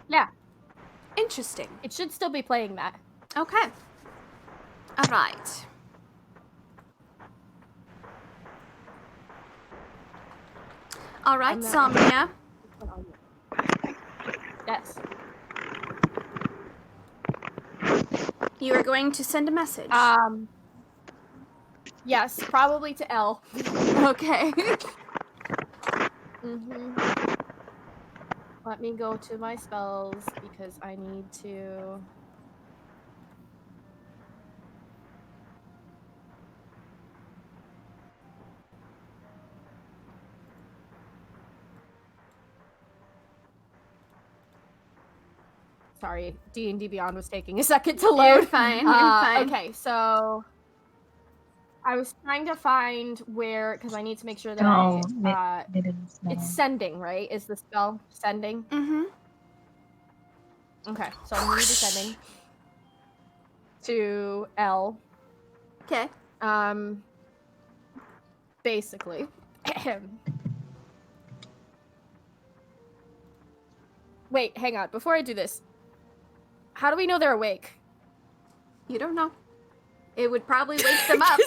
Yeah. Interesting. It should still be playing that. Okay. All right. All right, Somnia. Yes. You are going to send a message. Yes, probably to L. Okay. Let me go to my spells because I need to. Sorry, D&D Beyond was taking a second to load. You're fine. You're fine. Okay, so I was trying to find where, because I need to make sure that it's sending, right? Is the spell sending? Mm-hmm. Okay, so I'm going to be sending to L. Okay. Basically. Wait, hang on. Before I do this, how do we know they're awake? You don't know. It would probably wake them up.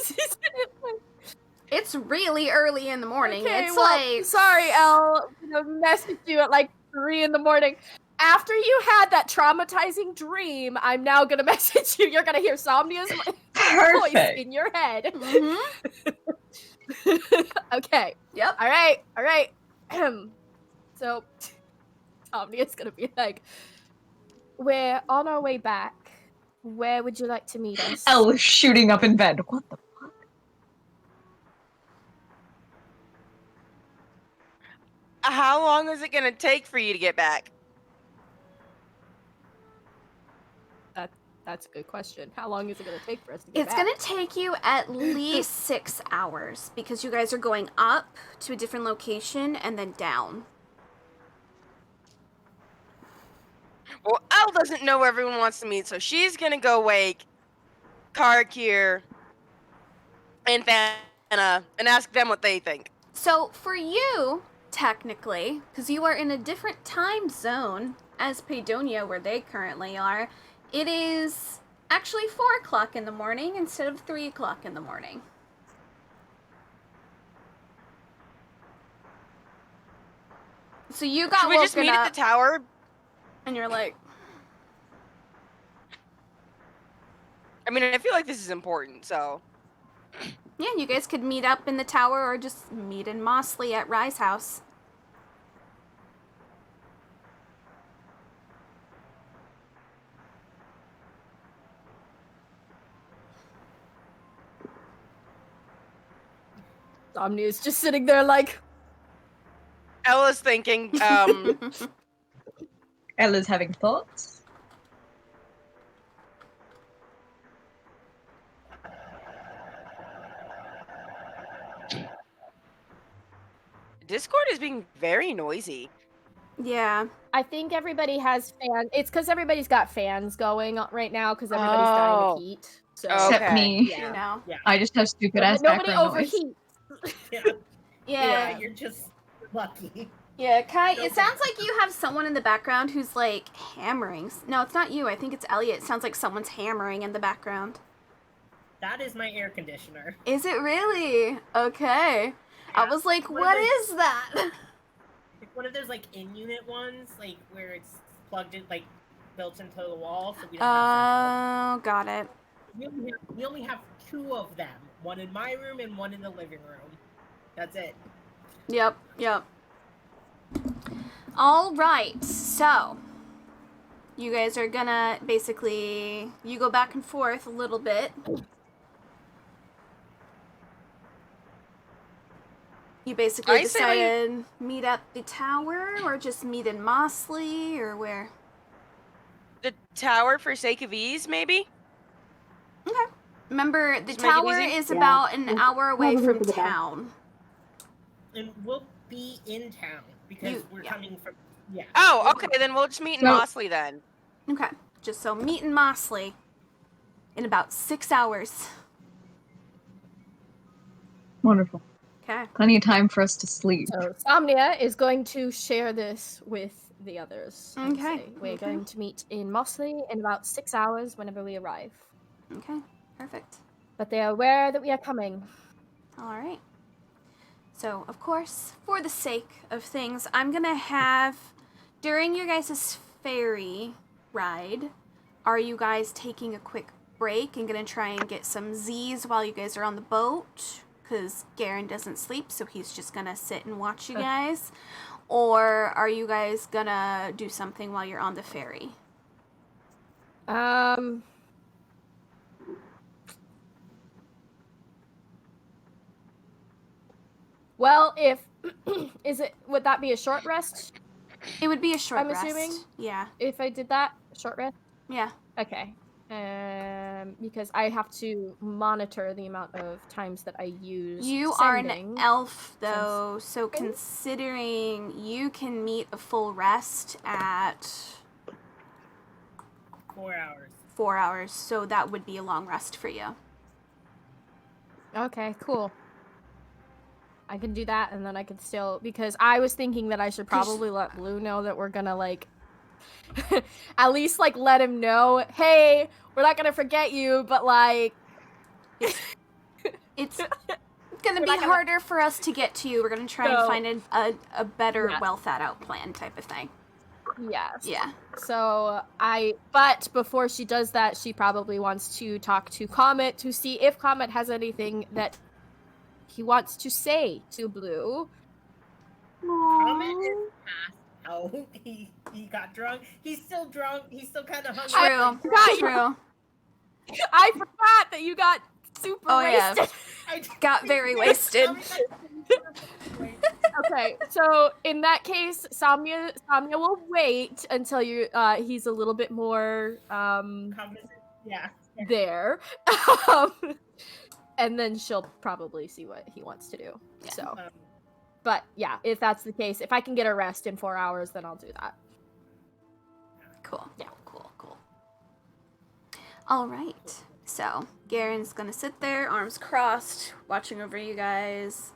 It's really early in the morning. Okay, it's well, like... Sorry, Elle. I'm gonna message you at like 3 in the morning. After you had that traumatizing dream, I'm now gonna message you. You're gonna hear Somnia's voice in your head. Mm-hmm. Okay. Yep. All right. So, Somnia's gonna be like, we're on our way back. Where would you like to meet us? Elle is shooting up in bed. What the fuck? How long is it gonna take for you to get back? That's a good question. How long is it going to take for us to get It's back? going to take you at least 6 hours because you guys are going up to a different location and then down. Well, Elle doesn't know where everyone wants to meet, so she's gonna go wake Karkir and Vanna and ask them what they think. So for you, technically, because you are in a different time zone as Paedonia, where they currently are, it is actually 4 o'clock in the morning instead of 3 o'clock in the morning. So you got Should we just meet at the tower? And you're like... I mean, I feel like this is important, so... Yeah, you guys could meet up in the tower or just meet in Mossley at Rye's house. Somnia's just sitting there like... Ella's thinking, Ella's having thoughts. Discord is being very noisy. Yeah. I think everybody has fans. It's because everybody's got fans going right now because everybody's dying of heat. So, Except me. Yeah. You know? Yeah. I just have stupid ass Nobody background noise. overheats. Yeah, you're just lucky. Yeah, Kai, it sounds like you have someone in the background who's, like, hammering. No, it's not you. I think it's Elliot. It sounds like someone's hammering in the background. That is my air conditioner. Is it really? Okay. I was like, what is that? It's one of those, like, in-unit ones, like, where it's plugged in, like, built into the wall, so we don't have Oh, got it. we only have 2 of them. One in my room and one in the living room. That's it. Yep. All right, so you guys are gonna basically, you go back and forth a little bit. You basically decided meet at the tower or just meet in Mossley or where? The tower for sake of ease, maybe? Okay. Remember, the Just make it tower easy? is about an hour away from town. And we'll be in town because we're coming from. Yeah. Oh, okay. Then we'll just meet in Mossley then. Okay. Just so meet in Mossley in about 6 hours. Wonderful. Okay. Plenty of time for us to sleep. So Somnia is going to share this with the others. and Okay, say, We're okay. going to meet in Mosley in about 6 hours whenever we arrive. Okay. Perfect. But they are aware that we are coming. All right. So, of course, for the sake of things, I'm going to have, during your guys' ferry ride, are you guys taking a quick break and going to try and get some Z's while you guys are on the boat? Because Garen doesn't sleep, so he's just going to sit and watch you guys. Or are you guys going to do something while you're on the ferry? Well, if would that be a short rest? It would be a short I'm rest. assuming? Yeah. If I did that, short rest. Yeah. Okay. Because I have to monitor the amount of times that I use. You are an sending. elf, though, so considering you can meet a full rest at 4 hours. 4 hours, so that would be a long rest for you. Okay, cool. I can do that, and then I can still, because I was thinking that I should probably let Blue know that we're gonna, like, at least, like, let him know, hey, we're not gonna forget you, but, like... It's gonna be harder for us to get to you. We're gonna try and find a better, well-thought-out plan type of thing. Yes. Yeah. So, but before she does that, she probably wants to talk to Comet to see if Comet has anything that he wants to say to Blue. Comet is passed out. He got drunk. He's still drunk. He's still kind of hungry. True. I forgot that you got super wasted. Yeah. Got very wasted. Okay, so in that case, Samya will wait until he's a little bit more there. And then she'll probably see what he wants to do. Yeah. So, but yeah, if that's the case, if I can get a rest in 4 hours, then I'll do that. Cool. Yeah, cool. All right. So, Garen's gonna sit there, arms crossed, watching over you guys.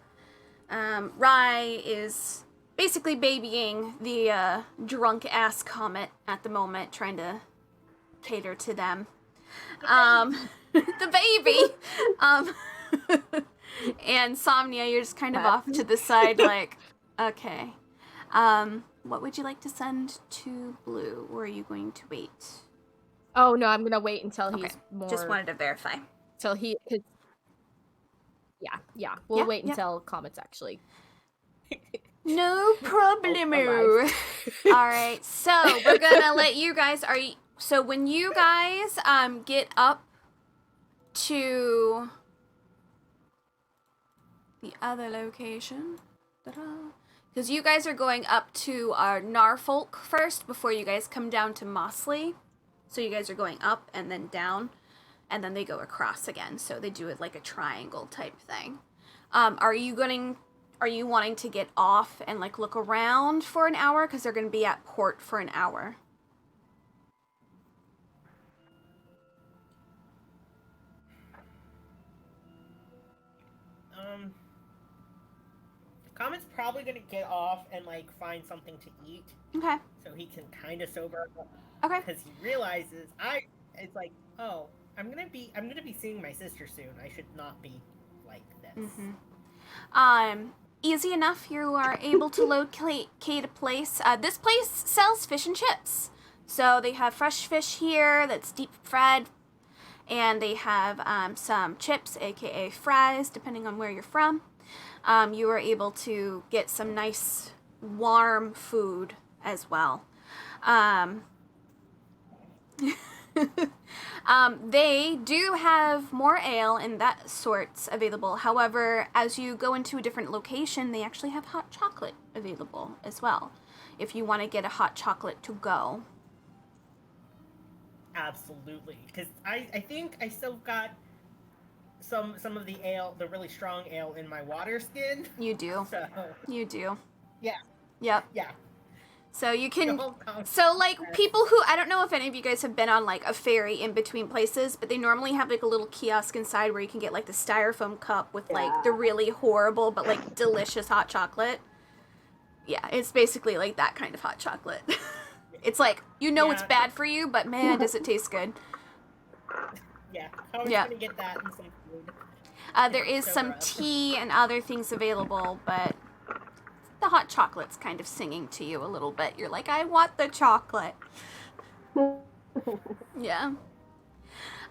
Rai is basically babying the drunk-ass Comet at the moment, trying to cater to them. The baby! And Somnia, you're just kind of off to the side, like, okay. What would you like to send to Blue, or are you going to wait? Oh, no, I'm gonna wait until he's more... Just wanted to verify. Till he... Yeah. We'll wait until Comet's actually... No problemo. Alright, so we're gonna let you guys... So when you guys get up to the other location, because you guys are going up to Norfolk first before you guys come down to Mosley. So you guys are going up and then down, and then they go across again. So they do it like a triangle type thing. Are you wanting to get off and like look around for an hour? Because they're going to be at port for an hour. Comet's probably gonna get off and like find something to eat. Okay. So he can kind of sober up. Okay. Because he realizes it's like, oh, I'm gonna be seeing my sister soon. I should not be like this. Mm-hmm. Easy enough. You are able to locate a place. This place sells fish and chips. So they have fresh fish here that's deep fried, and they have some chips, aka fries, depending on where you're from. You are able to get some nice warm food as well. They do have more ale and that sorts available. However, as you go into a different location, they actually have hot chocolate available as well, if you want to get a hot chocolate to go. Absolutely, because I think I still got some of the ale, the really strong ale, in my water skin. You do. So you do. Yeah. Yep. Yeah. So you can, Y'all come so like fast. people who, I don't know if any of you guys have been on like a ferry in between places, but they normally have like a little kiosk inside where you can get like the styrofoam cup with like the really horrible but like delicious hot chocolate. Yeah, it's basically like that kind of hot chocolate. It's like, you know it's Yeah. bad for you, but man, does it taste good. Yeah, I was Yeah. gonna get that and some food. There is Sober some up. tea and other things available, but the hot chocolate's kind of singing to you a little bit. You're like, I want the chocolate. Yeah.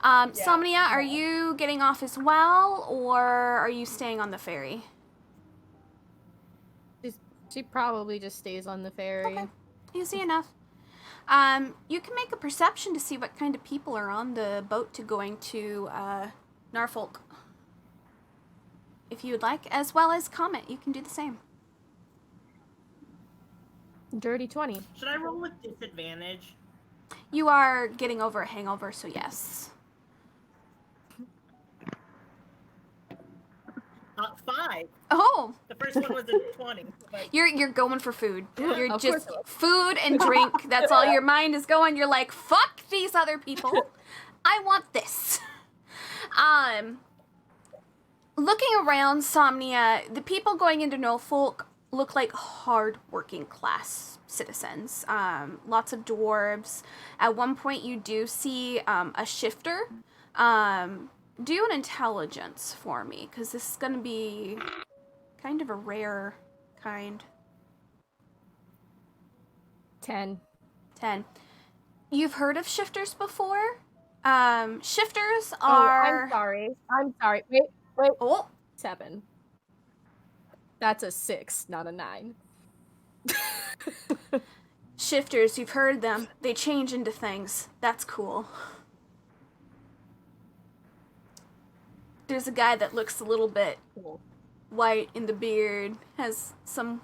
Somnia, are you getting off as well, or are you staying on the ferry? She probably just stays on the ferry. Okay. Easy enough. You can make a perception to see what kind of people are on the boat to going to Norfolk. If you would like, as well as comment, you can do the same. Dirty 20. Should I roll with disadvantage? You are getting over a hangover, so yes. 5. Oh, The first one was a 20. But you're going for food. You're Of just course. food and drink. That's all your mind is going. You're like, fuck these other people. I want this. Looking around Somnia, the people going into Norfolk look like hard working class citizens. Lots of dwarves. At one point you do see a shifter. Do an intelligence for me, because this is going to be kind of a rare kind. 10. 10. You've heard of shifters before? Shifters are... Oh, I'm sorry. Wait. Oh, 7. That's a 6, not a 9. shifters, you've heard them. They change into things. That's cool. There's a guy that looks a little bit white in the beard, has some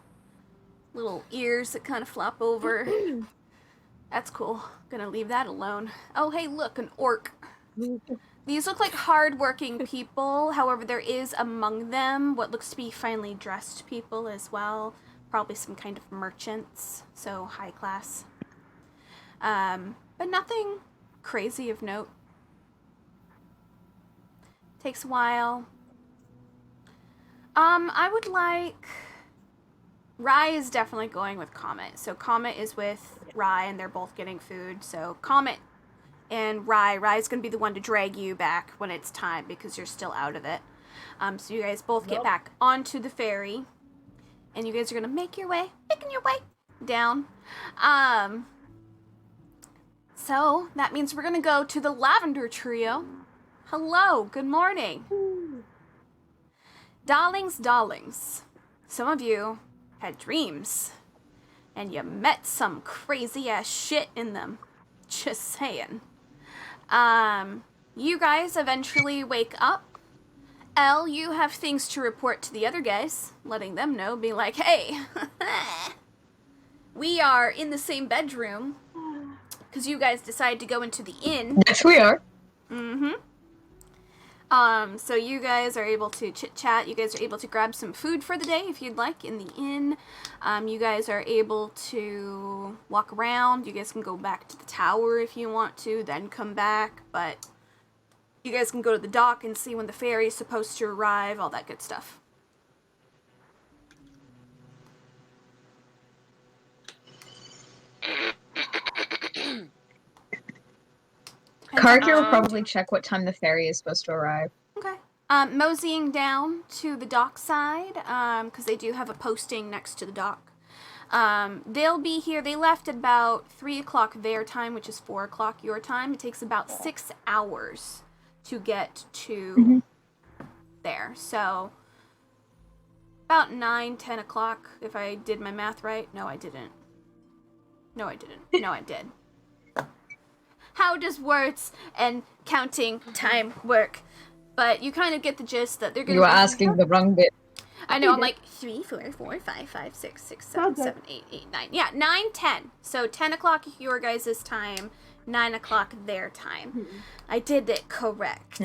little ears that kind of flop over. That's cool. Gonna leave that alone. Oh, hey, look, an orc. These look like hard-working people. However, there is among them what looks to be finely dressed people as well. Probably some kind of merchants, so high class. But nothing crazy of note. Takes a while. I would like... Rye is definitely going with Comet. So Comet is with Rye, and they're both getting food. So Comet and Rye's going to be the one to drag you back when it's time, because you're still out of it. So you guys both get back onto the ferry, and you guys are going to making your way down. So that means we're going to go to the Lavender Trio. Hello, good morning. Darlings, some of you had dreams, and you met some crazy ass shit in them. Just saying. You guys eventually wake up. Elle, you have things to report to the other guys, letting them know, being like, hey, we are in the same bedroom, because you guys decided to go into the inn. Yes, we are. Mm-hmm. So you guys are able to chit-chat. You guys are able to grab some food for the day if you'd like in the inn. You guys are able to walk around. You guys can go back to the tower if you want to, then come back. But you guys can go to the dock and see when the ferry is supposed to arrive, all that good stuff. Cartier will probably check what time the ferry is supposed to arrive. Okay. Moseying down to the dock side, because they do have a posting next to the dock. They'll be here. They left at about 3 o'clock their time, which is 4 o'clock your time. It takes about 6 hours to get to there. So, about 9, 10 o'clock, if I did my math right. No, I didn't. No, I did. How does words and counting time work? But you kind of get the gist that they're going to... You are asking the wrong bit. I know, I'm like 3, 4, 5, 5, 6, 6, 7, 7, 8, 9. Yeah, 9, 10. So 10 o'clock your guys' time, 9 o'clock their time. I did it correct.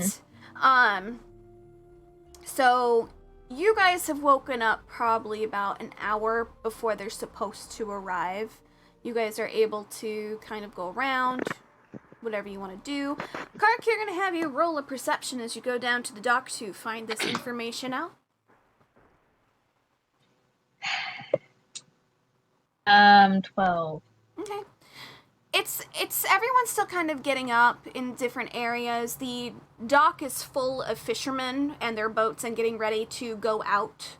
So you guys have woken up probably about an hour before they're supposed to arrive. You guys are able to kind of go around, whatever you want to do. Kark, you're going to have you roll a perception as you go down to the dock to find this information out. 12. Okay. It's everyone's still kind of getting up in different areas. The dock is full of fishermen and their boats and getting ready to go out,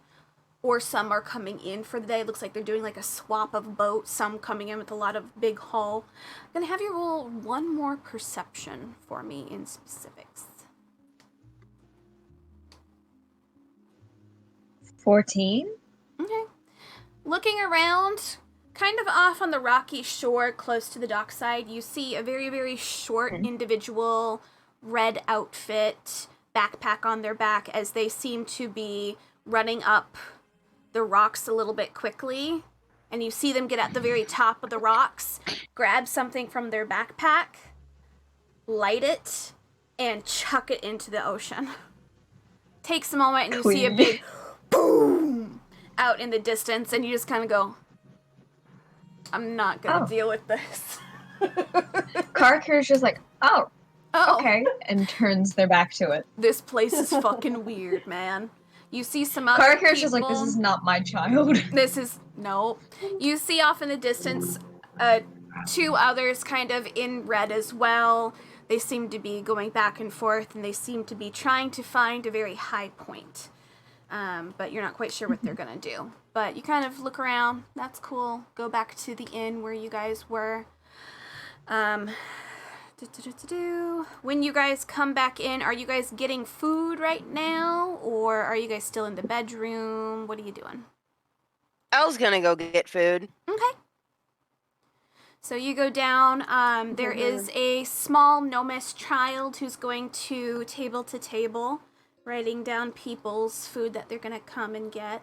or some are coming in for the day. It looks like they're doing like a swap of boats, some coming in with a lot of big haul. I'm gonna have you roll one more perception for me in specifics. 14. Okay. Looking around, kind of off on the rocky shore close to the dockside, you see a very, very short individual, red outfit, backpack on their back, as they seem to be running up the rocks a little bit quickly. And you see them get at the very top of the rocks, grab something from their backpack, light it, and chuck it into the ocean. Takes a moment and you see a big boom out in the distance, and you just kind of go, I'm not gonna deal with this. Kark is just like, oh, Oh, okay, and turns their back to it. this place is fucking weird, man. You see some other Kark people. is just like, this is not my child. This is no. You see off in the distance, two others kind of in red as well. They seem to be going back and forth, and they seem to be trying to find a very high point. But you're not quite sure what they're gonna do. But you kind of look around. That's cool. Go back to the inn where you guys were. When you guys come back in, are you guys getting food right now, or are you guys still in the bedroom? What are you doing? Elle's gonna go get food. Okay. So you go down. There is a small gnomish child who's going to table, writing down people's food that they're gonna come and get.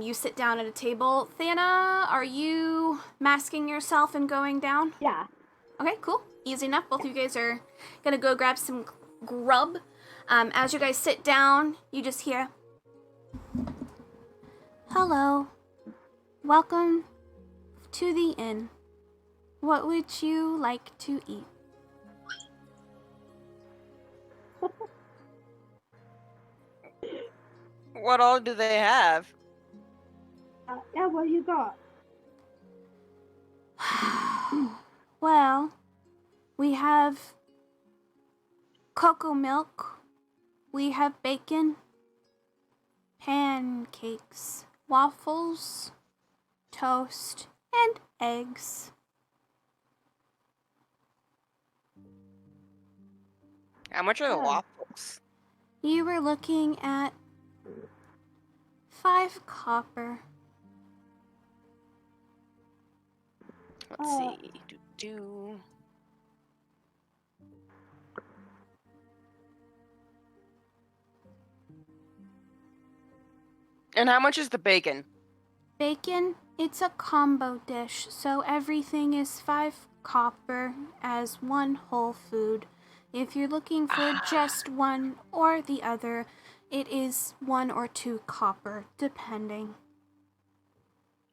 You sit down at a table. Thana, are you masking yourself and going down? Yeah. Okay, cool. Easy enough. Both of you guys are gonna go grab some grub. As you guys sit down, you just hear, "Hello. Welcome to the inn. What would you like to eat?" What all do they have? Yeah, what you got? Well, we have cocoa milk, we have bacon, pancakes, waffles, toast, and eggs. How much are the waffles? You were looking at 5 copper. Let's see. Do. And how much is the bacon? Bacon, it's a combo dish, so everything is 5 copper as one whole food. If you're looking for just one or the other, it is 1 or 2 copper, depending.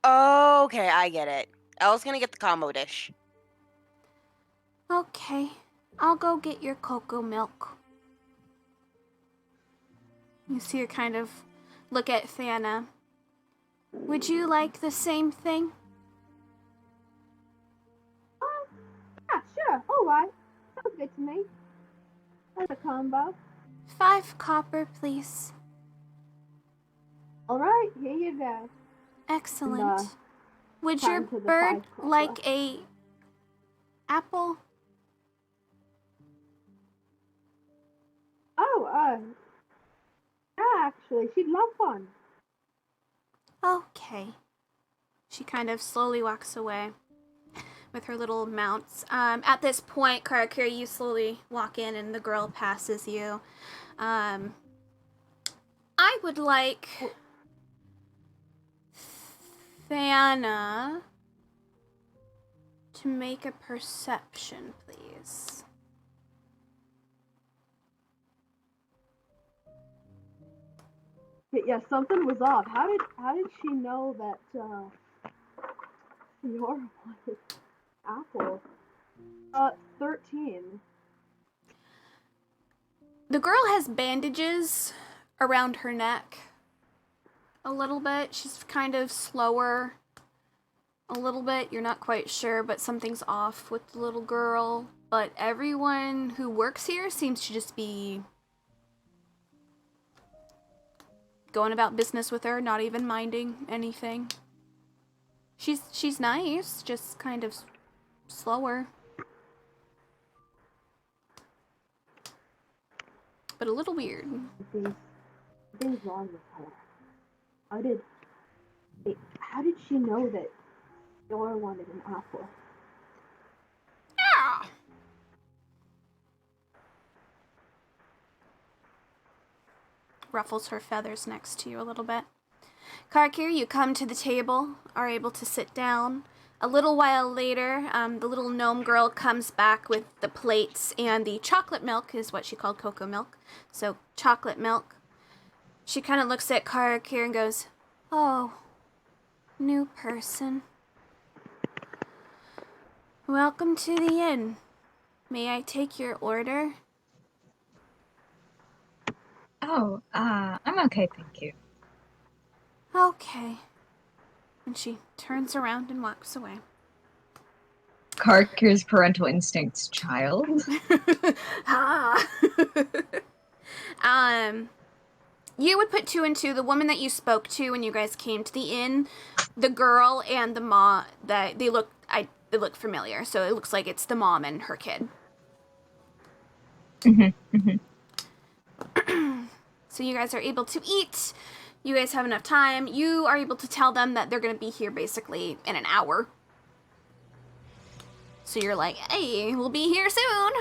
Okay, I get it. Elle's gonna get the combo dish. Okay, I'll go get your cocoa milk. You see her kind of look at Thana. Would you like the same thing? Yeah, sure. All right. Sounds good to me. That's a combo. 5 copper, please. All right, here you go. Excellent. Would time your to the bird 5 copper. like a apple? Oh, yeah, actually, she'd love one. Okay. She kind of slowly walks away with her little mounts. At this point, Karakiri, you slowly walk in and the girl passes you. I would like Thana to make a perception, please. But yeah, something was off. How did she know that Your one. Apple. 13. The girl has bandages around her neck. A little bit. She's kind of slower. A little bit. You're not quite sure, but something's off with the little girl. But everyone who works here seems to just be going about business with her, not even minding anything. She's nice, just kind of slower. But a little weird. Things wrong with her. How did she know that Dora wanted an apple? Yeah. Ruffles her feathers next to you a little bit. Karkir, you come to the table, are able to sit down. A little while later, the little gnome girl comes back with the plates, and the chocolate milk is what she called cocoa milk. So, chocolate milk. She kind of looks at Karkir and goes, "Oh, new person. Welcome to the inn. May I take your order?" Oh, I'm okay, thank you. Okay. And she turns around and walks away. Karkir's parental instincts child. Ah. You would put two and two. The woman that you spoke to when you guys came to the inn, the girl and the mom, that they look familiar. So it looks like it's the mom and her kid. So you guys are able to eat. You guys have enough time. You are able to tell them that they're going to be here basically in an hour. So you're like, hey, we'll be here soon.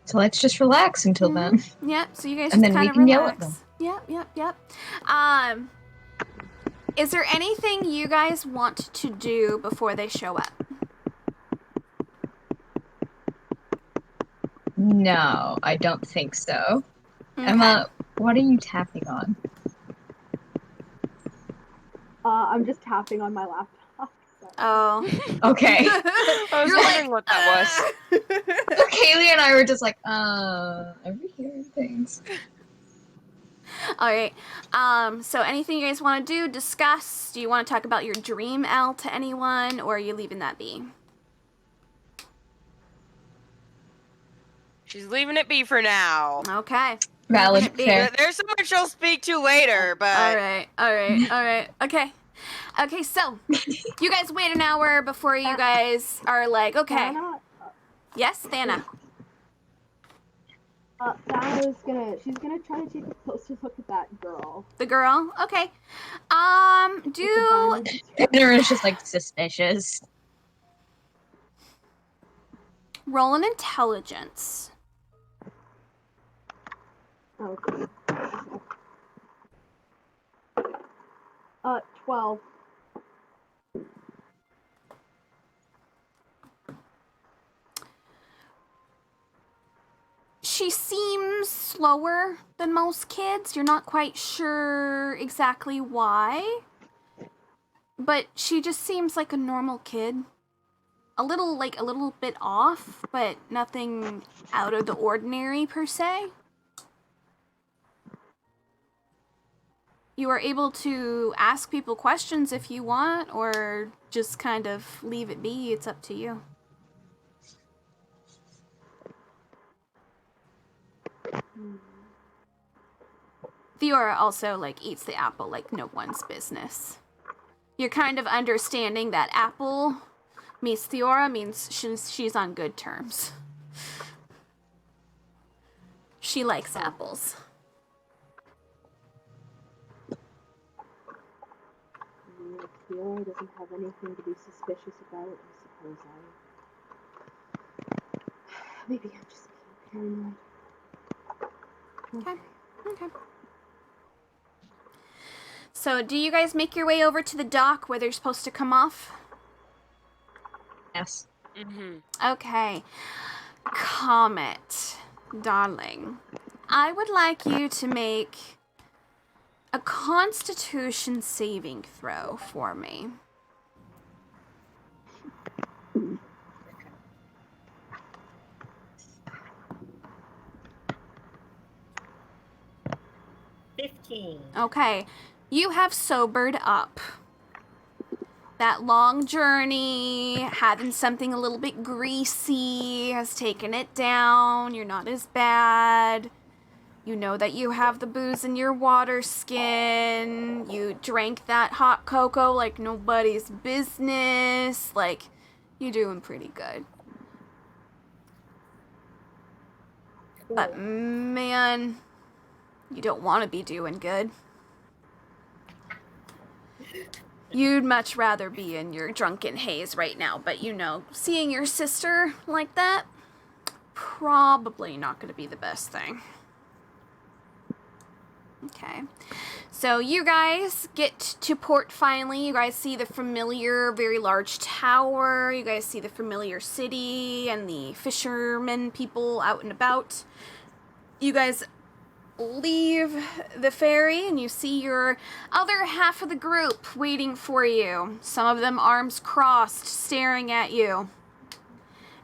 So let's just relax until then. Yep, so you guys And just then we kind of can relax. yell at them. Yep. Is there anything you guys want to do before they show up? No, I don't think so. Okay. Emma, what are you tapping on? I'm just tapping on my laptop. Oh. Okay. I was You're wondering what that was. Kaylee and I were just like, are we hearing things? Alright. So anything you guys want to do, discuss? Do you want to talk about your dream, Al, to anyone, or are you leaving that be? She's leaving it be for now. Okay. Valid, Leaving it be. fair. There's someone she'll speak to later, but Alright. Okay, so you guys wait an hour before you guys are like, okay. Thana, Yes, Thana. she's gonna try to take a closer look at that girl. The girl? Okay. Do Tanner is just like suspicious. roll an intelligence. Okay. 12. She seems slower than most kids. You're not quite sure exactly why. But she just seems like a normal kid. A little bit off, but nothing out of the ordinary per se. You are able to ask people questions if you want, or just kind of leave it be. It's up to you. Theora also, eats the apple like no one's business. You're kind of understanding that apple meets Theora means she's on good terms. She likes apples. Theora doesn't have anything to be suspicious about, I suppose maybe I'm just being paranoid. Okay. So, do you guys make your way over to the dock where they're supposed to come off? Yes. Okay. Comet, darling, I would like you to make a Constitution saving throw for me. 14. Okay, you have sobered up. That long journey, having something a little bit greasy, has taken it down. You're not as bad. You know that you have the booze in your water skin. You drank that hot cocoa like nobody's business. Like, you're doing pretty good. But man, you don't want to be doing good. You'd much rather be in your drunken haze right now, but you know, seeing your sister like that, probably not going to be the best thing. Okay. So you guys get to port finally. You guys see the familiar, very large tower. You guys see the familiar city and the fishermen people out and about. You guys leave the ferry and you see your other half of the group waiting for you. Some of them arms crossed, staring at you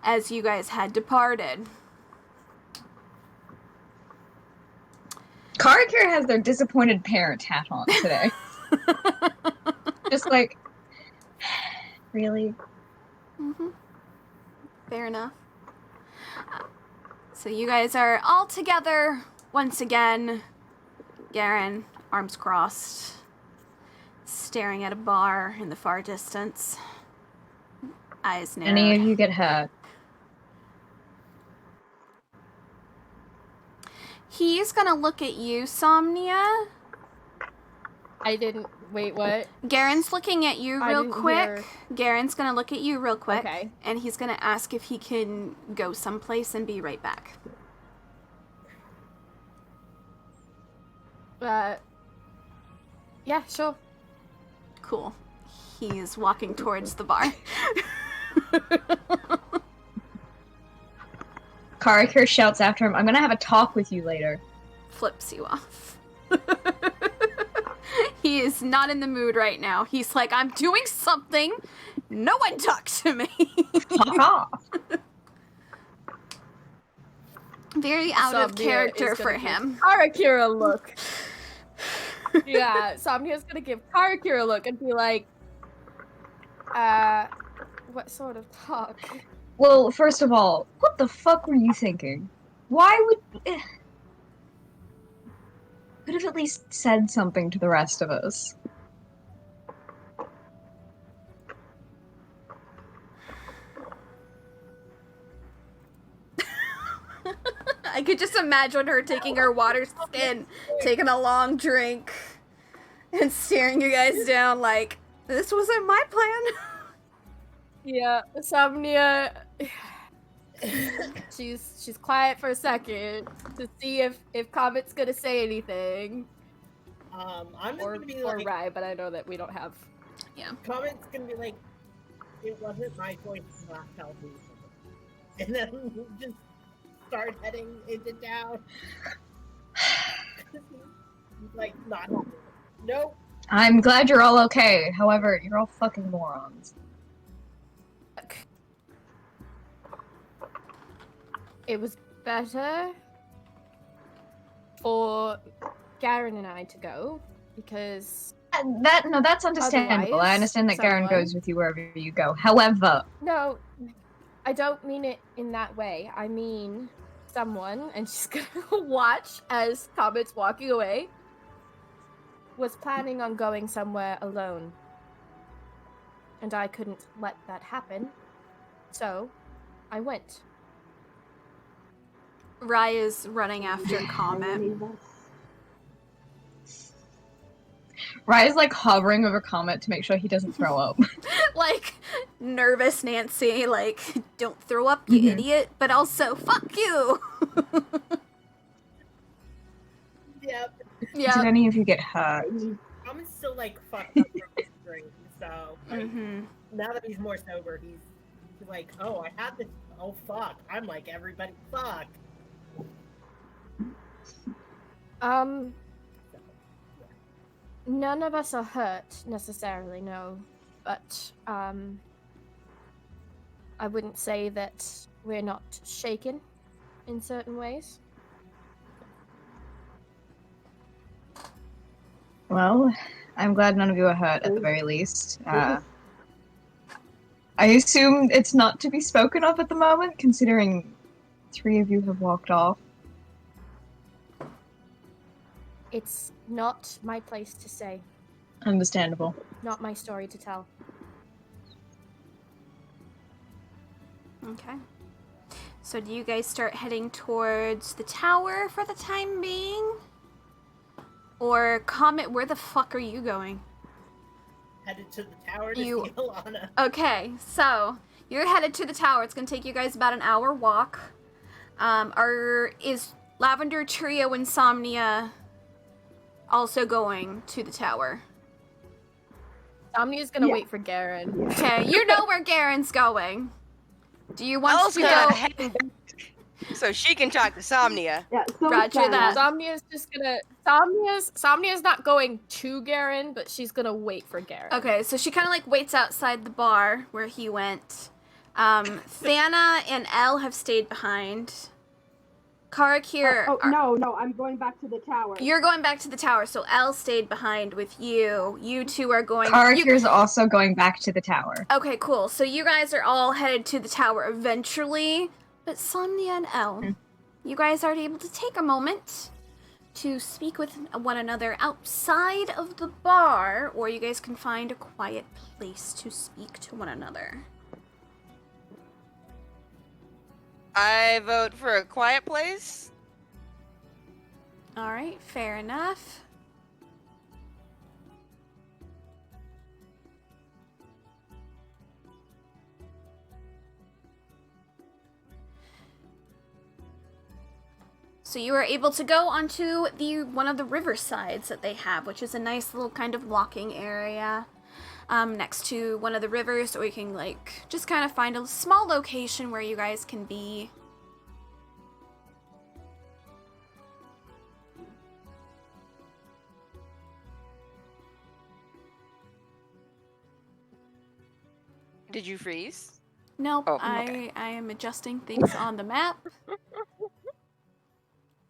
as you guys had departed. Karikir has their disappointed parent hat on today. Just like, really? Mm-hmm. Fair enough. So you guys are all together once again. Garen, arms crossed, staring at a bar in the far distance. Eyes narrowed. Any of you get hurt? He's gonna look at you, Somnia. I didn't. Wait, what? Garen's looking at you I real didn't quick. hear. Garen's gonna look at you real quick. Okay. And he's gonna ask if he can go someplace and be right back. Yeah, sure. Cool. He's walking towards the bar. Karikir shouts after him, I'm gonna have a talk with you later. Flips you off. He is not in the mood right now. He's like, I'm doing something. No one talk to me. Fuck off. Very out of Somnia character is for gonna him. give Karakir a look. Yeah, Somnia's gonna give Karakir a look and be like, what sort of talk? Well, first of all, what the fuck were you thinking? Why would... Could have at least said something to the rest of us. I could just imagine her taking her water skin, taking a long drink, and staring you guys down like, this wasn't my plan. Yeah, Somnia. she's quiet for a second to see if Comet's gonna say anything. I'm just Or gonna be or like, Rai, but I know that we don't have. Comment's gonna be like, it wasn't my choice to not tell you. And then just start heading into town. Like, not. Nope. I'm glad you're all okay. However, you're all fucking morons. It was better for Garen and I to go because That's understandable. I Otherwise, understand that Garen someone- goes with you wherever you go. However, no, I don't mean it in that way. I mean someone, and she's gonna watch as Comet's walking away, was planning on going somewhere alone. And I couldn't let that happen. So, I went. Raya's running after Comet. Raya's like hovering over Comet to make sure he doesn't throw up. Like, nervous Nancy, like, don't throw up, you idiot, but also, fuck you! Yep. Did any of you get hurt? Comment's still like fucked up from his drink, so like, Mm-hmm. now that he's more sober, he's like, oh, I had this. Oh fuck, I'm like everybody. Fuck. None of us are hurt necessarily, no. But, I wouldn't say that we're not shaken in certain ways. Well, I'm glad none of you are hurt at the very least. I assume it's not to be spoken of at the moment, considering 3 of you have walked off. It's not my place to say. Understandable. Not my story to tell. Okay. So do you guys start heading towards the tower for the time being? Or Comet, where the fuck are you going? Headed to the tower to You- see Alana. Okay, so you're headed to the tower. It's gonna take you guys about an hour walk. Is Lavender Trio Insomnia also going to the tower? Somnia's gonna Yeah. wait for Garen. Okay, you know where Garen's going. Do you want Elle's to gonna go? head back so she can talk to Somnia. Yeah, so Roger sad. that. Somnia's just gonna. Somnia's not going to Garen, but she's gonna wait for Garen. Okay, so she kind of like waits outside the bar where he went. Thana and Elle have stayed behind. Karakir, No, I'm going back to the tower. you're going back to the tower, so Elle stayed behind with you. You two are going. Karakir's also going back to the tower. Okay, cool. So you guys are all headed to the tower eventually, but Somnia and Elle, you guys aren't able to take a moment to speak with one another outside of the bar, or you guys can find a quiet place to speak to one another. I vote for a quiet place. All right, fair enough. So you are able to go onto one of the riversides that they have, which is a nice little kind of walking area next to one of the rivers, or you can like just kind of find a small location where you guys can be. Did you freeze? Nope, Oh, okay. I am adjusting things on the map.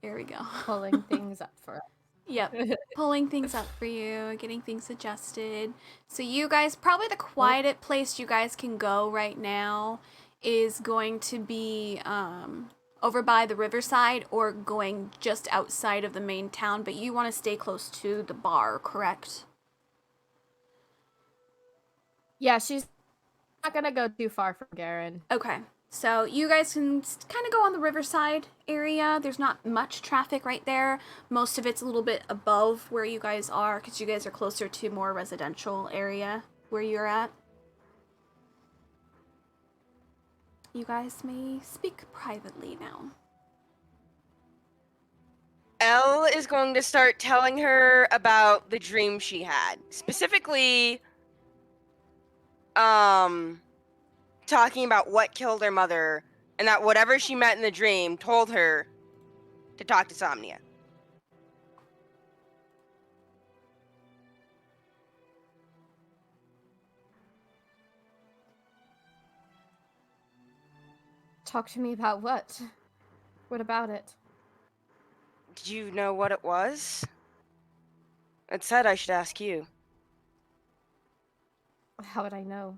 There we go. Pulling things up for us. Yep. Pulling things up for you, getting things adjusted. So you guys, probably the quietest place you guys can go right now is going to be over by the riverside or going just outside of the main town, but you want to stay close to the bar, correct? Yeah, she's not gonna go too far from Garen. Okay. So you guys can kind of go on the riverside area. There's not much traffic right there. Most of it's a little bit above where you guys are because you guys are closer to more residential area where you're at. You guys may speak privately now. Elle is going to start telling her about the dream she had. Specifically, talking about what killed her mother, and that whatever she met in the dream told her to talk to Somnia. Talk to me about what? What about it? Did you know what it was? It said I should ask you. How would I know?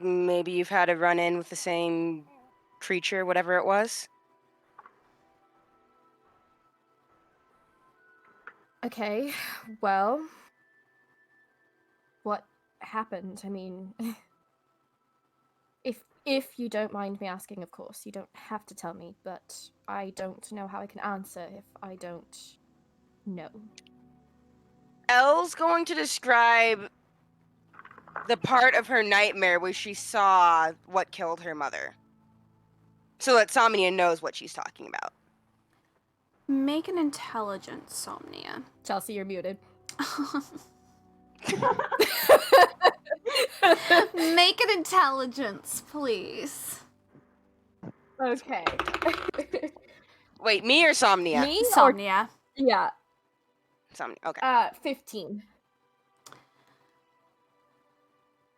Maybe you've had a run-in with the same creature, whatever it was? Okay, well, what happened? I mean, if you don't mind me asking, of course, you don't have to tell me, but I don't know how I can answer if I don't know. Elle's going to describe the part of her nightmare where she saw what killed her mother, so that Somnia knows what she's talking about. Make an intelligence, Somnia. Chelsea, you're muted. Make an intelligence, please. Okay. Wait, me or Somnia? Me? Somnia. Yeah. Somnia. Okay. 15.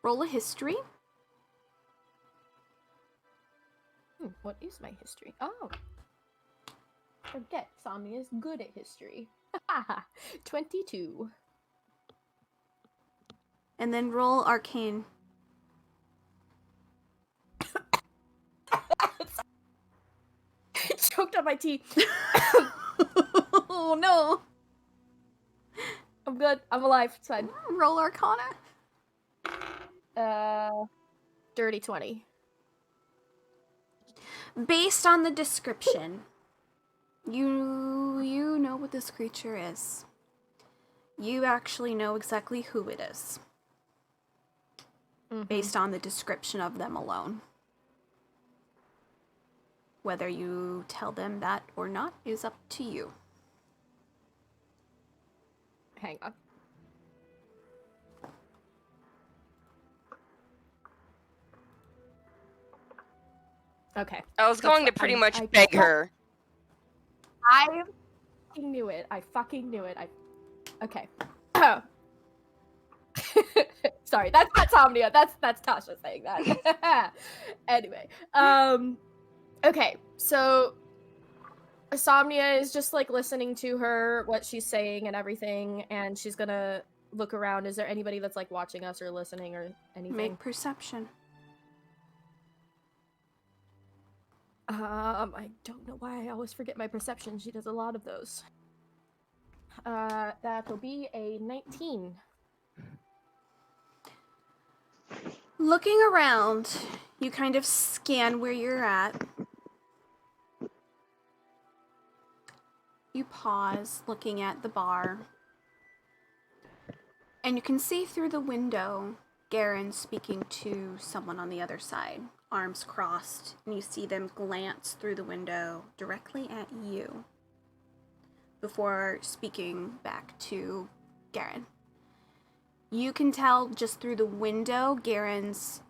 Roll a history. What is my history? Oh. Forget, Somnia is good at history. 22. And then roll arcane. Choked on my tea. Oh no. I'm good. I'm alive. It's fine. Roll arcana. Dirty 20. Based on the description, you know what this creature is. You actually know exactly who it is. Based on the description of them alone. Whether you tell them that or not is up to you. Hang on. Okay. I was going to pretty much beg her. I fucking knew it. Okay. Sorry, that's not Somnia. That's Tasha saying that. Anyway, okay. So Somnia is just like listening to her, what she's saying and everything, and she's gonna look around. Is there anybody that's like watching us or listening or anything? Make perception. I don't know why I always forget my perception. She does a lot of those. That'll be a 19. Looking around, you kind of scan where you're at. You pause, looking at the bar. And you can see through the window Garen speaking to someone on the other side, arms crossed, and you see them glance through the window directly at you before speaking back to Garen. You can tell just through the window, Garen's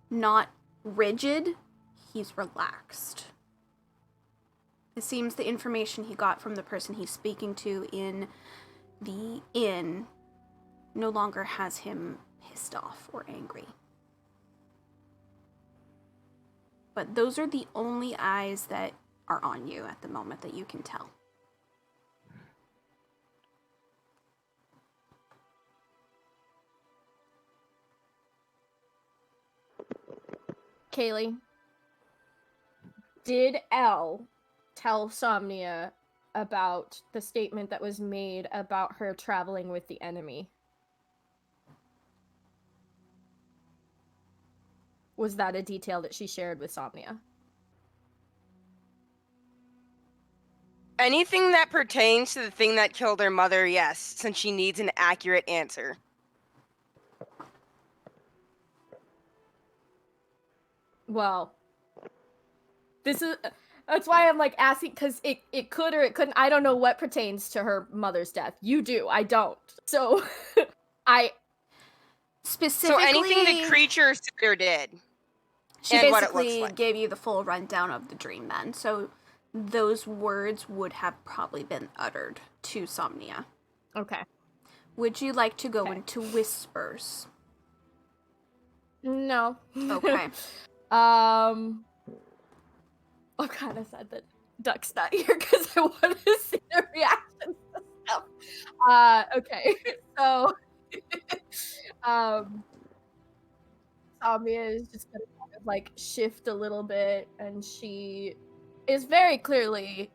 not rigid, he's relaxed. It seems the information he got from the person he's speaking to in the inn no longer has him pissed off or angry. But those are the only eyes that are on you at the moment that you can tell. Kaylee, did Elle tell Somnia about the statement that was made about her traveling with the enemy? Was that a detail that she shared with Somnia? Anything that pertains to the thing that killed her mother, yes, since she needs an accurate answer. Well, that's why I'm like asking, because it could or it couldn't. I don't know what pertains to her mother's death. You do, I don't. So Specifically, so anything the creature said or did. She and what it looks basically like. gave you the full rundown of the dream then. So those words would have probably been uttered to Somnia. okay. Would you like to go Okay. into whispers? No. Okay. Oh god, I said that Duck's not here because I want to see their reactions to stuff. Okay. So Samia is just gonna kind of like shift a little bit, and she is very clearly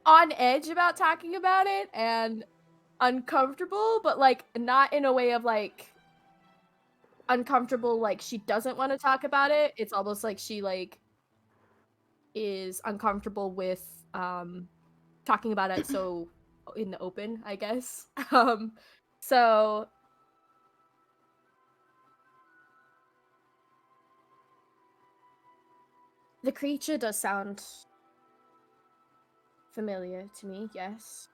on edge about talking about it and uncomfortable, but like not in a way of like uncomfortable like she doesn't want to talk about it. It's almost like she like is uncomfortable with talking about it so in the open, I guess. So the creature does sound familiar to me, yes.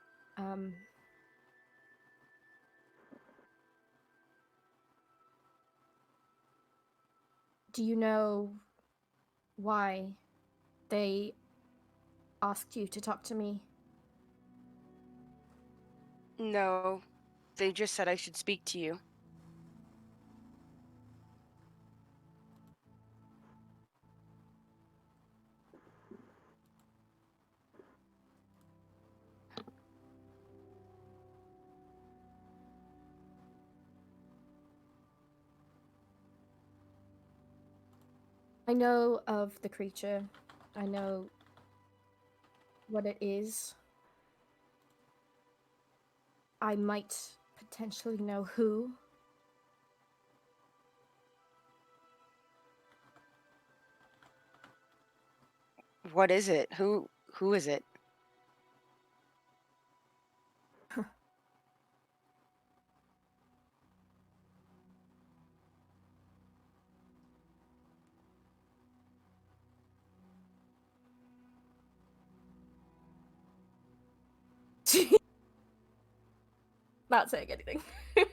Do you know why they asked you to talk to me? No, they just said I should speak to you. I know of the creature. I know what it is. I might potentially know who. What is it? Who is it? Not saying anything. Okay.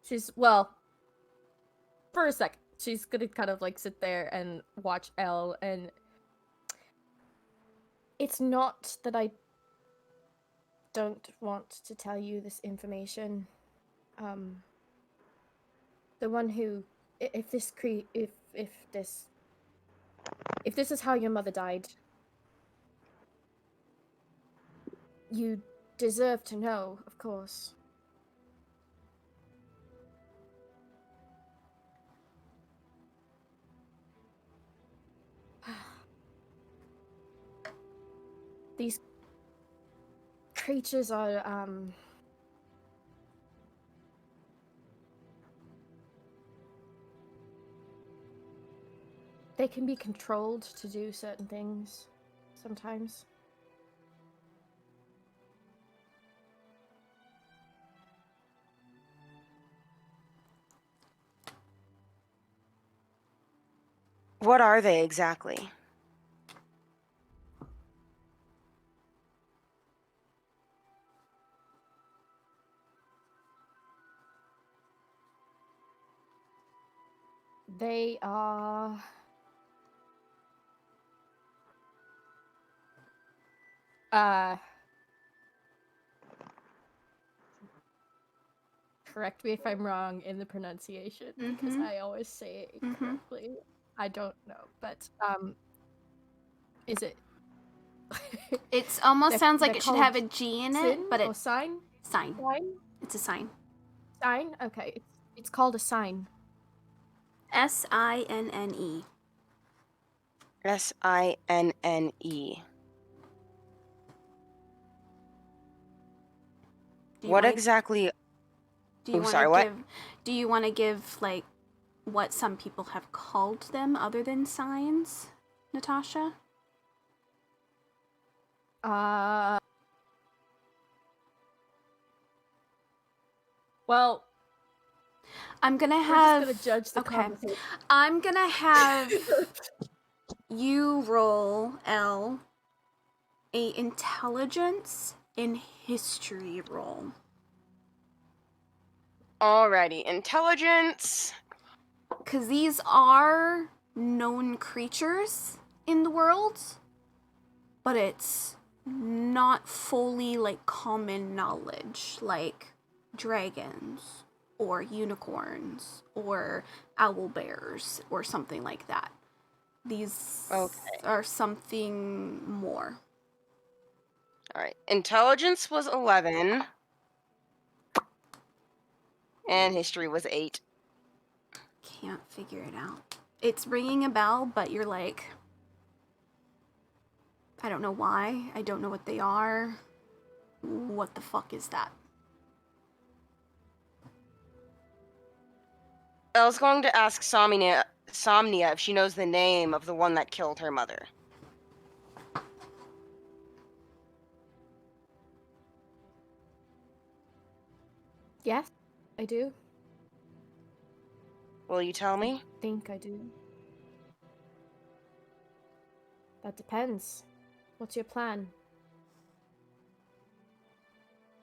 She's, well, for a sec, she's gonna kind of like sit there and watch Elle, and it's not that I don't want to tell you this information. The one who, if this is how your mother died, you deserve to know, of course. These creatures are, they can be controlled to do certain things, sometimes. What are they exactly? They are... correct me if I'm wrong in the pronunciation, because I always say it incorrectly. I don't know, but, is it... It almost sounds like they're it should have a called G in sin it, but or it's sign? sign. Sign? It's a sign. Sign? Okay, it's called a sign. SINNE. SINNE. Do you What wanna, exactly? do you Oh, want sorry, to what? give? Do you want to give like what some people have called them other than signs, Natasha? Well, I'm gonna we're have. just gonna judge the Okay. conversation. I'm gonna have you roll L a intelligence in history roll. Alrighty, intelligence. Because these are known creatures in the world, but it's not fully like common knowledge, like dragons or unicorns or owl bears or something like that. These are something more. Alright, intelligence was 11. And history was 8. Can't figure it out. It's ringing a bell, but you're like, I don't know why. I don't know what they are. What the fuck is that? I was going to ask Somnia if she knows the name of the one that killed her mother. Yes, I do. Will you tell I me? think I do. That depends. What's your plan?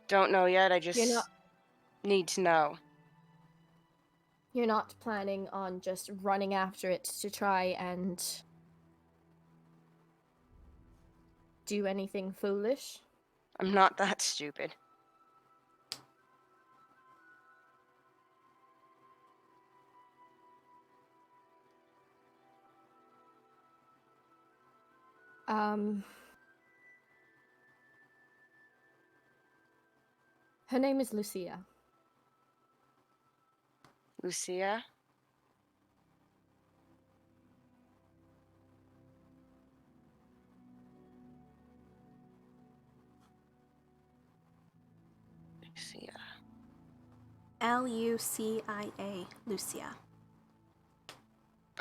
Don't know yet, I You're just not need to know. you're not planning on just running after it to try and do anything foolish? I'm not that stupid. Her name is Lucia. Lucia? Lucia. Lucia.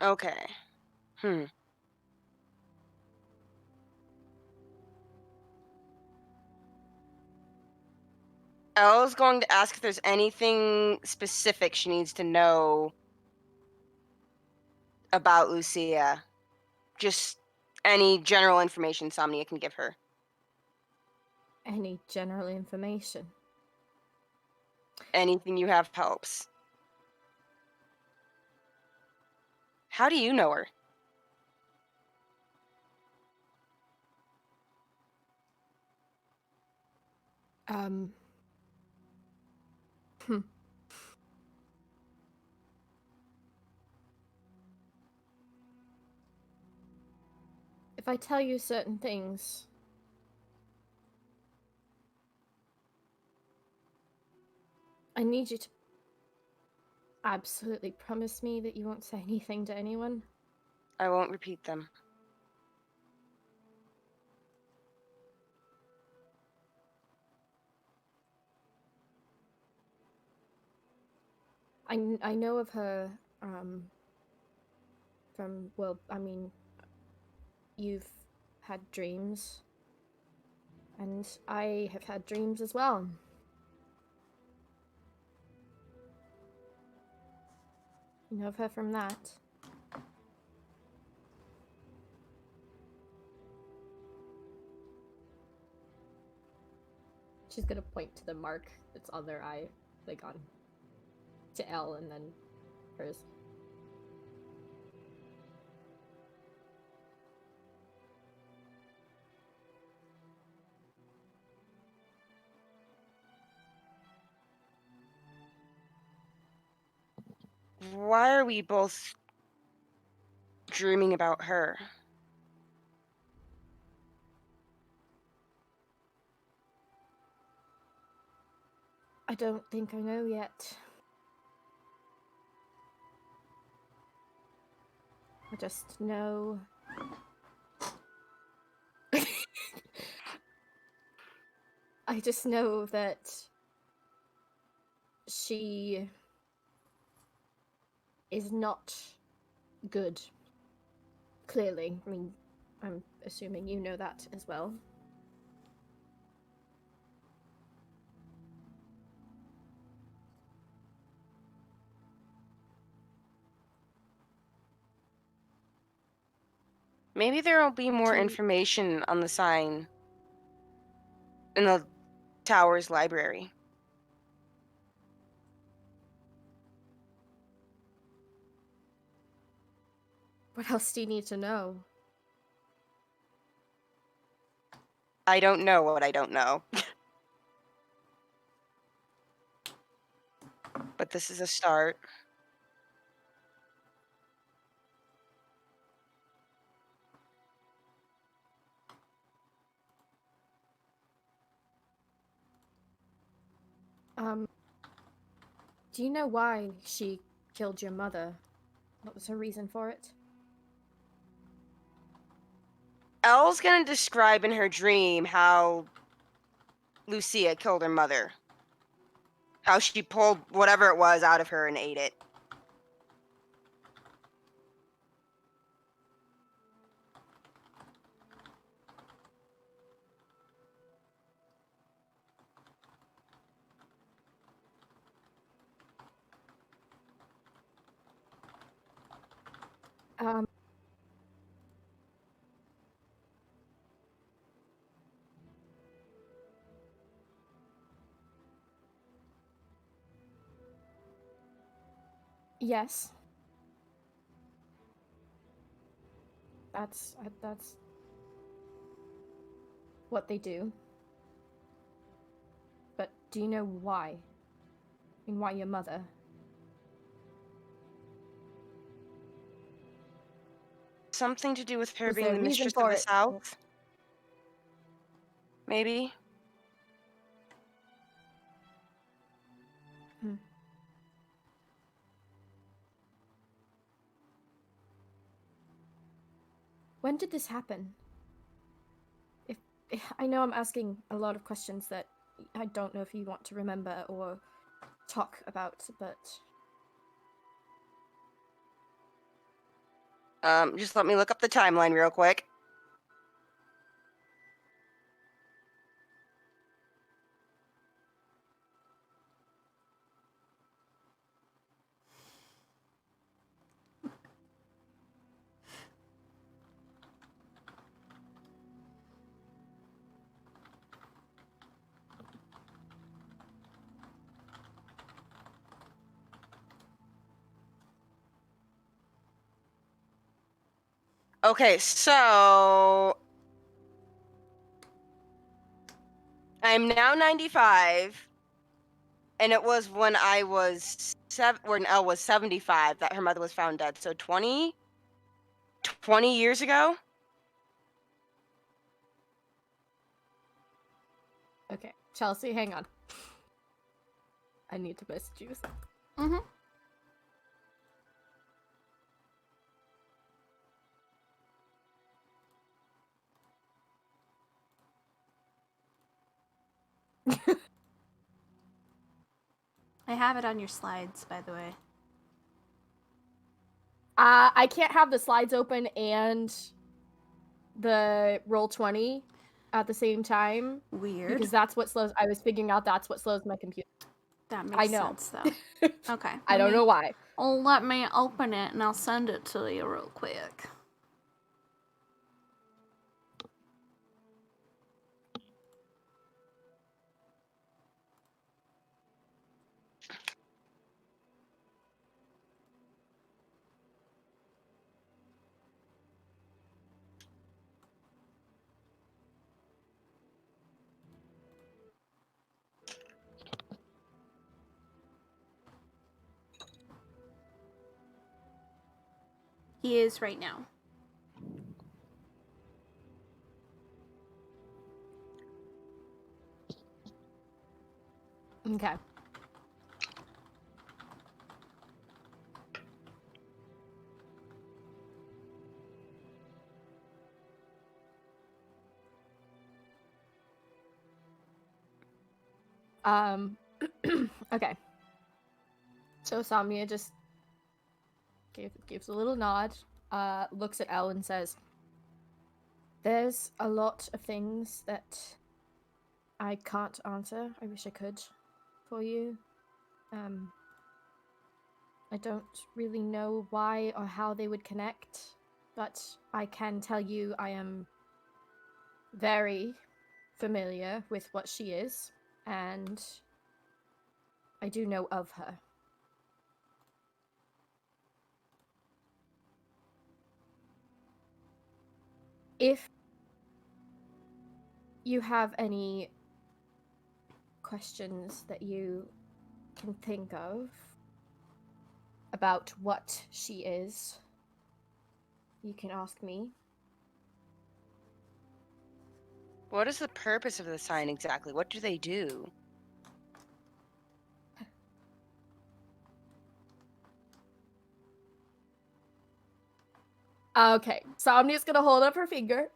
Okay. Elle's going to ask if there's anything specific she needs to know about Lucia. Just any general information Somnia can give her. Any general information? Anything you have helps. How do you know her? If I tell you certain things, I need you to absolutely promise me that you won't say anything to anyone. I won't repeat them. I know of her, from, well, I mean, you've had dreams, and I have had dreams as well. You know of her from that. She's gonna point to the mark that's on their eye, like on to L and then hers. Why are we both dreaming about her? I don't think I know yet. I just know. I just know that she is not good. Clearly. I mean, I'm assuming you know that as well. Maybe there will be more Do you- information on the sign in the tower's library. What else do you need to know? I don't know what I don't know. But this is a start. Do you know why she killed your mother? What was her reason for it? Elle's gonna describe in her dream how Lucia killed her mother. How she pulled whatever it was out of her and ate it. Yes. That's what they do. But do you know why? I mean, why your mother? Something to do with her Was being there the a reason mistress of for the it? South? Maybe? When did this happen? If I know I'm asking a lot of questions that I don't know if you want to remember or talk about, but Just let me look up the timeline real quick. Okay, so I'm now 95, and it was when I was when Elle was 75 that her mother was found dead. So 20 years ago. okay. Chelsea, hang on. I need to message you something. Mm-hmm. I have it on your slides, by the way. I can't have the slides open and the roll 20 at the same time Weird. because that's what slows. I was figuring out that's what slows my computer. That makes I know. sense, though. Okay. I don't know why. Oh, let me open it and I'll send it to you real quick. He is right now. Okay. Okay. So Samia just gives a little nod, looks at Elle and says, "There's a lot of things that I can't answer. I wish I could for you. I don't really know why or how they would connect, but I can tell you I am very familiar with what she is, and I do know of her. If you have any questions that you can think of about what she is, you can ask me." What is the purpose of the sign exactly? What do they do? Okay, so I'm just gonna hold up her finger.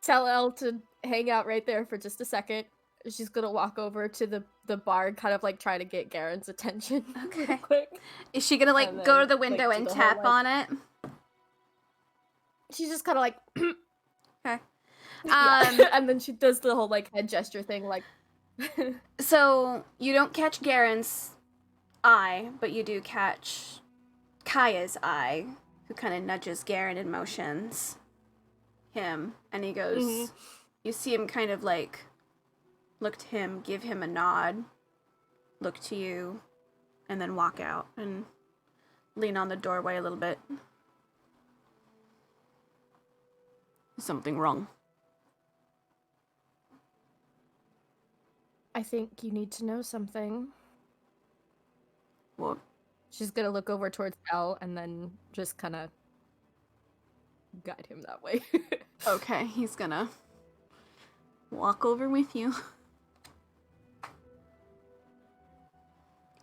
Tell Elle to hang out right there for just a second. She's gonna walk over to the bar and kind of like try to get Garen's attention real Okay. quick. Is she gonna, like, And go to then, the like, window do and the whole, tap like- on it? She's just kind of like, Okay. yeah. And then she does the whole like head gesture thing, like. So, you don't catch Garen's eye, but you do catch Kaya's eye, who kind of nudges Garen and motions him, and he goes, Mhm. You see him kind of like look to him, give him a nod, look to you, and then walk out and lean on the doorway a little bit. Is something wrong? I think you need to know something. What? She's gonna look over towards Elle and then just kind of guide him that way. Okay, he's gonna walk over with you.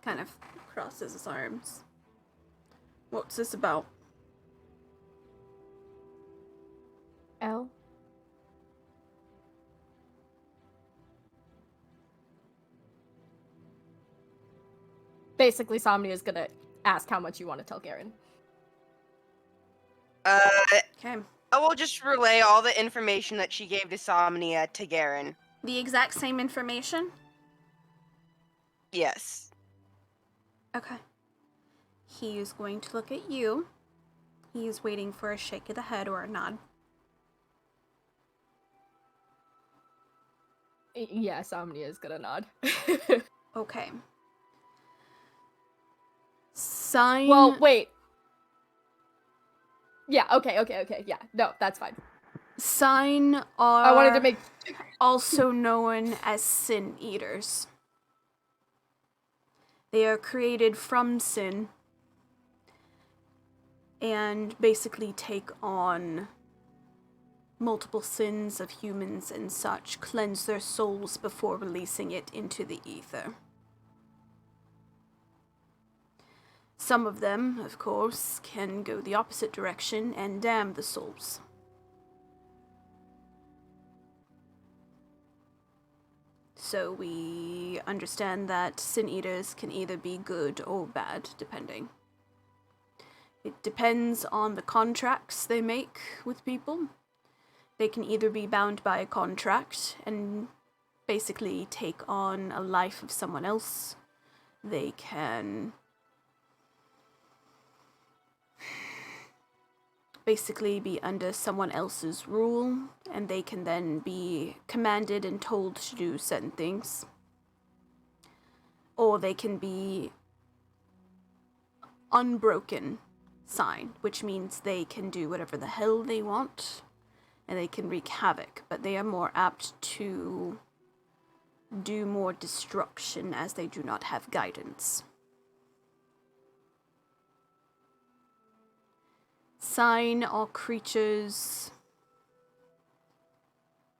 Kind of crosses his arms. What's this about? Elle? basically, Somnia is gonna ask how much you want to tell Garen. Okay. I will just relay all the information that she gave to Somnia to Garen. The exact same information? Yes. Okay. He is going to look at you. He is waiting for a shake of the head or a nod. Yeah, Somnia is gonna nod. Okay. Sign. Well, wait. Yeah, okay, yeah. No, that's fine. Sign are I wanted to make... also known as sin eaters. They are created from sin and basically take on multiple sins of humans and such, cleanse their souls before releasing it into the ether. Some of them, of course, can go the opposite direction and damn the souls. So we understand that sin eaters can either be good or bad, depending. It depends on the contracts they make with people. They can either be bound by a contract and basically take on a life of someone else. They can basically be under someone else's rule, and they can then be commanded and told to do certain things. Or they can be unbroken sign, which means they can do whatever the hell they want, and they can wreak havoc, but they are more apt to do more destruction as they do not have guidance. Sign are creatures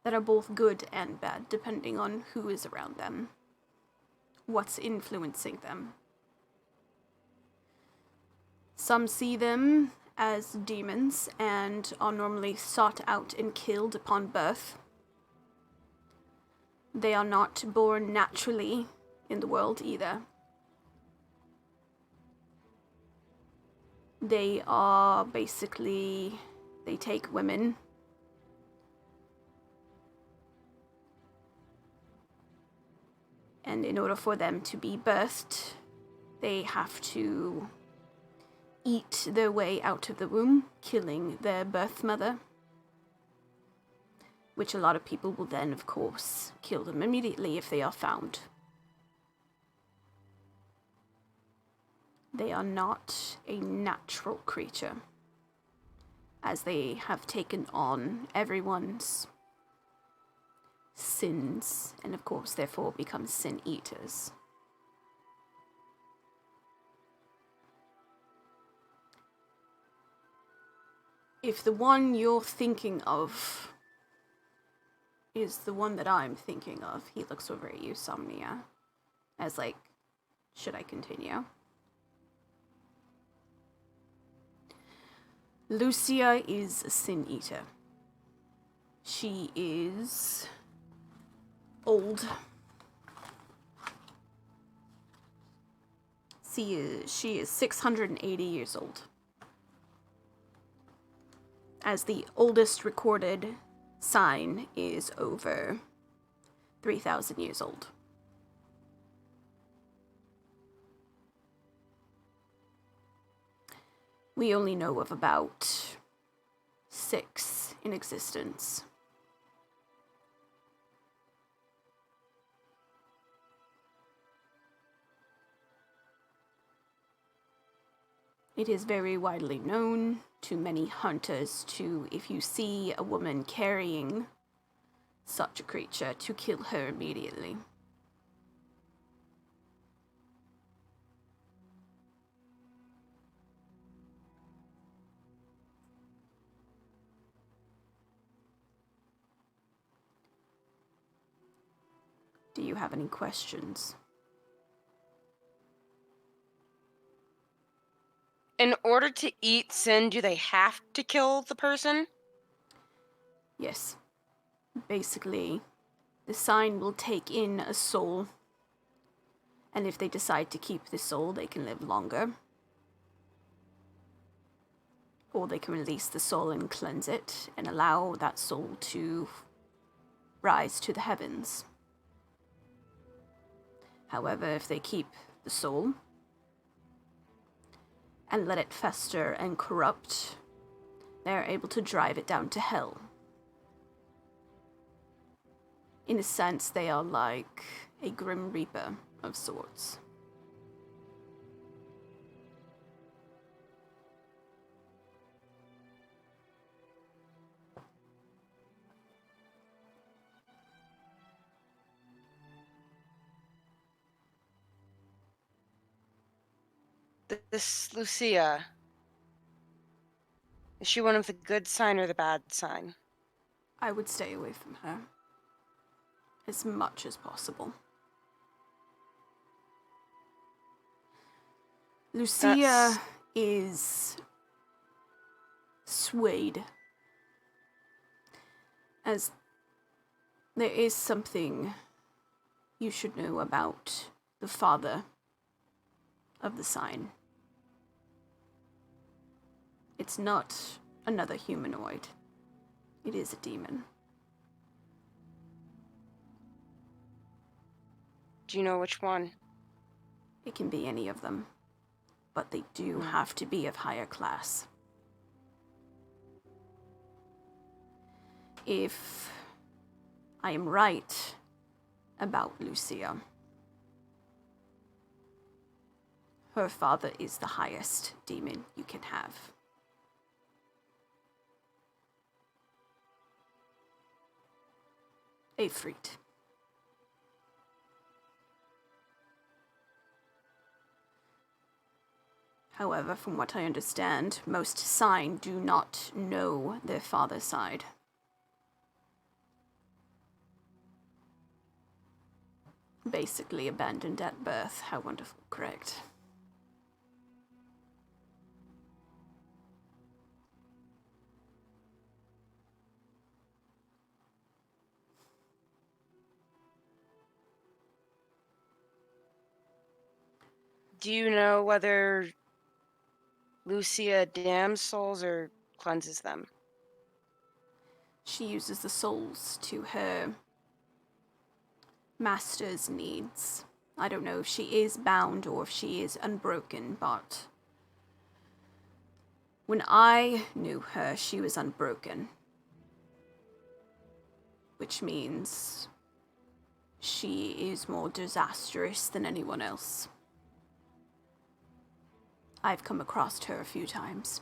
that are both good and bad, depending on who is around them, what's influencing them. Some see them as demons and are normally sought out and killed upon birth. They are not born naturally in the world either. They are basically, they take women and in order for them to be birthed, they have to eat their way out of the womb, killing their birth mother, which a lot of people will then, of course, kill them immediately if they are found. They are not a natural creature, as they have taken on everyone's sins, and of course, therefore, become sin eaters. If the one you're thinking of is the one that I'm thinking of, he looks over at you, Somnia, as like, should I continue? Lucia is a sin eater. She is old. She is 680 years old. As the oldest recorded sign is over 3,000 years old. We only know of about 6 in existence. It is very widely known to many hunters to, if you see a woman carrying such a creature, to kill her immediately. Do you have any questions? In order to eat sin, do they have to kill the person? Yes. Basically, the sign will take in a soul And if they decide to keep the soul, they can live longer. Or they can release the soul and cleanse it and allow that soul to rise to the heavens. However, if they keep the soul and let it fester and corrupt, they're able to drive it down to hell. In a sense, they are like a Grim Reaper of sorts. This Lucia, is she one of the good sign or the bad sign? I would stay away from her as much as possible. Lucia is swayed, as there is something you should know about the father of the sign. It's not another humanoid. It is a demon. Do you know which one? It can be any of them, but they do have to be of higher class. If I am right about Lucia, her father is the highest demon you can have. A Freet. However, from what I understand, most sign do not know their father's side. Basically abandoned at birth. How wonderful, correct? Do you know whether Lucia damns souls or cleanses them? She uses the souls to her master's needs. I don't know if she is bound or if she is unbroken, but when I knew her, she was unbroken. Which means she is more disastrous than anyone else. I've come across her a few times.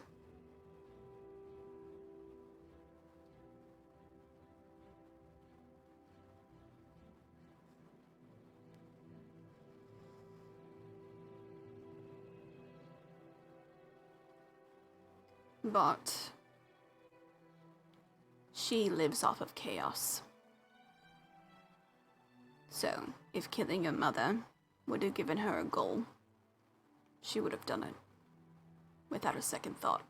But she lives off of chaos. So, if killing her mother would have given her a goal, she would have done it without a second thought.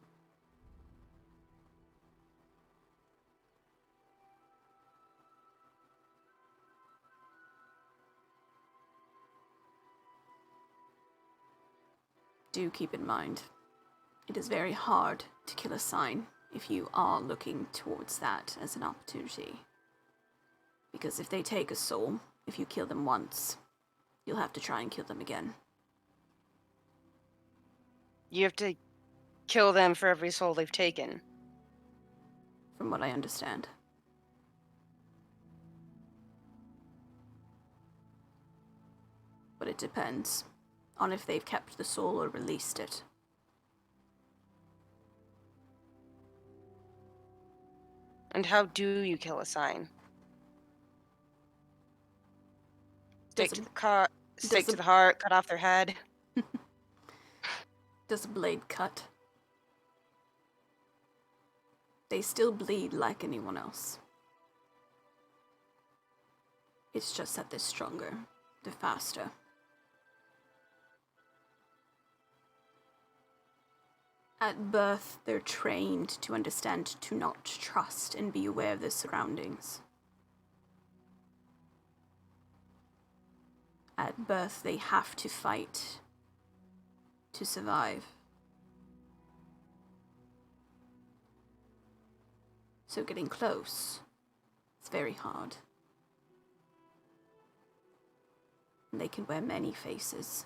Do keep in mind, it is very hard to kill a sign if you are looking towards that as an opportunity. Because if they take a soul, if you kill them once, you'll have to try and kill them again. You have to kill them for every soul they've taken. From what I understand. But it depends on if they've kept the soul or released it. And how do you kill a sign? Stick to the heart, cut off their head. Does a blade cut? They still bleed like anyone else. It's just that they're stronger, they're faster. At birth, they're trained to understand to not trust and be aware of their surroundings. At birth, they have to fight to survive. So getting close is very hard. And they can wear many faces.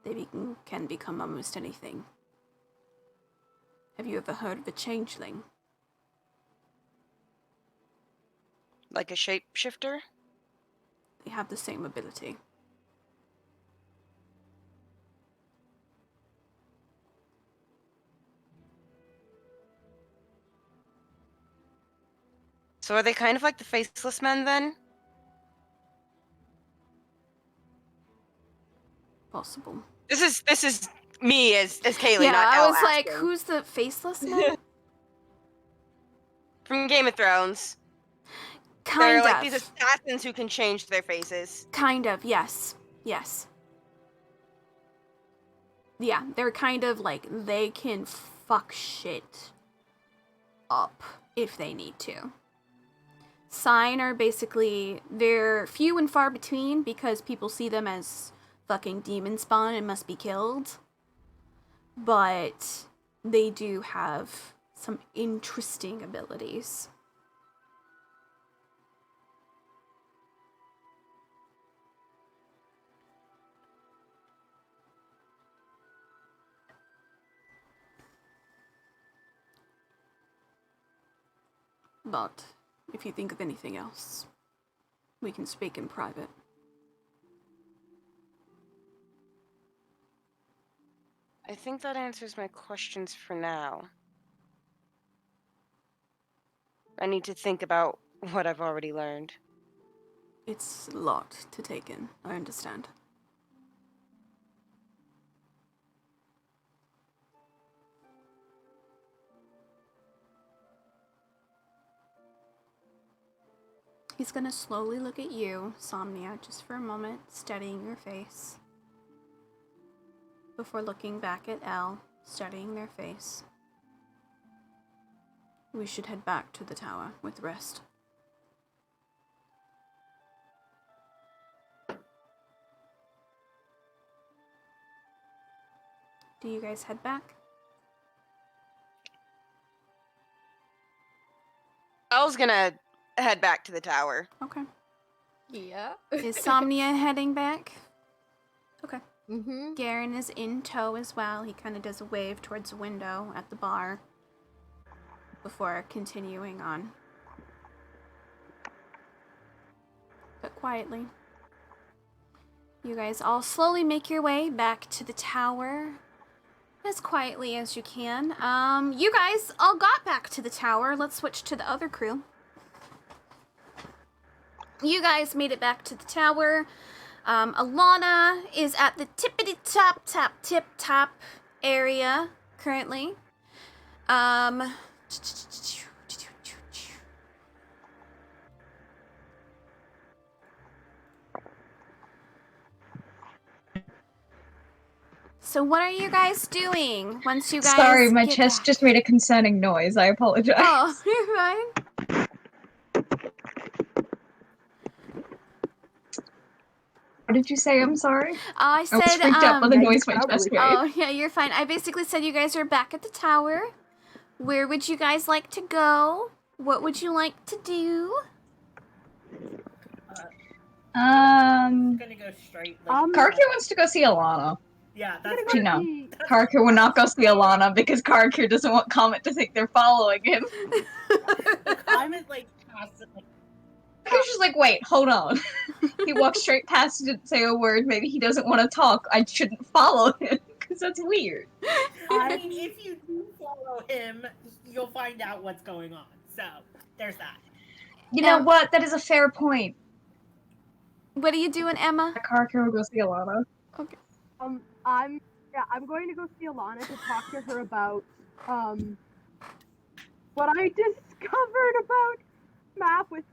They can become almost anything. Have you ever heard of a changeling? Like a shapeshifter? They have the same ability. So are they kind of like the faceless men then? Possible. This is me as Kaylee, Yeah, not I Elle was like, asking. who's the faceless man? From Game of Thrones. Kind They're of. like these assassins who can change their faces. Kind of, yes. Yes. Yeah, they're kind of like, they can fuck shit up if they need to. Sign are basically, they're few and far between because people see them as fucking demon spawn and must be killed. But they do have some interesting abilities. But if you think of anything else, we can speak in private. I think that answers my questions for now. I need to think about what I've already learned. It's a lot to take in, I understand. He's gonna slowly look at you, Somnia, just for a moment, studying your face. Before looking back at Elle, studying their face. We should head back to the tower with rest. Do you guys head back? Elle's gonna head back to the tower. Okay. Yeah. Is Somnia heading back? Okay. Mm-hmm. Garen is in tow as well. He kind of does a wave towards the window at the bar before continuing on. But quietly. You guys all slowly make your way back to the tower as quietly as you can. You guys all got back to the tower. Let's switch to the other crew. You guys made it back to the tower. Alana is at the tip top area currently. So what are you guys doing once you guys Sorry, my get chest back? just made a concerning noise. I apologize. Oh, you're fine. What did you say? I'm sorry. I I said, was freaked out by the yeah, noise you my chest probably- made. oh, yeah, you're fine. I basically said you guys are back at the tower. Where would you guys like to go? What would you like to do? I'm gonna go straight. Like, Karkir wants to go see Alana. yeah, I'm that's gonna No. go see- Karkir will not go see Alana because Karkir doesn't want Comet to think they're following him. the comment. Like, constantly. Karkir's just like, wait, hold on. He walked straight past, didn't say a word. Maybe he doesn't want to talk. I shouldn't follow him because that's weird. I mean, if you do follow him, you'll find out what's going on. So there's that. You know what? That is a fair point. What are you doing, Emma? Karkir will go see Alana. I'm going to go see Alana to talk to her about what I discovered about map with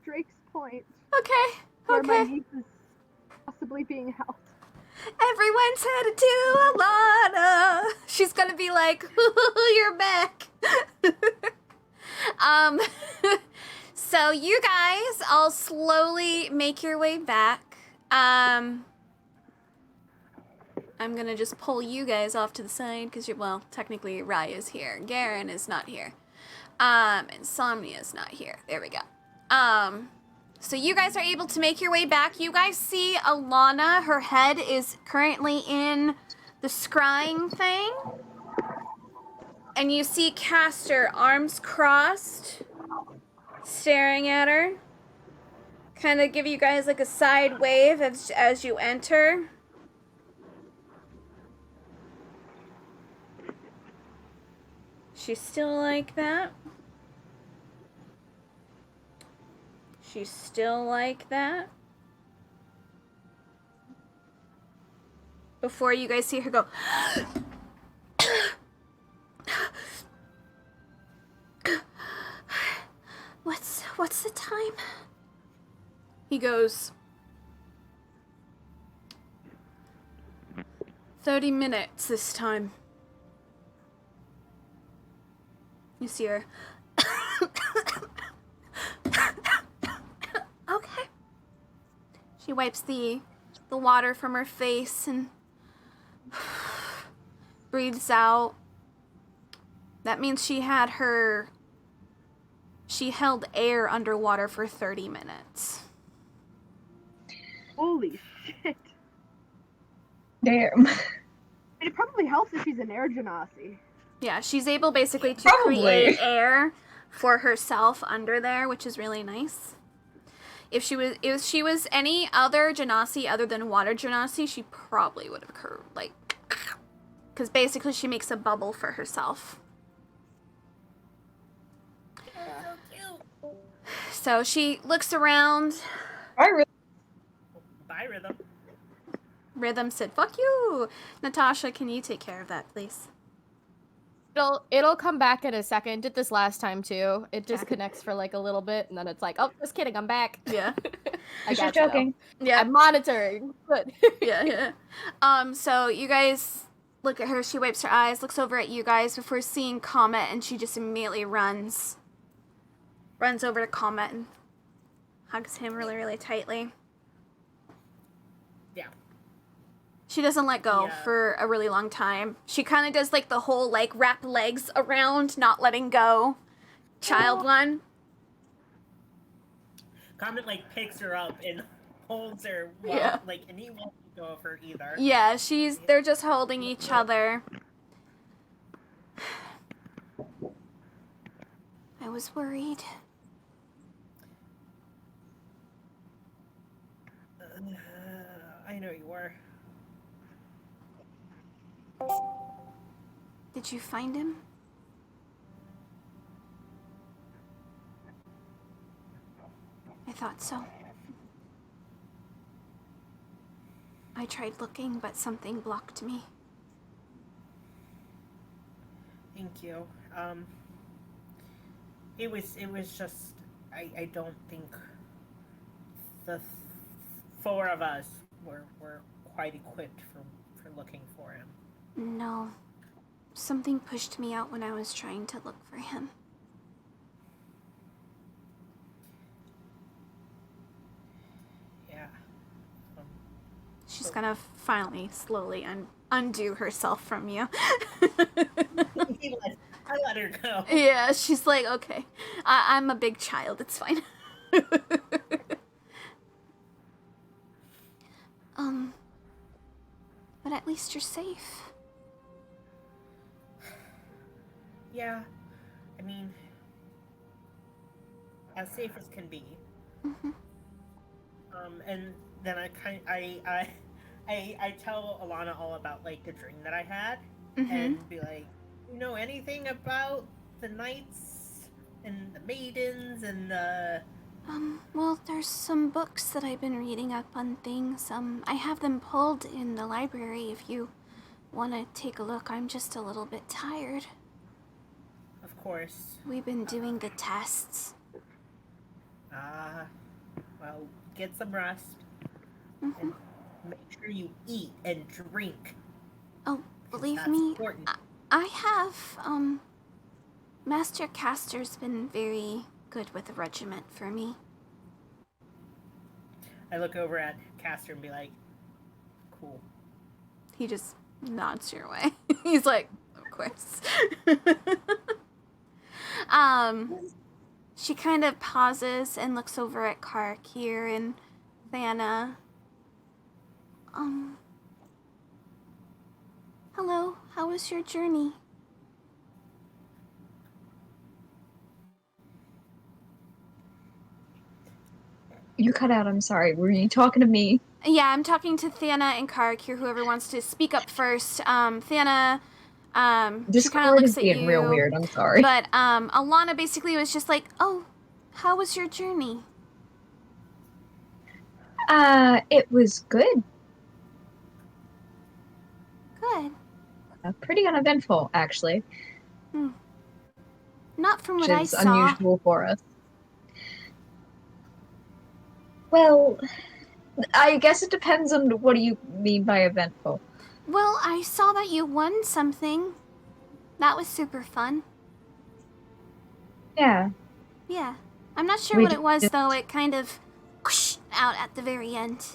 Drake's Point, Okay, where my okay. niece is possibly being held. Everyone's headed to Alana. She's gonna be like, you're back. So you guys all slowly make your way back. I'm gonna just pull you guys off to the side because you're, well, technically Raya's here. Garen is not here. Insomnia's not here. There we go. So you guys are able to make your way back. You guys see Alana. Her head is currently in the scrying thing. And you see Castor, arms crossed, staring at her. Kind of give you guys like a side wave as you enter. She's still like that. She's still like that. Before you guys see her go. What's the time? He goes, 30 minutes this time. You see her. Okay. She wipes the water from her face and breathes out. That means she held air underwater for 30 minutes. Holy shit. Damn. And it probably helps if she's an air genasi. Yeah, she's able basically to Probably. create air for herself under there, which is really nice. If she was any other genasi other than water genasi, she probably would have curved, like, because basically she makes a bubble for herself. So cute. So she looks around. I Bye, Rhythm. Rhythm said, "Fuck you." Natasha, can you take care of that, please? It'll come back in a second. Did this last time too. It disconnects for like a little bit, and then it's like, oh, just kidding, I'm back. Yeah. I Just got you, though. joking. Yeah. I'm monitoring. Good. Yeah. So you guys look at her. She wipes her eyes, looks over at you guys before seeing Comet, and she just immediately runs over to Comet and hugs him really, really tightly. Yeah. She doesn't let go Yeah. for a really long time. She kind of does like the whole like wrap legs around, not letting go. Child one. Comet like picks her up and holds her while Yeah. and he won't let go of her either. Yeah, they're just holding each other. I was worried. I know you were. Did you find him? I thought so. I tried looking, but something blocked me. Thank you. It was just I don't think the four of us were quite equipped for looking for him. No. Something pushed me out when I was trying to look for him. Yeah. She's gonna finally, slowly undo herself from you. I let her go. Yeah, she's like, okay, I'm a big child, it's fine. But at least you're safe. Yeah. I mean, as safe as can be. Mm-hmm. And then I tell Alana all about like the dream that I had, Mm-hmm. and be like, you know anything about the knights and the maidens and the Well, there's some books that I've been reading up on things. I have them pulled in the library if you want to take a look. I'm just a little bit tired. Of course. We've been doing the tests. Well, get some rest. Mm-hmm. And make sure you eat and drink. Oh, 'Cause believe that's me, important. I have, Master Castor's been very good with a regiment for me. I look over at Castor and be like, cool. He just nods your way. He's like, of course. She kind of pauses and looks over at Kark here and Vanna. Hello, how was your journey? You cut out, I'm sorry. Were you talking to me? Yeah, I'm talking to Thana and Kark here, whoever wants to speak up first. Thana, she kind of Discord looks is at being you. real weird, I'm sorry. But Alana basically was just like, oh, how was your journey? It was good. Good. Pretty uneventful, actually. Not from what Which I is saw. unusual for us. Well, I guess it depends on what do you mean by eventful. Well, I saw that you won something. That was super fun. Yeah. Yeah. I'm not sure We what it was, did- though. It kind of whoosh out at the very end.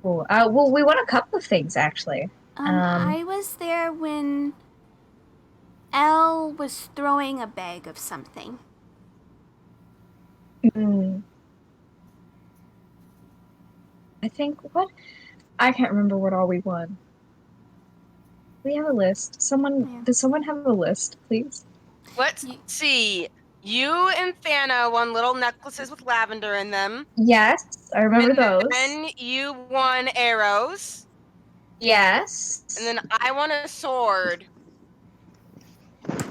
Cool. Well, we won a couple of things, actually. I was there when Elle was throwing a bag of something. I think, what? I can't remember what all we won. We have a list. Does someone have a list, please? Let's see. You and Thana won little necklaces with lavender in them. Yes, I remember And those. then you won arrows. Yes. And then I won a sword.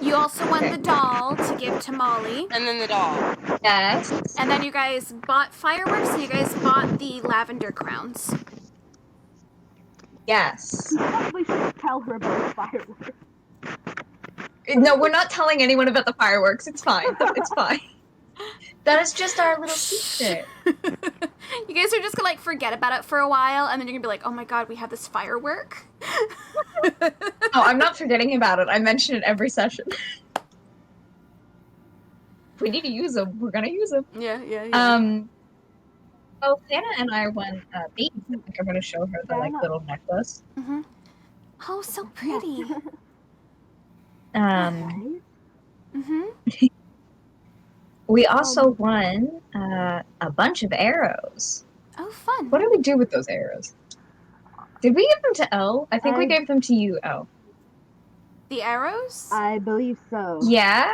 You also won the doll to give to Molly. And then the doll. Yes. And then you guys bought fireworks and you guys bought the lavender crowns. Yes. You probably should tell her about the fireworks. No, we're not telling anyone about the fireworks. It's fine. It's fine. That is just our little secret. You guys are just gonna like forget about it for a while and then you're gonna be like, oh my god, we have this firework. Oh, I'm not forgetting about it. I mention it every session. If we need to use them, we're gonna use them. Yeah. Well, Santa and I went beads. I think I'm gonna show her the like little necklace. Oh, so pretty. We also won a bunch of arrows. Oh, fun. What did we do with those arrows? Did we give them to Elle? I think we gave them to you, Elle. The arrows? I believe so. Yeah?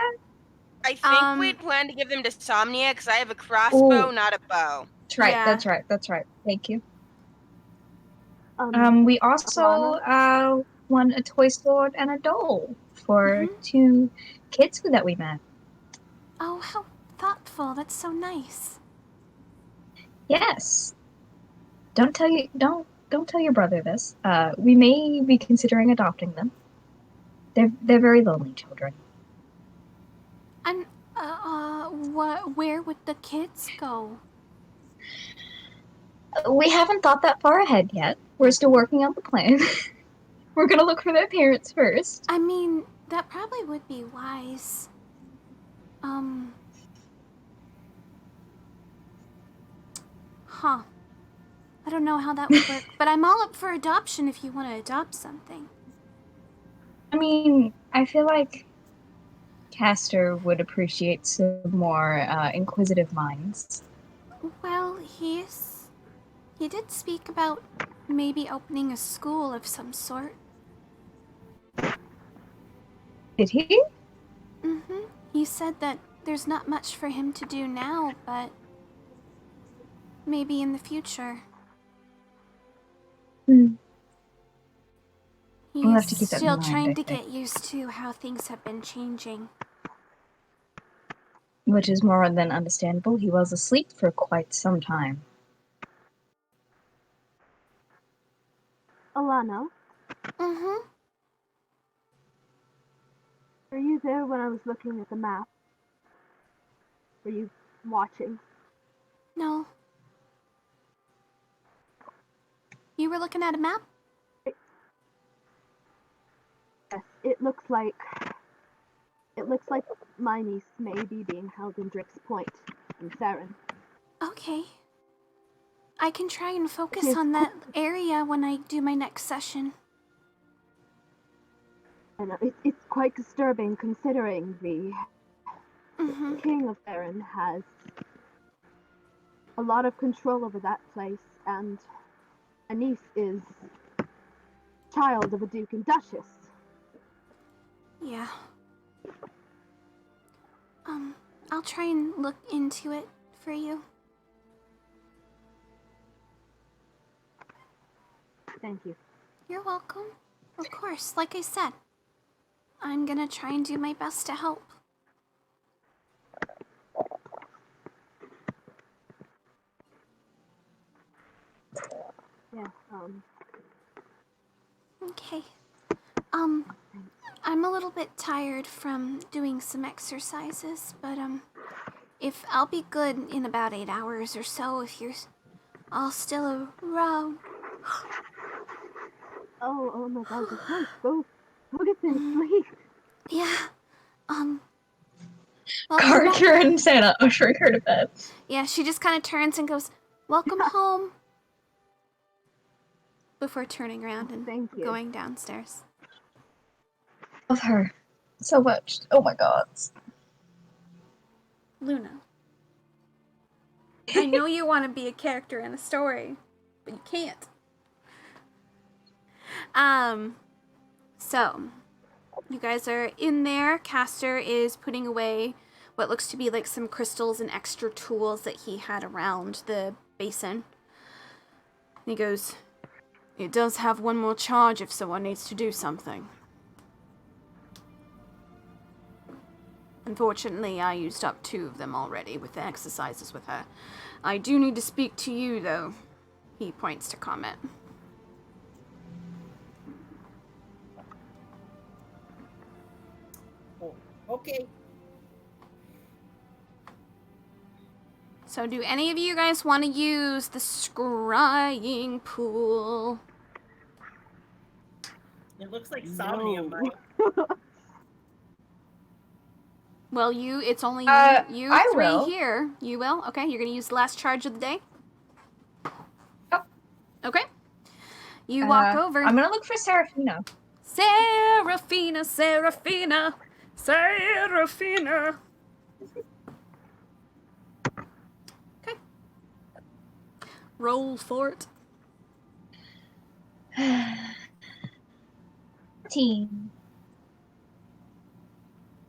I think we planned to give them to Somnia because I have a crossbow, not a bow. That's right, Yeah. that's right. Thank you. Um, We also won a toy sword and a doll for 2 kids that we met. Oh, how thoughtful. That's so nice. Yes. Don't tell your brother this. We may be considering adopting them. They're very lonely children. And, where would the kids go? We haven't thought that far ahead yet. We're still working out the plan. We're gonna look for their parents first. I mean, that probably would be wise. I don't know how that would work, but I'm all up for adoption if you want to adopt something. I mean, I feel like Castor would appreciate some more inquisitive minds. Well, he did speak about maybe opening a school of some sort. Did he? He said that there's not much for him to do now, but maybe in the future. We'll have to He's keep that in still mind, trying I to think. get used to how things have been changing. Which is more than understandable. He was asleep for quite some time. Alana, were you there when I was looking at the map? Were you watching? No. You were looking at a map? Yes, it looks like It looks like my niece may be being held in Drick's Point in Saren. Okay. I can try and focus Yes. on that area when I do my next session. And it's quite disturbing considering the Mm-hmm. King of Saren has a lot of control over that place, and my niece is child of a Duke and Duchess. Yeah. I'll try and look into it for you. Thank you. You're welcome. Of course, like I said, I'm gonna try and do my best to help. Yeah, Okay. I'm a little bit tired from doing some exercises, but, if I'll be good in about 8 hours or so if you're all still around. oh my god, of course, go get some sleep. Yeah, well, Carter and Santa ushering her to bed. yeah, she just kind of turns and goes, "Welcome home," before turning around and Thank you. going downstairs. Love her so much. Oh my god. Luna, I know you want to be a character in a story, but you can't. So, you guys are in there. Castor is putting away what looks to be like some crystals and extra tools that he had around the basin. And he goes, "It does have one more charge if someone needs to do something. Unfortunately, I used up 2 of them already with the exercises with her. I do need to speak to you, though." He points to Comet. Oh, okay. So do any of you guys want to use the scrying pool? It looks like Somnium No. might. Well, it's only you I 3 will. here. You will? Okay, you're gonna use the last charge of the day? Yep. Okay. You walk over. I'm gonna look for Seraphina. Seraphina, Seraphina, Seraphina. Okay. Roll for it. 14.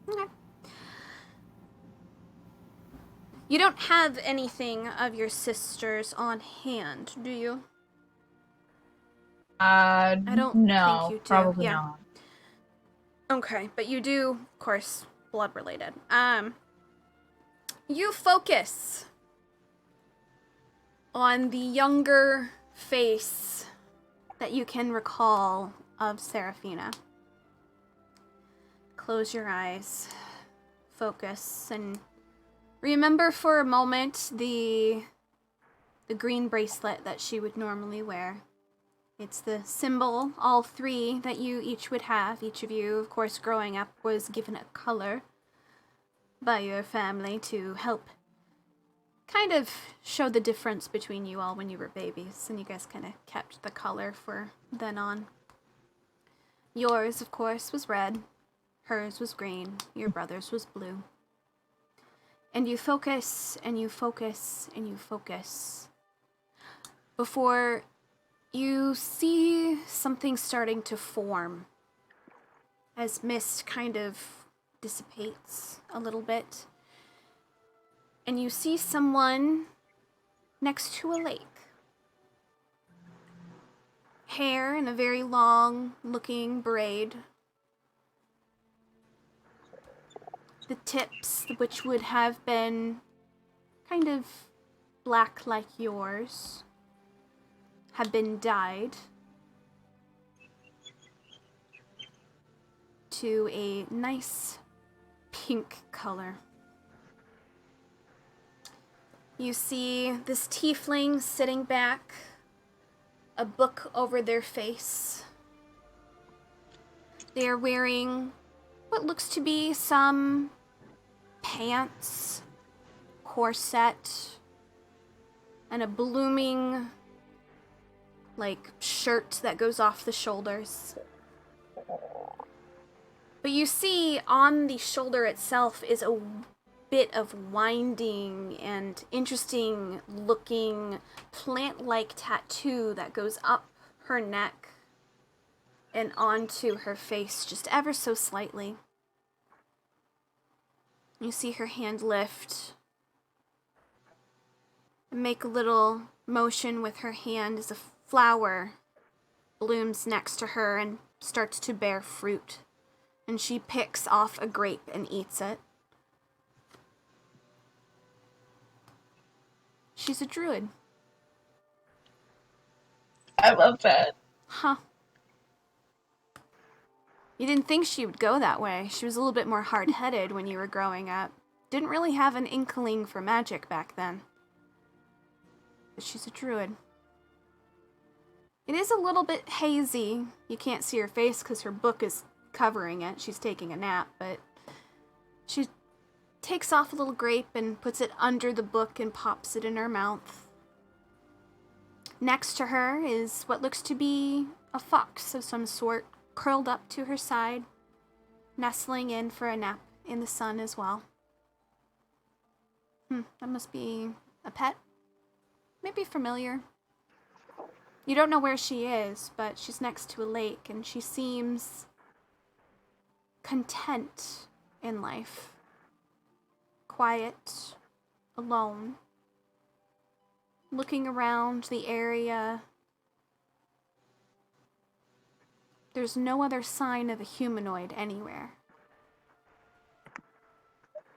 Okay. You don't have anything of your sister's on hand, do you? I don't no, think you do, probably yeah. not. Okay, but you do, of course, blood related. You focus on the younger face that you can recall of Seraphina. Close your eyes, focus, and remember for a moment the green bracelet that she would normally wear. It's the symbol, all 3 that you each would have. Each of you, of course, growing up was given a color by your family to help kind of show the difference between you all when you were babies, and you guys kind of kept the color for then on. Yours, of course, was red. Hers was green. Your brother's was blue. And you focus, and you focus, and you focus. Before you see something starting to form as mist kind of dissipates a little bit. And you see someone next to a lake. Hair in a very long looking braid. The tips, which would have been kind of black like yours, have been dyed to a nice pink color. You see this tiefling sitting back, a book over their face. They are wearing what looks to be some pants, corset, and a blooming, like, shirt that goes off the shoulders. But you see on the shoulder itself is a bit of winding and interesting looking plant-like tattoo that goes up her neck and onto her face just ever so slightly. You see her hand lift and make a little motion with her hand as a flower blooms next to her and starts to bear fruit. And she picks off a grape and eats it. She's a druid. I love that. Huh. You didn't think she would go that way. She was a little bit more hard-headed when you were growing up. Didn't really have an inkling for magic back then. But she's a druid. It is a little bit hazy. You can't see her face because her book is covering it. She's taking a nap, but she takes off a little grape and puts it under the book and pops it in her mouth. Next to her is what looks to be a fox of some sort, curled up to her side, nestling in for a nap in the sun as well. That must be a pet. Maybe familiar. You don't know where she is, but she's next to a lake, and she seems content in life. Quiet, alone, looking around the area. There's no other sign of a humanoid anywhere.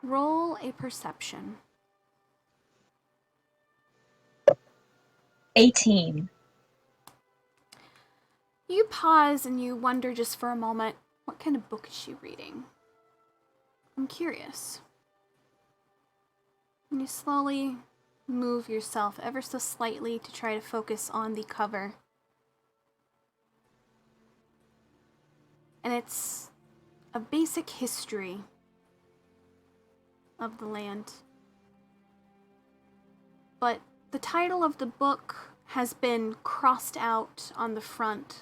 Roll a perception. 18. You pause and you wonder just for a moment, what kind of book is she reading? I'm curious. And you slowly move yourself ever so slightly to try to focus on the cover. And it's a basic history of the land. But the title of the book has been crossed out on the front.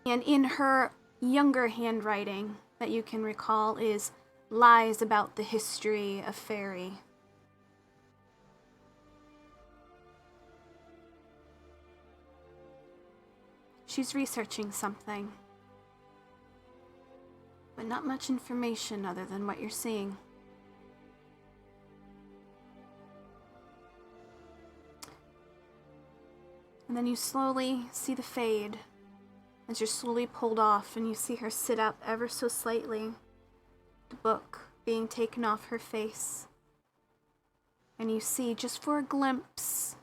And in her younger handwriting that you can recall is Lies About the History of Fay're. She's researching something, but not much information other than what you're seeing. And then you slowly see the fade as you're slowly pulled off, and you see her sit up ever so slightly, the book being taken off her face. And you see, just for a glimpse,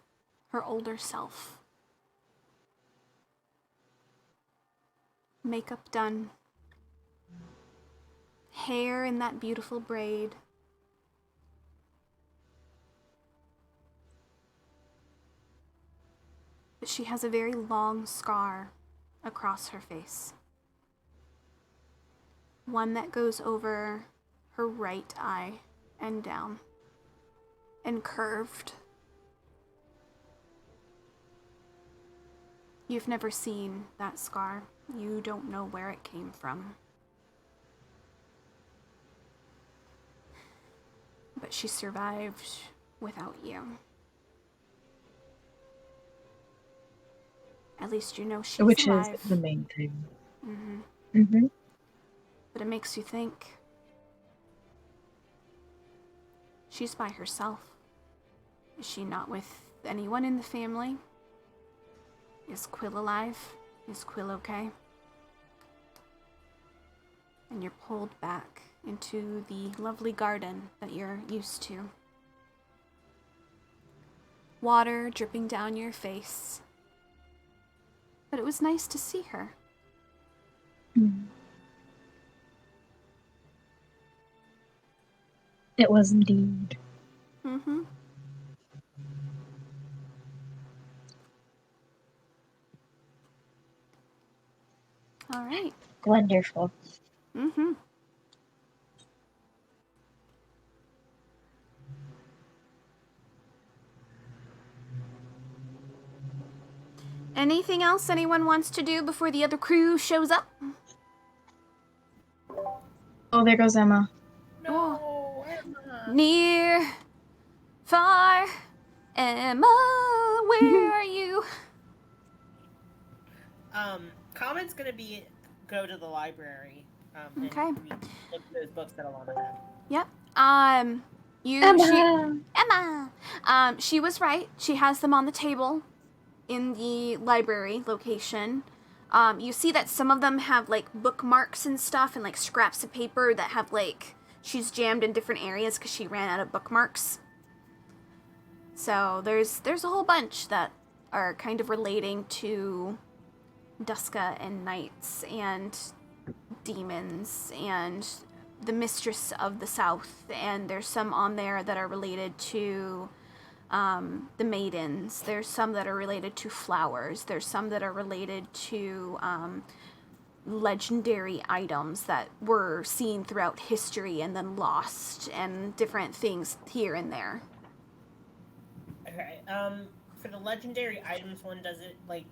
her older self. Makeup done. Hair in that beautiful braid. But she has a very long scar across her face. One that goes over her right eye and down, and curved. You've never seen that scar. You don't know where it came from. But she survived without you. At least you know she's Which alive. is the main thing. Mm-hmm. But it makes you think. She's by herself. Is she not with anyone in the family? Is Quill alive? Is Quill okay? And you're pulled back into the lovely garden that you're used to. Water dripping down your face. But it was nice to see her. It was indeed. Mm-hmm. All right. Wonderful. Mm-hmm. Anything else anyone wants to do before the other crew shows up? Oh, there goes Emma. No, Emma. Near, far, Emma, where are you? Comment's gonna be go to the library. Okay. And read, look at those books that Alana had. Yep. Emma! Emma. She was right. She has them on the table in the library location. You see that some of them have like bookmarks and stuff and like scraps of paper that have like she's jammed in different areas because she ran out of bookmarks. So there's a whole bunch that are kind of relating to Duska and knights and demons and the mistress of the south, and there's some on there that are related to the maidens. There's some that are related to flowers. There's some that are related to legendary items that were seen throughout history and then lost, and different things here and there. Okay. For the legendary items one, does it like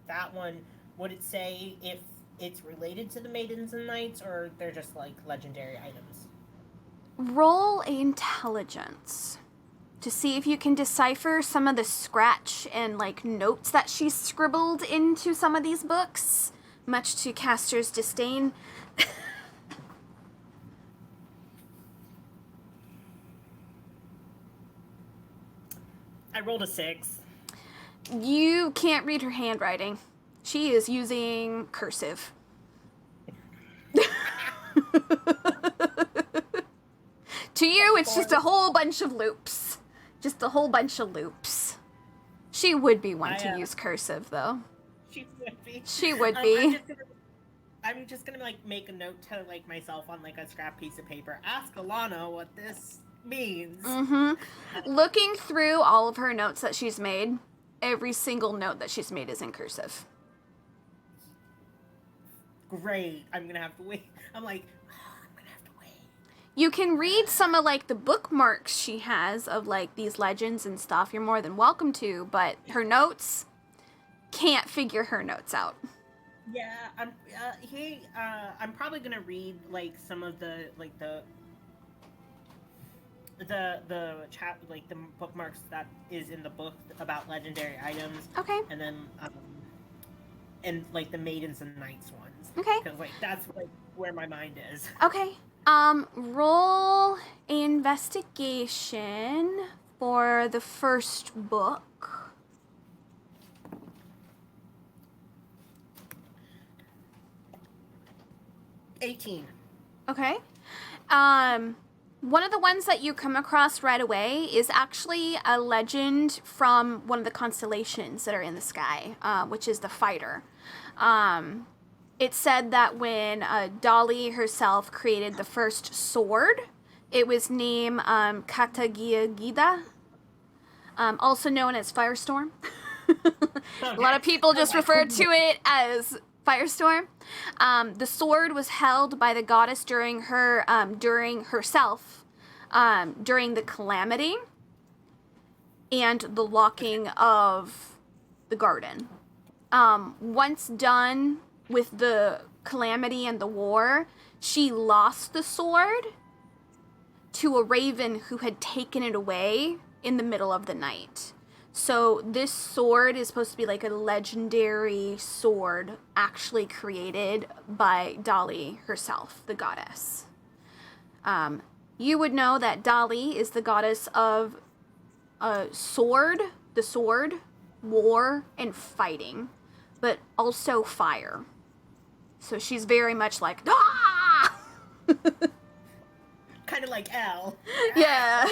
that one? Would it say if it's related to the maidens and knights, or they're just like legendary items? Roll intelligence to see if you can decipher some of the scratch and like notes that she's scribbled into some of these books, much to Caster's disdain. I rolled a 6. You can't read her handwriting. She is using cursive. To you, it's just a whole bunch of loops. Just a whole bunch of loops. She would be one to use cursive, though. She would be. She would be. I'm just gonna like make a note to like myself on like a scrap piece of paper. Ask Alana what this means. Mm-hmm. Looking through all of her notes that she's made, every single note that she's made is in cursive. Great. I'm gonna have to wait. I'm like, I'm gonna have to wait. You can read some of like the bookmarks she has of like these legends and stuff. You're more than welcome to, but her notes, can't figure her notes out. Yeah, I'm probably gonna read like some of the like the chat, like the bookmarks that is in the book about legendary items. Okay. And then and like the maidens and knights ones. Okay. Because like that's like where my mind is. Okay. Roll investigation for the first book. 18. Okay. One of the ones that you come across right away is actually a legend from one of the constellations that are in the sky, which is the Fay're. It said that when Dolly herself created the first sword, it was named Katagiagida, also known as Firestorm. A lot of people just refer to it as Firestorm. The sword was held by the goddess during the calamity and the locking of the garden. Once done with the calamity and the war, she lost the sword to a raven who had taken it away in the middle of the night. So this sword is supposed to be like a legendary sword actually created by Dolly herself, the goddess. You would know that Dolly is the goddess of the sword, war, and fighting, but also fire. So she's very much like, ah! Kind of like Elle. Yeah.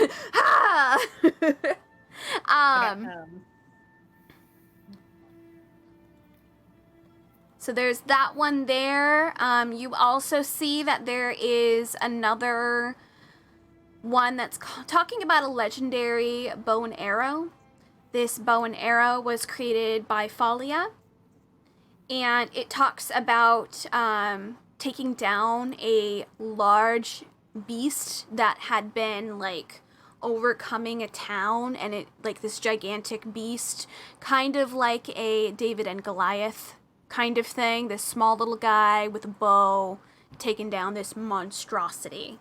So there's that one there. You also see that there is another one that's talking about a legendary bow and arrow. This bow and arrow was created by Fay're, and it talks about taking down a large beast that had been like overcoming a town, and it like this gigantic beast, kind of like a David and Goliath kind of thing, this small little guy with a bow taking down this monstrosity.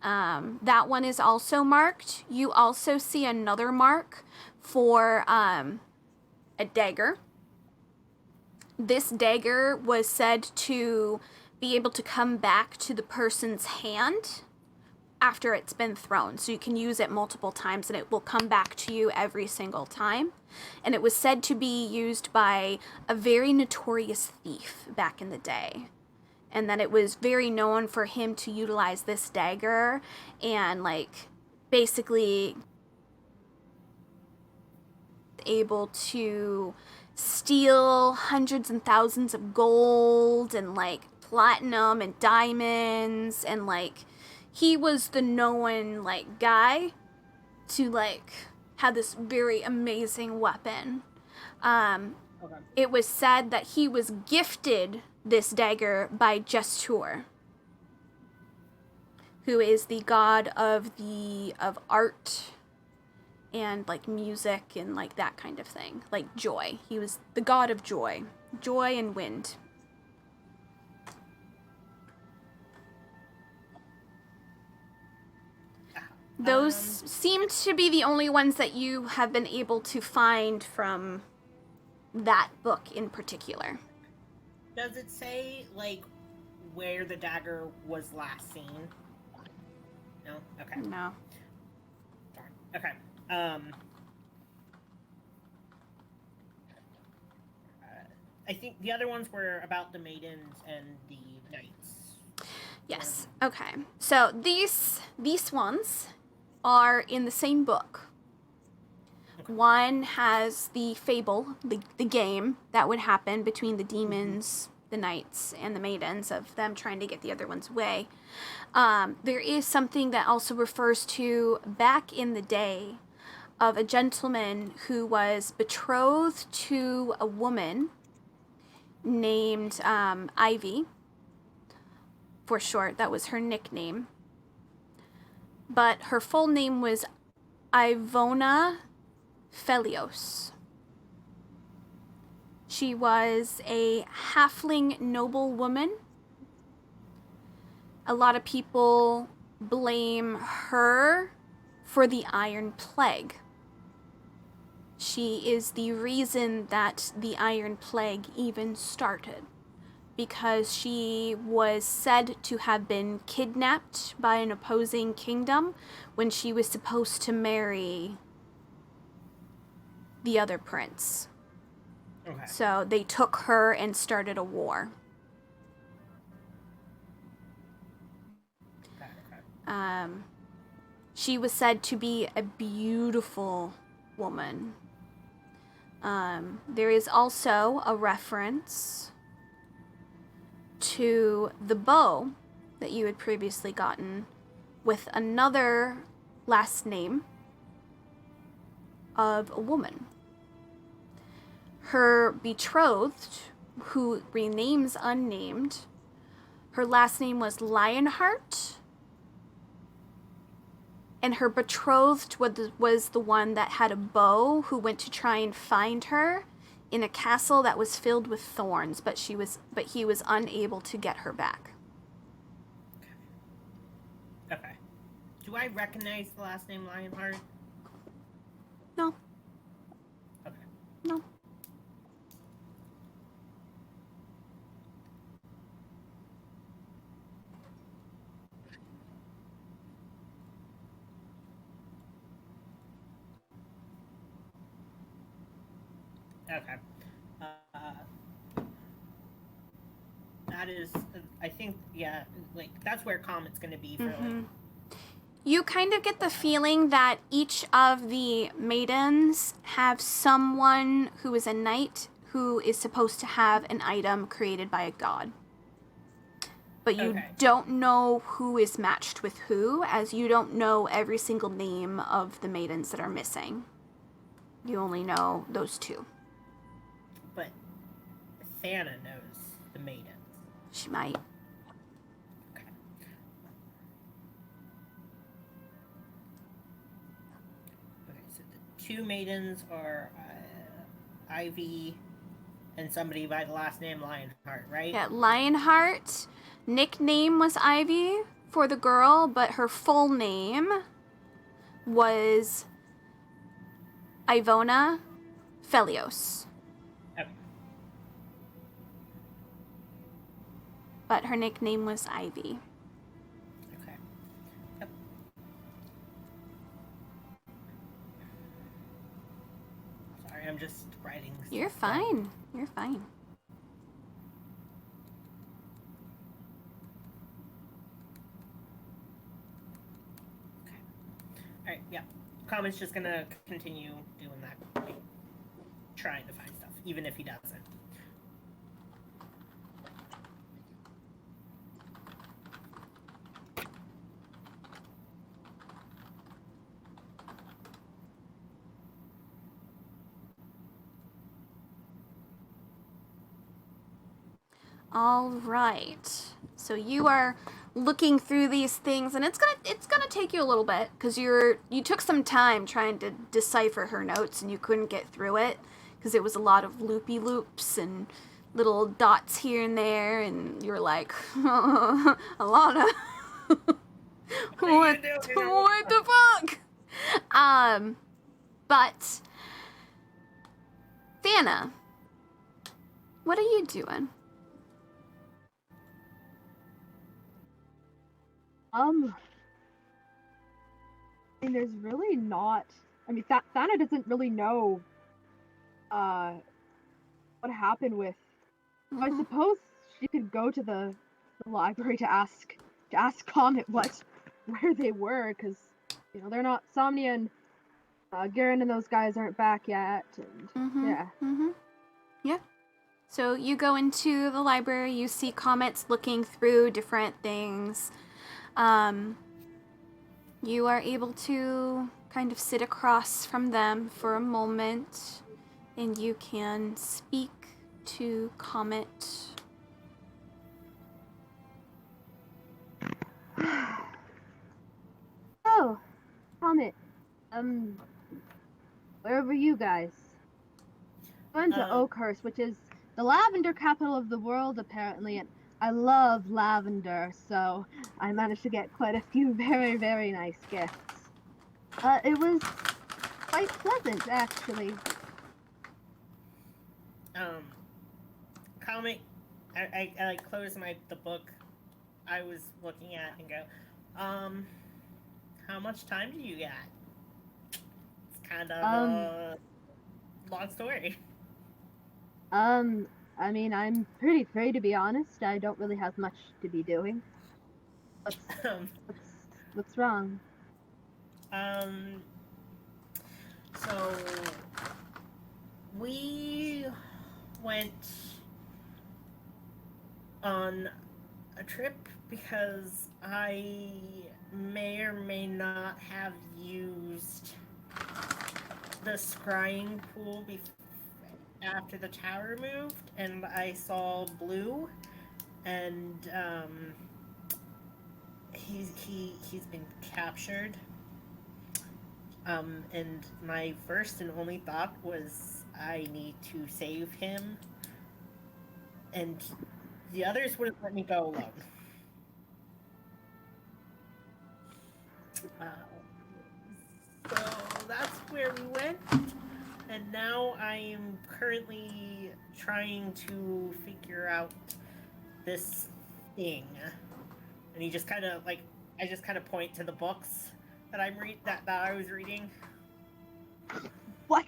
That one is also marked. You also see another mark for a dagger. This dagger was said to be able to come back to the person's hand after it's been thrown. So you can use it multiple times and it will come back to you every single time. And it was said to be used by a very notorious thief back in the day. And that it was very known for him to utilize this dagger and like basically able to steal hundreds and thousands of gold and like platinum and diamonds, and like he was the known like guy to like have this very amazing weapon. Okay. It was said that he was gifted this dagger by Gestur, who is the god of art and like music and like that kind of thing, like joy. He was the god of joy and wind. Those seem to be the only ones that you have been able to find from that book in particular. Does it say, like, where the dagger was last seen? No? Okay. No. Okay. I think the other ones were about the maidens and the knights. Yes. Okay. So these ones are in the same book. Okay. One has the fable, the game that would happen between the demons, the knights, and the maidens, of them trying to get the other one's way. There is something that also refers to back in the day of a gentleman who was betrothed to a woman named Ivy. For short, that was her nickname. But her full name was Ivona Phelios. She was a halfling noblewoman. A lot of people blame her for the Iron Plague. She is the reason that the Iron Plague even started, because she was said to have been kidnapped by an opposing kingdom when she was supposed to marry the other prince. Okay. So they took her and started a war. Okay. She was said to be a beautiful woman. There is also a reference to the bow that you had previously gotten with another last name of a woman. Her betrothed, who renames unnamed, her last name was Lionheart, and her betrothed was the one that had a bow, who went to try and find her in a castle that was filled with thorns, but he was unable to get her back. Okay. Do I recognize the last name Lionheart? No. Okay. No. Okay. That is, I think, yeah, like, that's where Comet's gonna be for, like... You kind of get the feeling that each of the maidens have someone who is a knight who is supposed to have an item created by a god. But you don't know who is matched with who, as you don't know every single name of the maidens that are missing. You only know those two. But Fay're knows the maidens. She might. Okay. Okay, so the two maidens are Ivy and somebody by the last name Lionheart, right? Yeah, Lionheart. Nickname was Ivy for the girl, but her full name was Ivona Felios. Okay. But her nickname was Ivy. Okay. Yep. Sorry, I'm just writing. You're stuff down. fine. You're fine. Alright, yeah. Common's just gonna continue doing that. Like, trying to find stuff, even if he doesn't. All right. So you are looking through these things, and it's gonna take you a little bit because you took some time trying to decipher her notes, and you couldn't get through it because it was a lot of loopy loops and little dots here and there, and you're like, a lot of what the fuck? But Thana, what are you doing? I mean, there's really not. I mean, Thana doesn't really know what happened with. I Mhm. suppose she could go to the library to ask Comet where they were, because they're not. Somnia and Garen and those guys aren't back yet, and yeah. Yeah. So you go into the library, you see Comet's looking through different things. You are able to kind of sit across from them for a moment, and you can speak to Comet. Oh, Comet. Where were you guys? Went to Oakhurst, which is the lavender capital of the world, apparently, and I love lavender, so I managed to get quite a few very, very nice gifts. It was quite pleasant, actually. Comic. I like close the book I was looking at and go, how much time do you got? It's kind of a long story. I mean, I'm pretty free, to be honest. I don't really have much to be doing. What's wrong? So we went on a trip because I may or may not have used the scrying pool after the tower moved, and I saw Blue, and he's been captured. And my first and only thought was I need to save him, and the others wouldn't let me go alone. So that's where we went, and now I am currently trying to figure out this thing. And he just kind of I just kind of point to the books that that I was reading. What?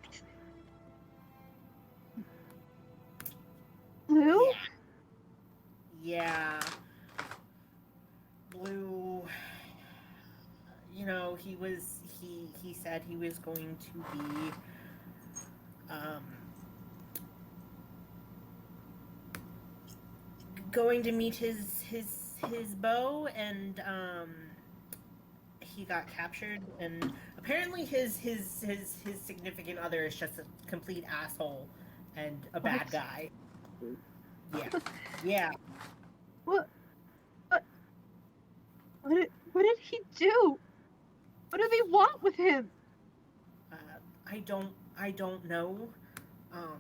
Blue? Yeah. Blue. He said he was going to be going to meet his beau, and he got captured, and apparently his significant other is just a complete asshole and a bad guy. Yeah. What? What did he do? What do they want with him? I don't know. Um,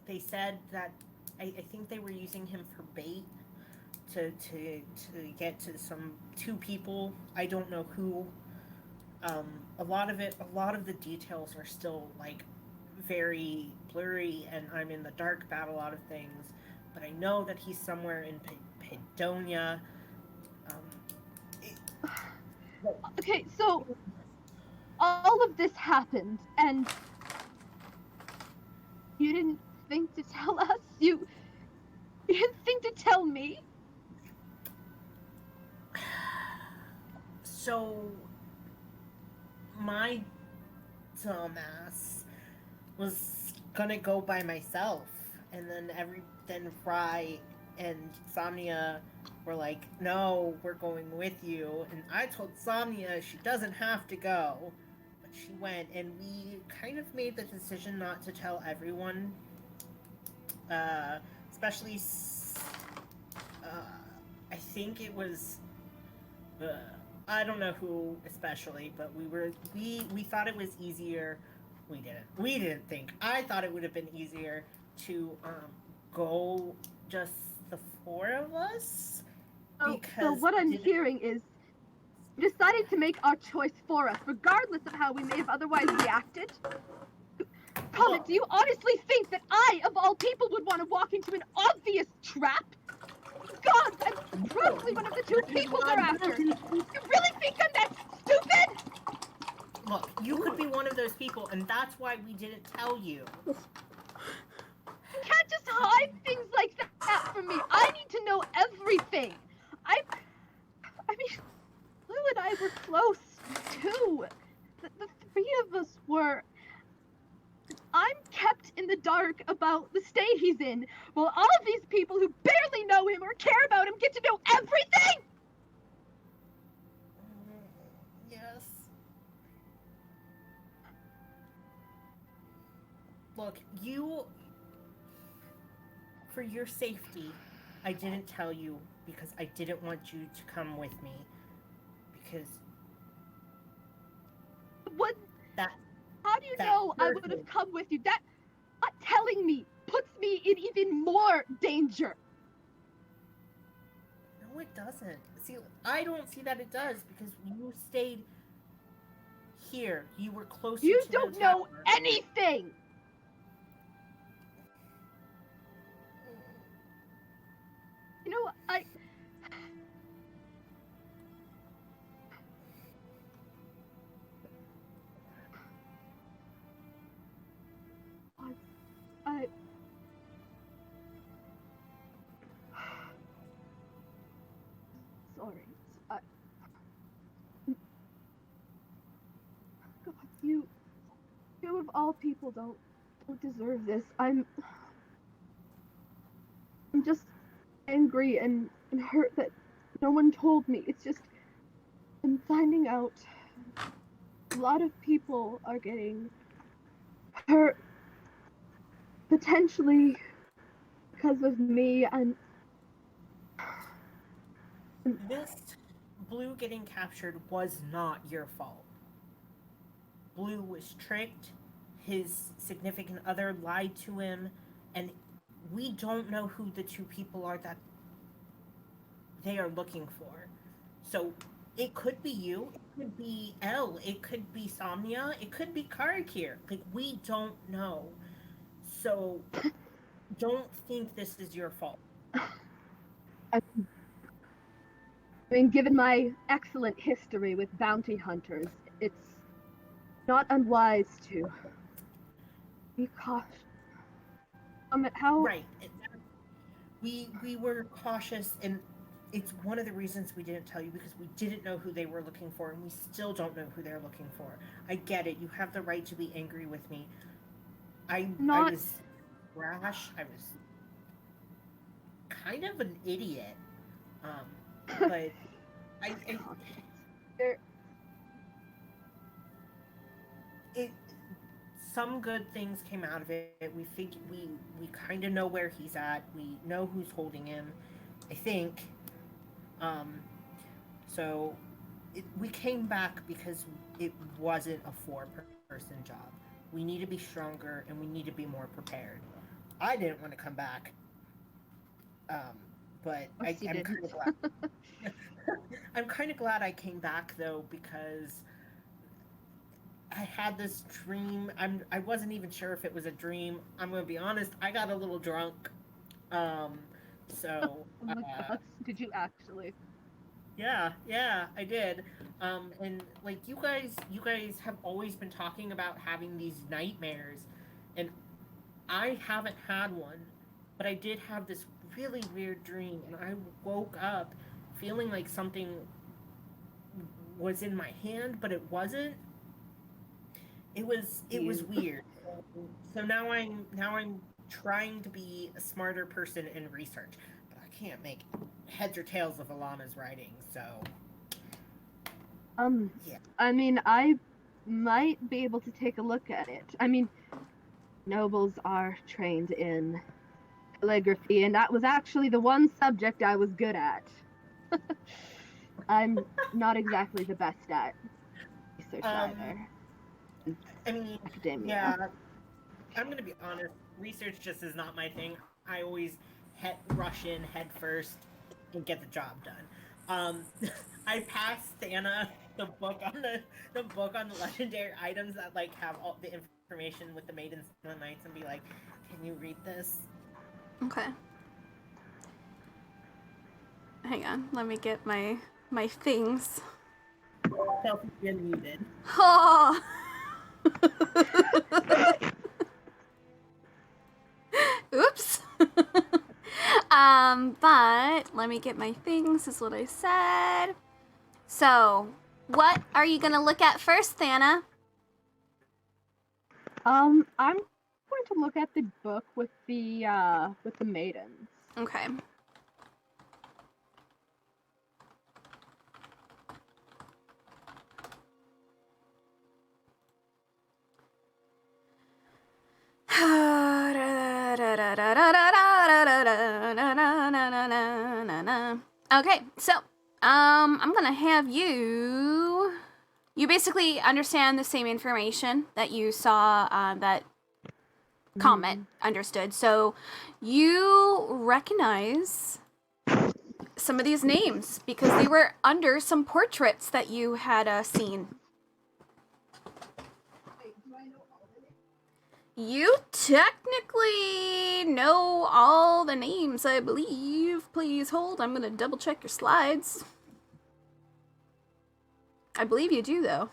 they said that I think they were using him for bait to get to some two people. I don't know who. A lot of the details are still like very blurry, and I'm in the dark about a lot of things. But I know that he's somewhere in Padonia. It, Okay, so all of this happened, and you didn't think to tell us? You didn't think to tell me? so my dumbass was gonna go by myself, and then Fry and Somnia were like, "No, we're going with you." And I told Somnia she doesn't have to go, but she went, and we kind of made the decision not to tell everyone, especially. I think it was. Uh, I don't know who especially, but we thought it was easier. We didn't think. I thought it would have been easier to go just the four of us because. So what I'm hearing is you decided to make our choice for us, regardless of how we may have otherwise reacted. Comet, do you honestly think that I, of all people, would want to walk into an obvious trap? God, I'm probably one of the two people they're after. You really think I'm that stupid? Look, you could be one of those people, and that's why we didn't tell you. You can't just hide things like that from me. I need to know everything. I mean, Lou and I were close, too. The three of us were. I'm kept in the dark about the state he's in, while all of these people who barely know him or care about him get to know everything! Yes. Look, for your safety, I didn't tell you because I didn't want you to come with me. Because What? that. How do you that know I would person- have come with you? That not telling me puts me in even more danger. No, it doesn't. See, I don't see that it does because you stayed here. You were closer You to don't the know tower. anything! You know, I sorry. God, you of all people don't deserve this. I'm just angry and hurt that no one told me. It's just I'm finding out a lot of people are getting hurt potentially because of me and This Blue getting captured was not your fault. Blue was tricked. His significant other lied to him, and we don't know who the two people are that they are looking for. So it could be you, it could be Elle, it could be Somnia, it could be Karakir. Like, we don't know. So don't think this is your fault. I mean, given my excellent history with bounty hunters, it's not unwise to be cautious. How Right. We were cautious, and it's one of the reasons we didn't tell you because we didn't know who they were looking for, and we still don't know who they're looking for. I get it. You have the right to be angry with me. I was rash. I was kind of an idiot. But I it some good things came out of it. We kind of know where he's at. We know who's holding him. I think. So we came back because it wasn't a four-person job. We need to be stronger and we need to be more prepared. I didn't want to come back, but I'm kind of glad. I'm kind of glad I came back though, because I had this dream. I wasn't even sure if it was a dream. I'm gonna be honest. I got a little drunk. So. Oh my gosh, did you actually? Yeah, I did. And like you guys have always been talking about having these nightmares, and I haven't had one, but I did have this really weird dream, and I woke up feeling like something was in my hand, but it wasn't. It was weird. So now I'm trying to be a smarter person in research, but I can't make heads or tails of Alana's writing. So yeah. I mean, I might be able to take a look at it. I mean, nobles are trained in calligraphy, and that was actually the one subject I was good at. I'm not exactly the best at research either. I mean, Academia. yeah, I'm gonna be honest. Research just is not my thing. I always rush in head first and get the job done. I passed Anna the book on the book on the legendary items that like have all the information with the maidens and the knights, and be like, "Can you read this?" Okay. Hang on, let me get my things. Selfie been muted. Oh. Oops. But let me get my things, is what I said. So, what are you gonna look at first, Thana? I'm going to look at the book with the maidens. Okay. Okay, so I'm gonna have you basically understand the same information that you saw that Comet understood. So you recognize some of these names because they were under some portraits that you had seen. You technically know all the names, I believe. Please hold, I'm gonna double check your slides. I believe you do, though.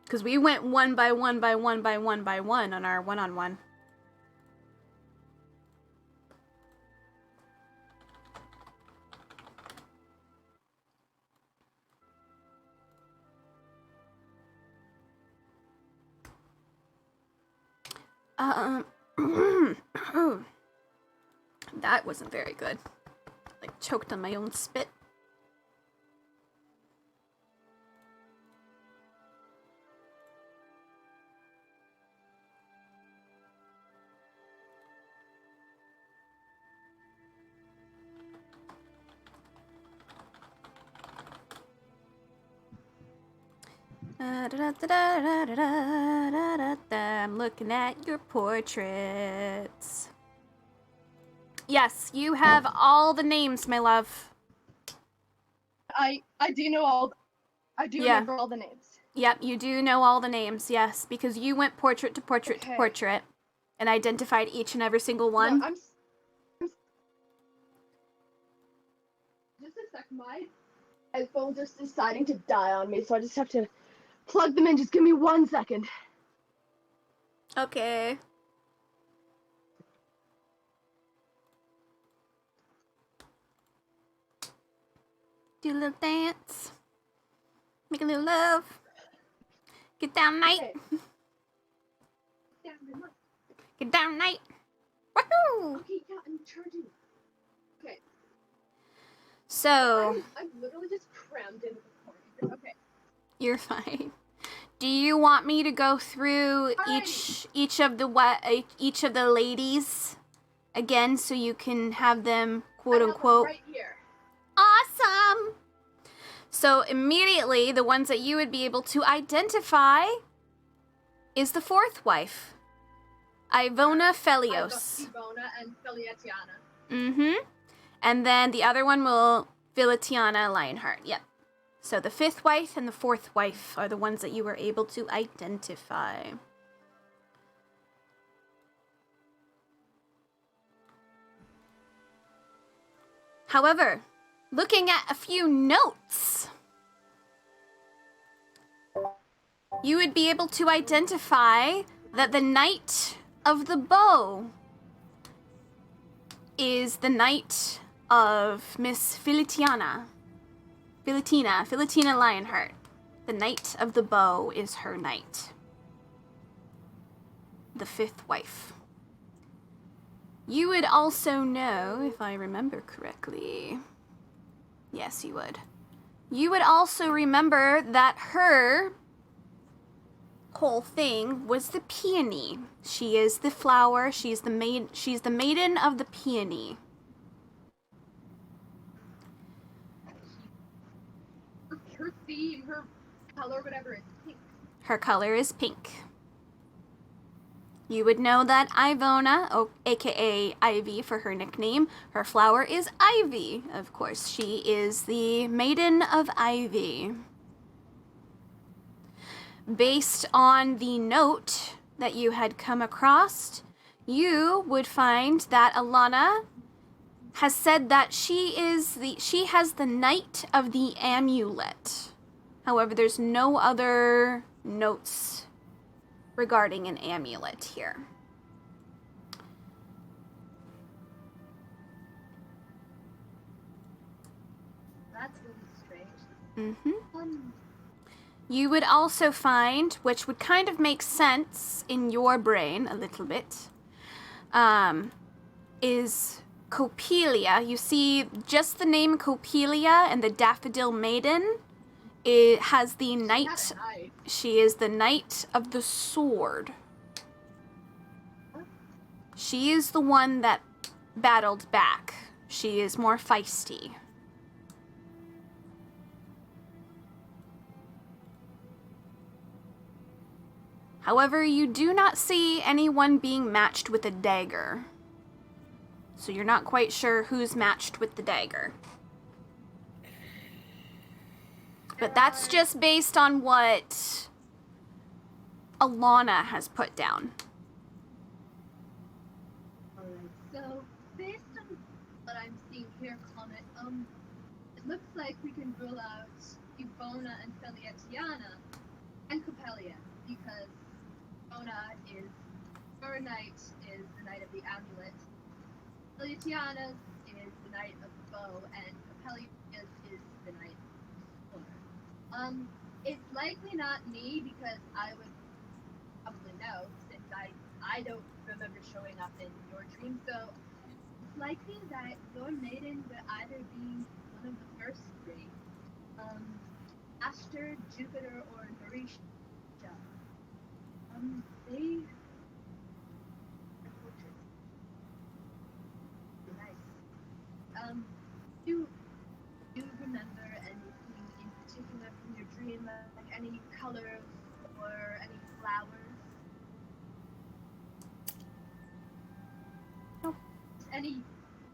Because we went one by one by one by one by one on our one-on-one. That wasn't very good. Like, choked on my own spit. I'm looking at your portraits. Yes, you have all the names, my love. I do know all. I do remember all the names. Yep, you do know all the names, yes, because you went portrait to portrait to portrait and identified each and every single one. No, I'm just a sec. My headphones are deciding to die on me, so I just have to plug them in. Just give me 1 second. Okay. Do a little dance. Make a little love. Get down, night. Okay. Get down, night. Woohoo! Okay, yeah, I'm charging. Okay. So. I'm literally just crammed into the corner. Okay. You're fine. Do you want me to go through each of the ladies again, so you can have them quote unquote right here. awesome? So immediately, the ones that you would be able to identify is the fourth wife, Ivona Felios. Ivona and Felietiana. Mm-hmm. And then the other one will Vilitiana Lionheart. Yep. So the fifth wife and the fourth wife are the ones that you were able to identify. However, looking at a few notes, you would be able to identify that the Knight of the Bow is the Knight of Miss Filitina Lionheart. The Knight of the Bow is her knight. The fifth wife. You would also know, if I remember correctly, yes, you would. You would also remember that her whole thing was the peony. She is the flower. She's the maiden of the peony. Her theme, her color, whatever, is pink. Her color is pink. You would know that Ivona, aka Ivy for her nickname, her flower is ivy. Of course, she is the maiden of ivy. Based on the note that you had come across, you would find that Alana has said that she has the Knight of the Amulet. However, there's no other notes regarding an amulet here. That's really strange. Mm-hmm. You would also find, which would kind of make sense in your brain a little bit, is Copelia. You see, just the name Copelia and the Daffodil Maiden, it has the knight. She is the Knight of the Sword. She is the one that battled back. She is more feisty. However, you do not see anyone being matched with a dagger. So you're not quite sure who's matched with the dagger. But that's just based on what Alana has put down. Alright, so based on what I'm seeing here, Comet, it looks like we can rule out Ivona and Felietiana and Copelia, because Ivona is her knight is the Knight of the Amulet. Felietiana's is the Knight of the Bow, and Copelia's is the Knight of the Sword. It's likely not me, because I would probably know, since I don't remember showing up in your dream, so it's likely that your maiden would either be one of the first three, Aster, Jupiter, or Narisha. They nice. Do you remember anything in particular from your dream, like any colors or any flowers? No. Any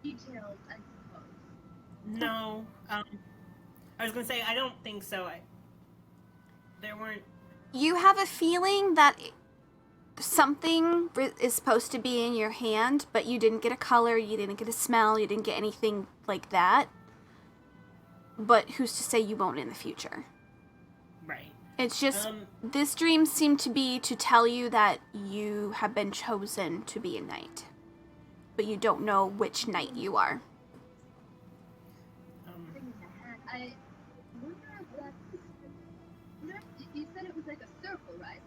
details, I suppose. No. I was gonna say I don't think so. There weren't. You have a feeling that something is supposed to be in your hand, but you didn't get a color, you didn't get a smell, you didn't get anything like that. But who's to say you won't in the future? Right. It's just, this dream seemed to be to tell you that you have been chosen to be a knight. But you don't know which knight you are. I wonder if that's... You said it was like a circle, right?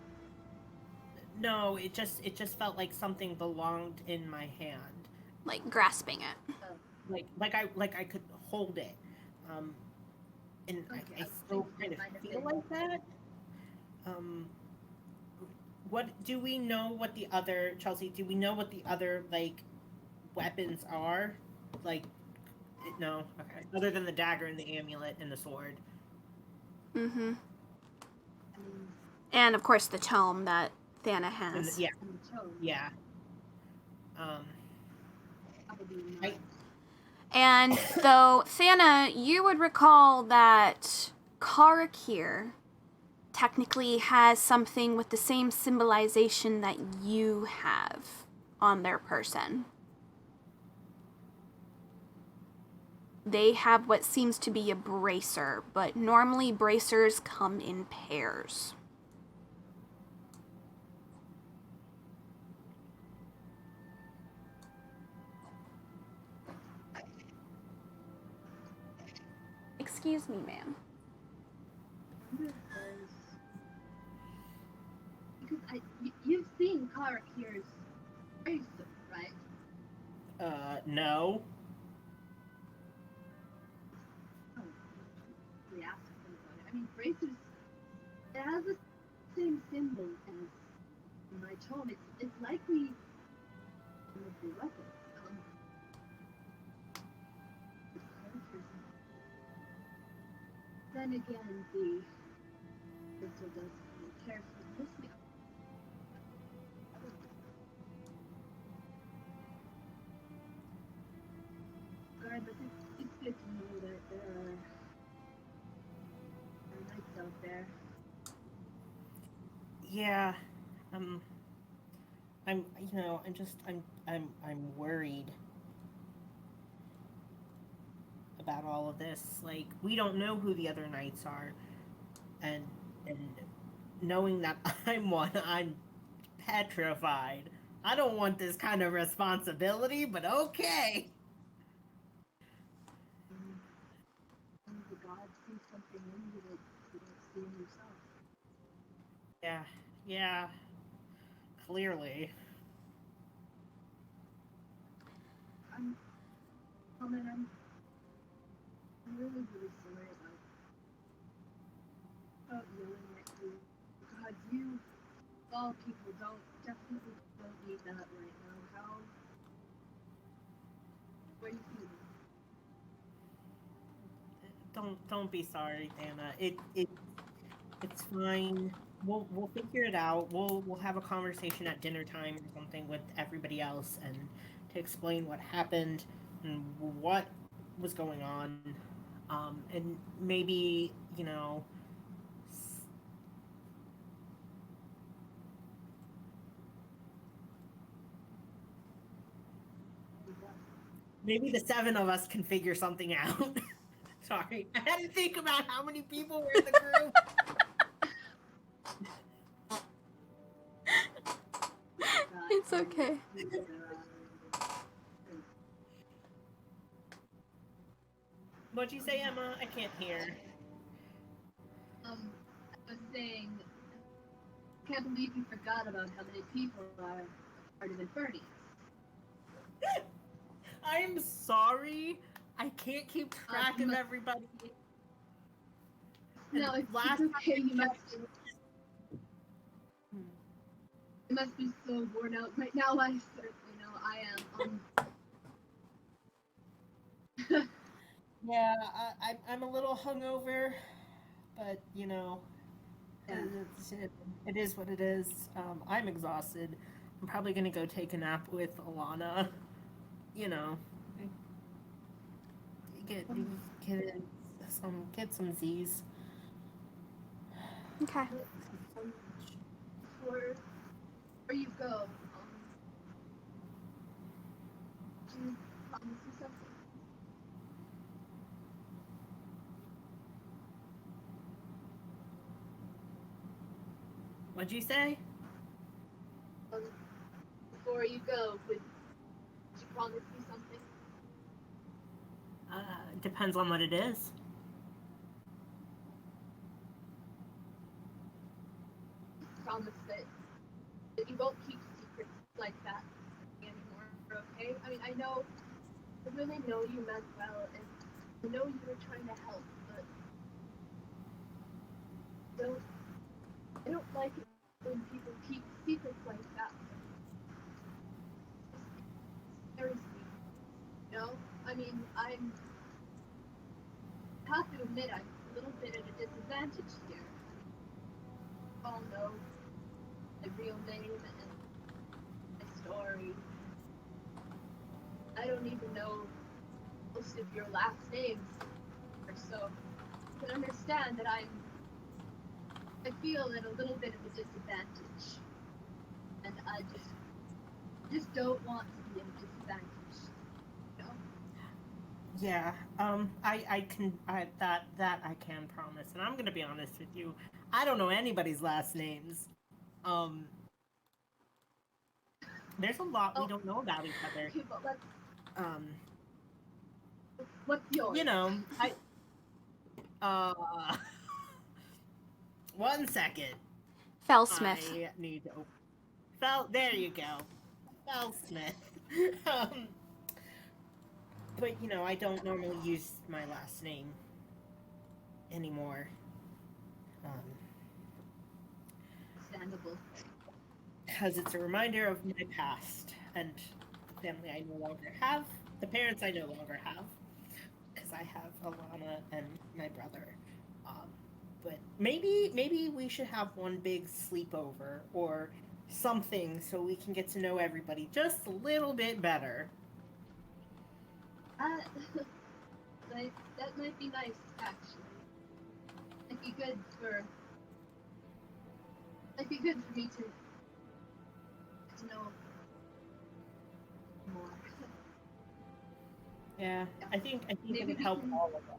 No, it just felt like something belonged in my hand. Like grasping it. Like I could hold it. And Okay, I still kind of feel like that. What do we know? What the other Chelsea? Do we know what the other like weapons are? Like, no. Okay. Other than the dagger and the amulet and the sword. Mm-hmm. I mean, And of course the tome that Thana And has. yeah. and the tone, Yeah. probably I not. And though, Thana, you would recall that Karakir technically has something with the same symbolization that you have on their person. They have what seems to be a bracer, but normally bracers come in pairs. Excuse me, ma'am. Because you've seen Karakir's bracelet, right? no. Oh, we asked him about it. I mean, bracers, it has the same symbol as my tome. It's likely one of the weapons. Then again, the crystal does come in pairs, but mostly. Regardless, it's good to know that there are knights out there. Yeah. I'm worried about all of this. Like, we don't know who the other knights are, and knowing that I'm one, I'm petrified. I don't want this kind of responsibility, but okay. The gods see something in you that you don't see in yourself. Yeah, yeah. Clearly. I'm really, really sorry about yelling at you. God, you, all people, definitely don't need that right now. What are you feeling? Don't be sorry, Dana. It's fine. We'll figure it out. We'll have a conversation at dinner time or something with everybody else and to explain what happened and what was going on. And maybe, maybe the seven of us can figure something out. Sorry, I had to think about how many people were in the group. It's okay. What'd you say, Emma? I can't hear. I was saying, I can't believe you forgot about how many people are part of Inferni. I'm sorry. I can't keep track of everybody. No, it's okay. You must be so worn out right now. I certainly know I am. Yeah, I'm a little hungover, but Yeah. it is what it is. I'm exhausted. I'm probably gonna go take a nap with Alana. You know, get get some Z's. Okay. Before you go, do you promise me something? What'd you say? Before you go, would you promise me something? Depends on what it is. Promise that you won't keep secrets like that anymore, okay? I mean, I really know you meant well, and I know you were trying to help, but don't I don't like it when people keep secrets like that. It scares me. You know? I mean, I have to admit I'm a little bit at a disadvantage here. You all know my real name and my story. I don't even know most of your last names, so you can understand that I feel at a little bit of a disadvantage, and I just don't want to be at a disadvantage. You know? Yeah, that I can promise, and I'm gonna be honest with you. I don't know anybody's last names. Um, there's a lot we Oh, don't know about each other. okay, but Um, what's yours? you know, uh, 1 second. Fellsmith. I need to open. There you go. Smith. um, but I don't normally use my last name anymore. Um, Understandable. because it's a reminder of my past and the family I no longer have, the parents I no longer have, because I have Alana and my brother. Um, but maybe we should have one big sleepover or something so we can get to know everybody just a little bit better. Uh, that might be nice, actually. It'd be good for me to know more. Yeah, I think Maybe it would we help can. all of us.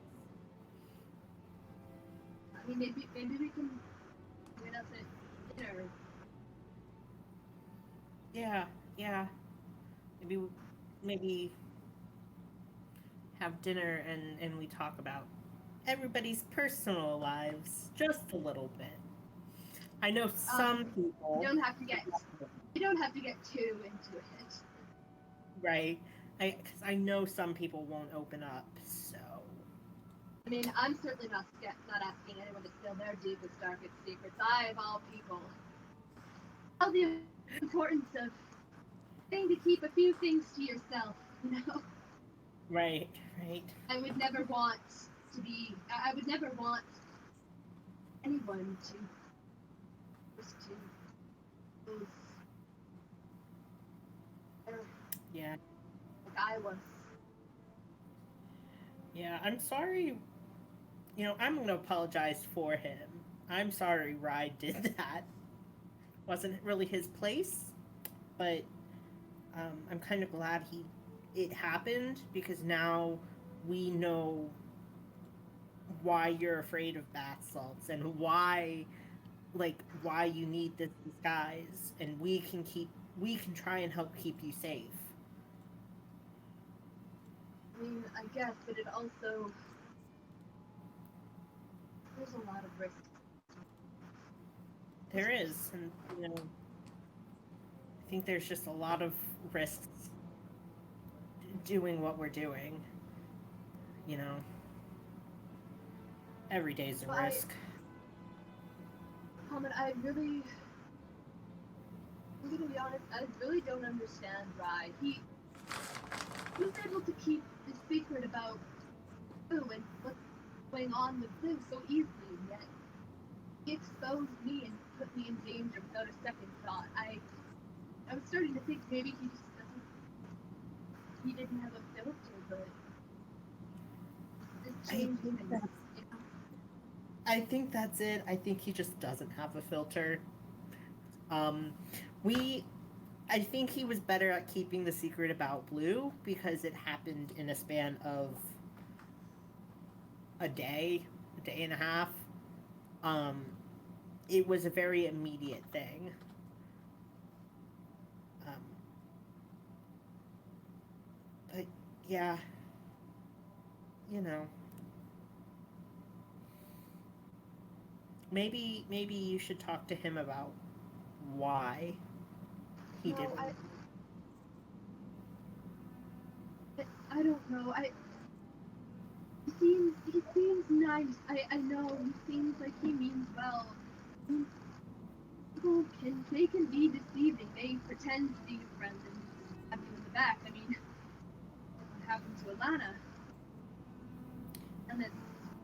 I mean, maybe we can meet up at dinner. Yeah. Maybe have dinner and we talk about everybody's personal lives just a little bit. I know some people. You don't have to get too into it. Right. Because I know some people won't open up, so. I mean, I'm certainly not asking anyone to spill their deepest, darkest secrets. I, of all people, know the importance of getting to keep a few things to yourself, you know? Right. I would never want I would never want anyone to lose Yeah. like I was. Yeah, I'm sorry. I'm going to apologize for him. I'm sorry Rye did that. Wasn't really his place, but I'm kind of glad it happened because now we know why you're afraid of bath salts and why you need this disguise, and we can try and help keep you safe. I mean, I guess, but it also there's a lot of risk. There is, and I think there's just a lot of risks doing what we're doing. Every day's a risk. Common, I'm gonna be honest, I really don't understand Rye. He was able to keep the secret about Blue and what's going on with Blue so easily, yet he exposed me and put me in danger without a second thought. I was starting to think maybe he didn't have a filter, but this changed things. I think that's it. I think he just doesn't have a filter. I think he was better at keeping the secret about Blue because it happened in a span of a day and a half. It was a very immediate thing. But yeah, maybe you should talk to him about why he did it. I don't know. He seems nice. I know he seems like he means well. People can be deceiving. They pretend to be your friend and stab you in the back. I mean, what happened to Alana? And then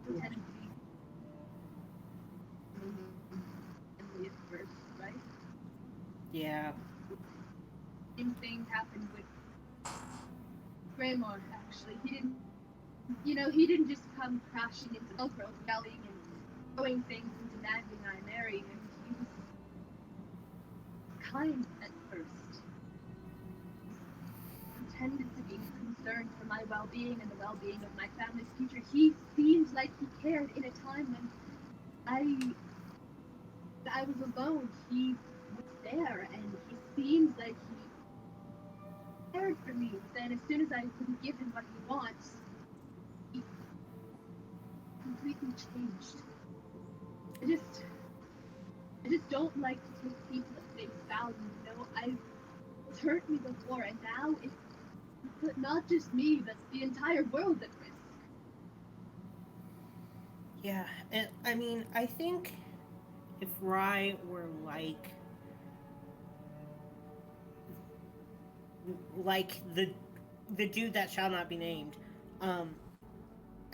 pretend to be friendly at first, right? Yeah. Same thing happened with Greymore. Actually, he didn't just come crashing into Velcro, yelling and throwing things and demanding I marry him. He was kind at first. Pretended to be concerned for my well-being and the well-being of my family's future. He seemed like he cared in a time when I was alone. He was there, and he seemed like he cared for me. But then, as soon as I couldn't give him what he wants, he completely changed. I just don't like to take people at face value. It's hurt me before, and now it's put not just me, but the entire world at risk. Yeah. And I mean, I think if Rye were like the dude that shall not be named, um,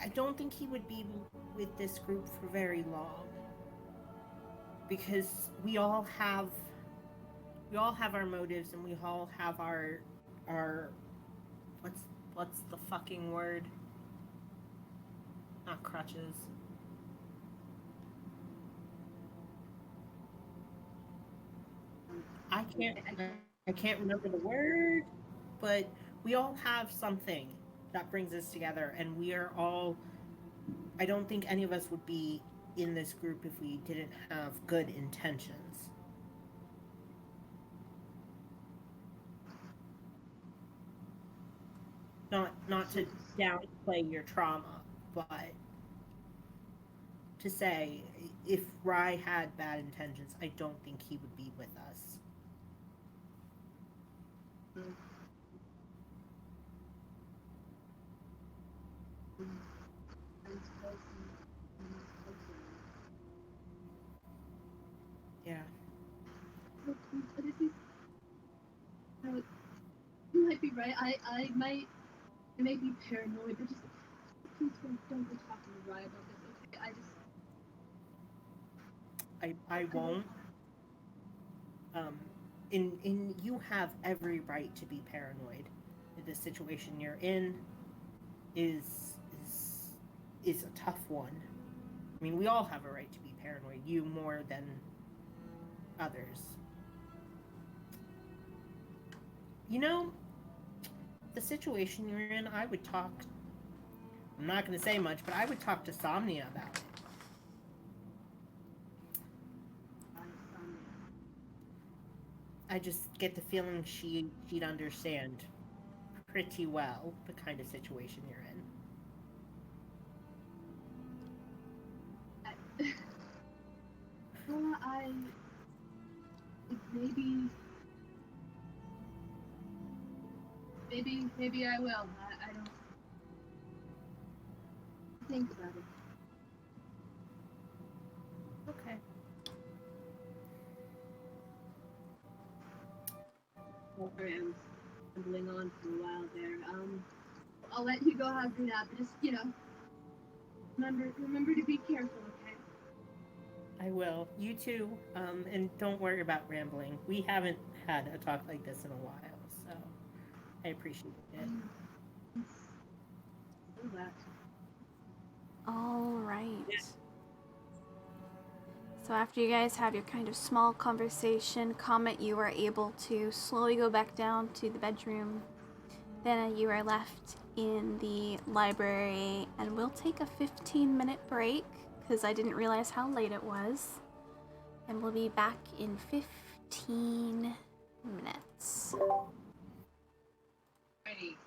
I don't think he would be with this group for very long. Because we all have our motives and we all have our what's the fucking word? Not crutches. I can't I can't remember the word, but we all have something that brings us together, and we are all. I don't think any of us would be in this group if we didn't have good intentions. Not to downplay your trauma, but to say if Rye had bad intentions, I don't think he would be with us. Yeah. But this is, you might be right. I may be paranoid, but just please don't go talking to Rye about this, okay? I won't. Um, in you have every right to be paranoid. The situation you're in is is is a tough one. I mean, we all have a right to be paranoid. You more than others. You know, the situation you're in, I would talk. I'm not going to say much, but I would talk to Somnia about it. I just get the feeling she'd understand pretty well the kind of situation you're in. I maybe maybe I will. I don't think about it. Okay. Sorry, I was stumbling on for a while there. I'll let you go have your nap. Just remember to be careful, okay? I will. You too. And don't worry about rambling. We haven't had a talk like this in a while, so I appreciate it. All right. So after you guys have your kind of small conversation, Comet, you are able to slowly go back down to the bedroom. Then you are left in the library, and we'll take a 15-minute break because I didn't realize how late it was. And we'll be back in 15 minutes. Ready.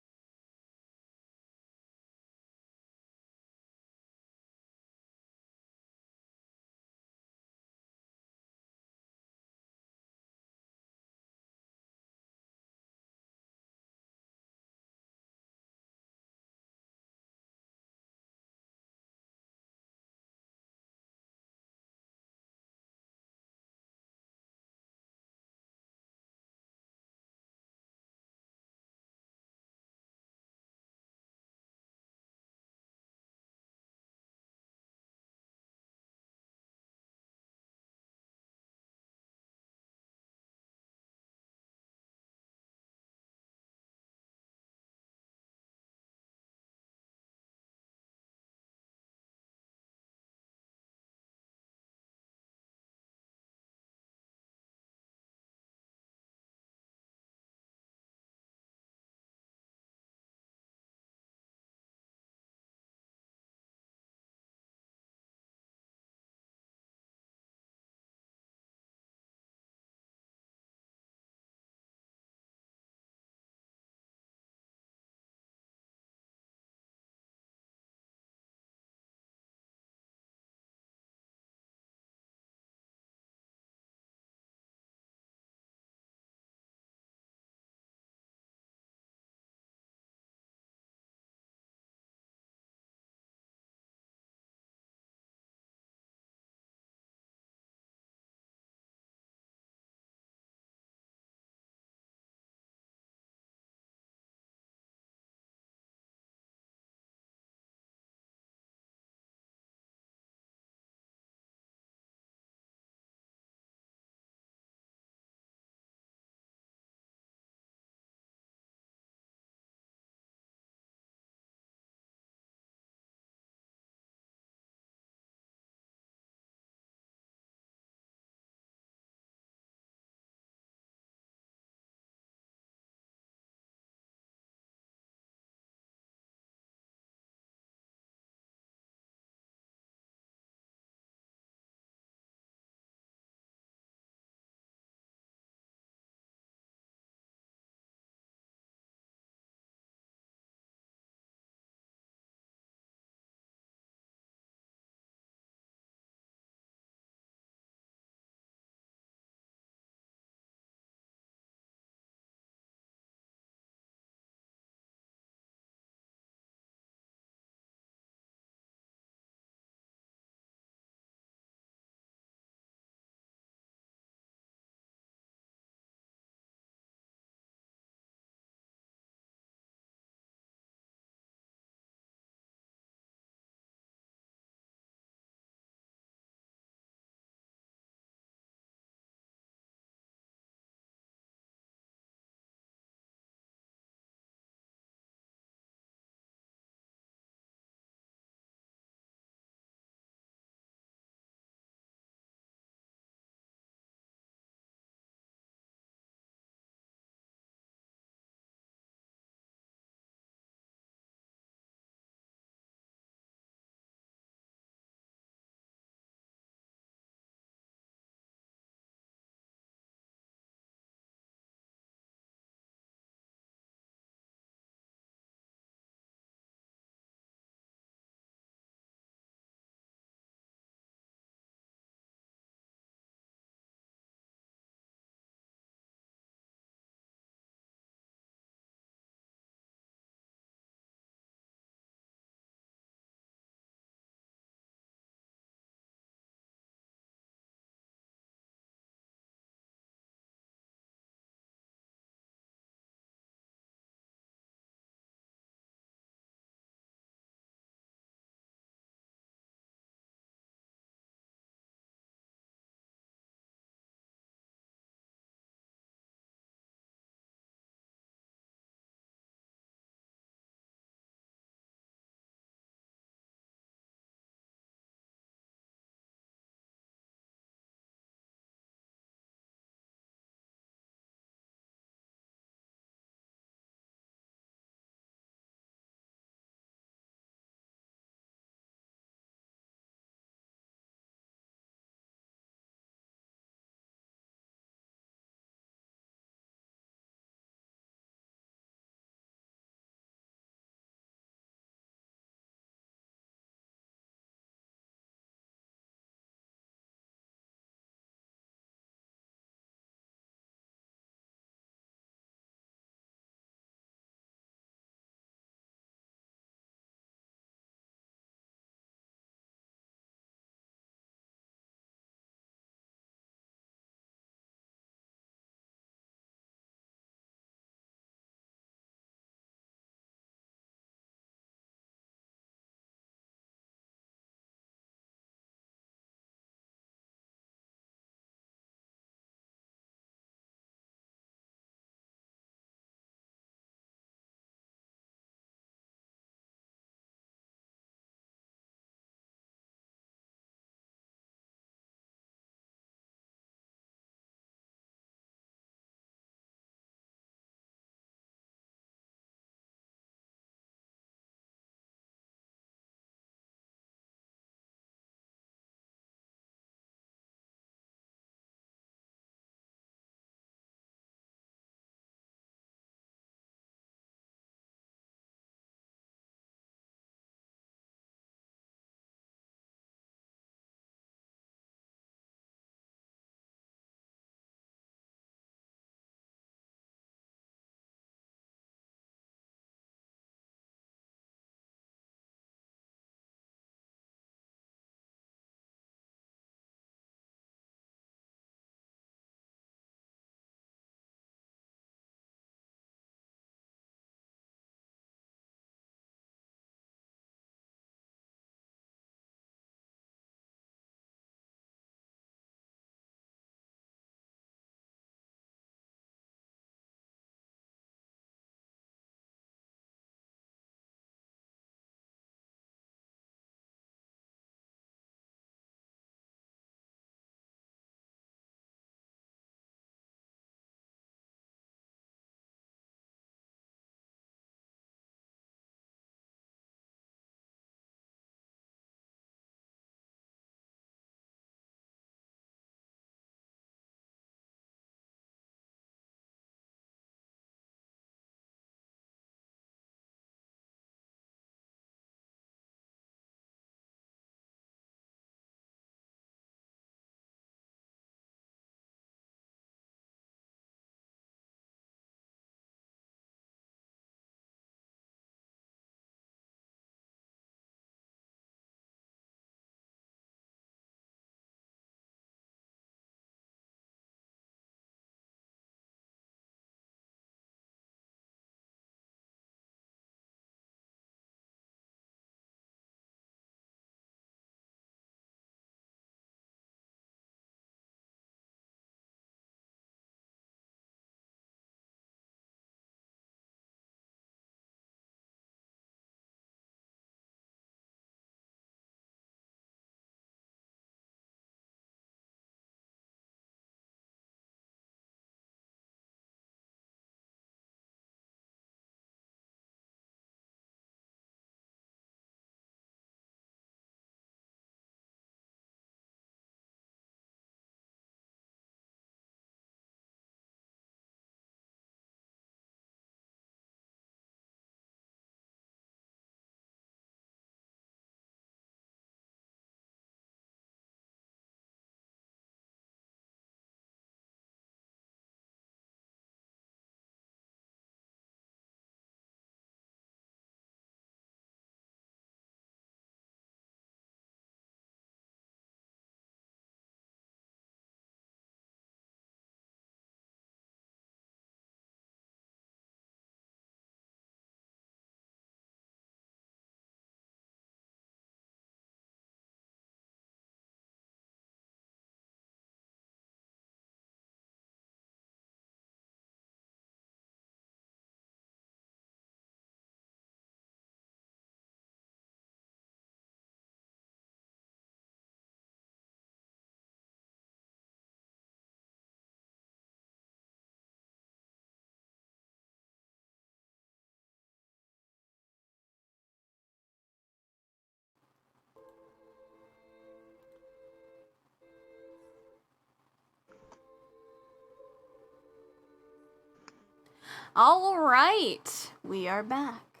All right, we are back.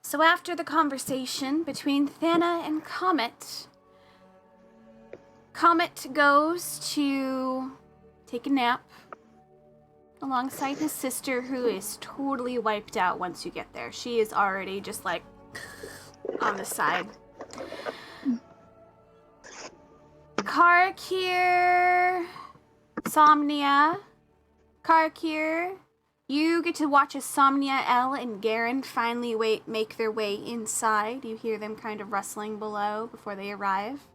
So after the conversation between Thana and Comet, Comet goes to take a nap alongside his sister, who is totally wiped out once you get there. She is already just like on the side. Karakir, Somnia, Karakir, you get to watch as Somnia, Elle, and Garen finally make their way inside. You hear them kind of rustling below before they arrive.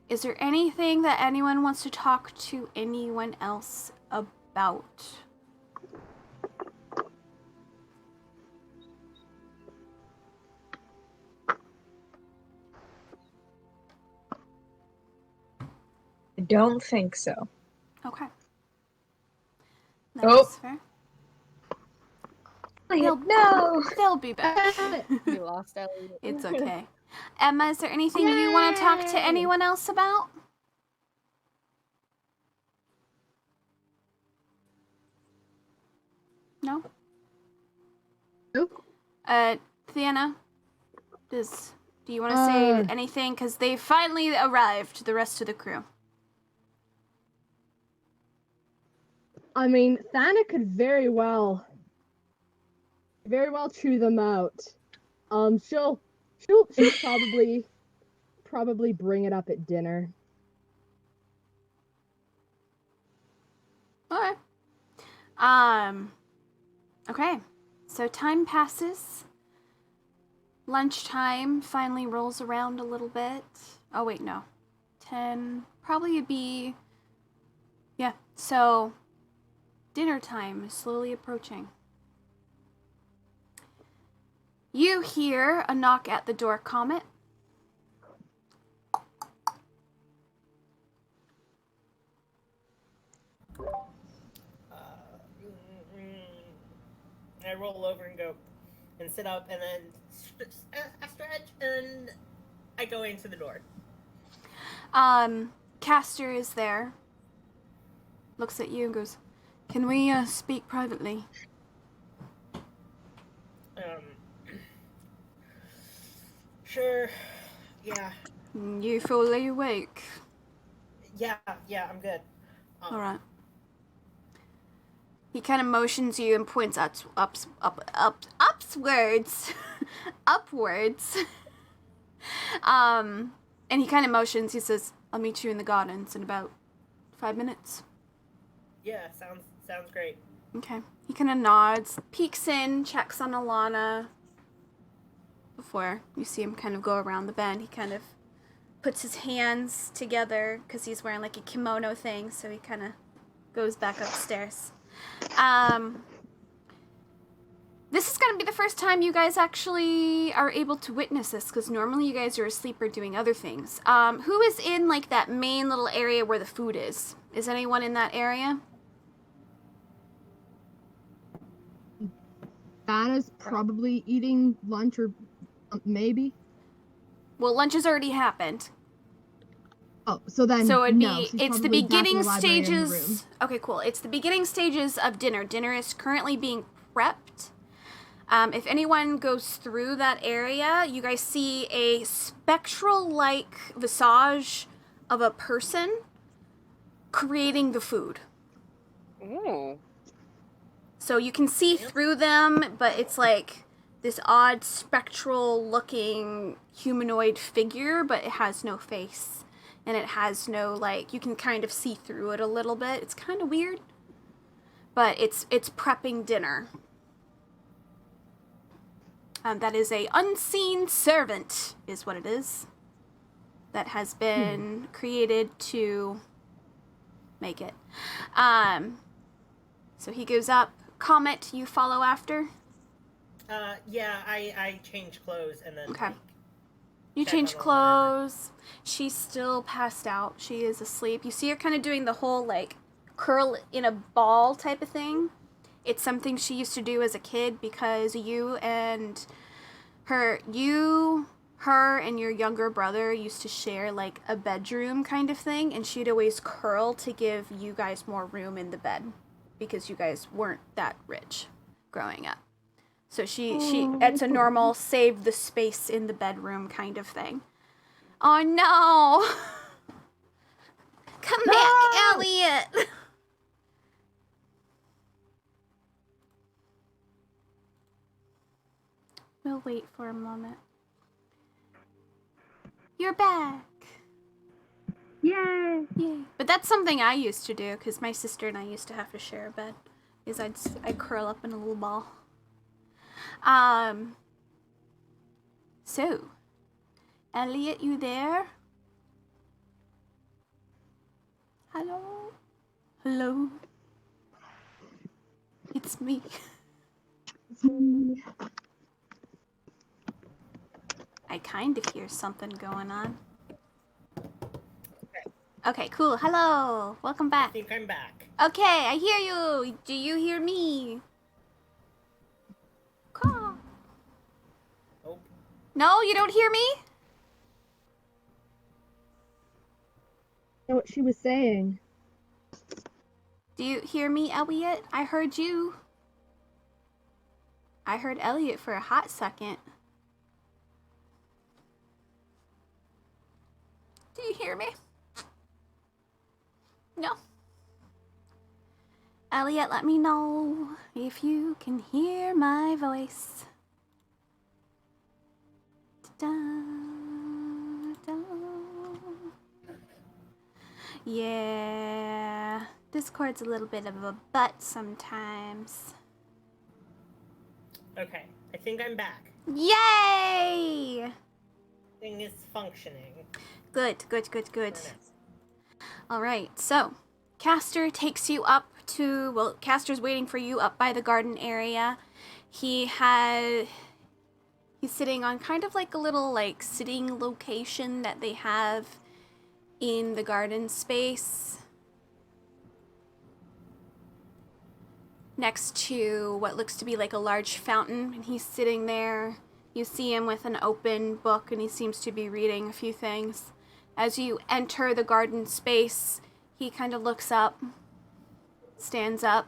Is there anything that anyone wants to talk to anyone else about? I don't think so. Okay. That's fair. No! They'll be back. We lost Ellie. It's okay. Emma, is there anything you want to talk to anyone else about? No? Nope. Theana, do you want to say anything? Because they finally arrived, the rest of the crew. I mean, Thana could very well chew them out. She'll probably bring it up at dinner. Okay. Okay. So time passes. Lunchtime finally rolls around a little bit. Oh, wait, no. 10. Probably it'd be... Yeah, so... Dinner time is slowly approaching. You hear a knock at the door, Comet. I roll over and go and sit up, and then I stretch, and I go into the door. Castor is there. Looks at you and goes, "Can we speak privately?" Sure. Yeah. You fully awake? Yeah, I'm good. All right. He kind of motions you and points upwards. Upwards. And he kind of motions. He says, "I'll meet you in the gardens in about 5 minutes." Yeah, sounds great. Okay. He kind of nods, peeks in, checks on Alana. Before you see him kind of go around the bend, he kind of puts his hands together because he's wearing like a kimono thing, so he kind of goes back upstairs. This is going to be the first time you guys actually are able to witness this, because normally you guys are asleep or doing other things. Who is in like that main little area where the food is? Is anyone in that area? Thana's probably eating lunch, or maybe. Well, lunch has already happened. Oh, so then So it'd be, no, she's it's the probably back in beginning the library in her room. stages. Okay, cool. It's the beginning stages of dinner. Dinner is currently being prepped. If anyone goes through that area, you guys see a spectral-like visage of a person creating the food. Ooh. So you can see through them, but it's like this odd spectral-looking humanoid figure, but it has no face. And it has no, like, you can kind of see through it a little bit. It's kind of weird. But it's prepping dinner. That is a unseen servant, is what it is. That has been created to make it. So he goes up. Comet, you follow after? Yeah, I change clothes and then... Okay. Like, You check change on Alana. clothes. She's still passed out. She is asleep. You see her kind of doing the whole, like, curl in a ball type of thing. It's something she used to do as a kid because her and your younger brother used to share, like, a bedroom kind of thing, and she'd always curl to give you guys more room in the bed because you guys weren't that rich. growing up. So it's a normal save the space in the bedroom kind of thing. Oh no! Come back, Elliot! We'll wait for a moment. You're back! Yay! Yay. But that's something I used to do, because my sister and I used to have to share a bed. Is I'd curl up in a little ball. So, Elliot, you there? Hello? Hello? It's me. I kind of hear something going on. Okay, cool. Hello. Welcome I back. think I'm back. Okay, I hear you. Do you hear me? Caw. Nope. No, you don't hear me? Know what she was saying. Do you hear me, Elliot? I heard you. I heard Elliot for a hot second. Do you hear me? No. Elliot, let me know if you can hear my voice. Da, da. Yeah, Discord's a little bit of a butt sometimes. Okay, I think I'm back. Yay! Thing is functioning. Good, good, good, good. Nice. Alright, so Castor takes you up to, well, Castor's waiting for you up by the garden area. He's sitting on kind of like a little like sitting location that they have in the garden space. Next to what looks to be like a large fountain, and he's sitting there. You see him with an open book, and he seems to be reading a few things. As you enter the garden space, he kind of looks up, stands up,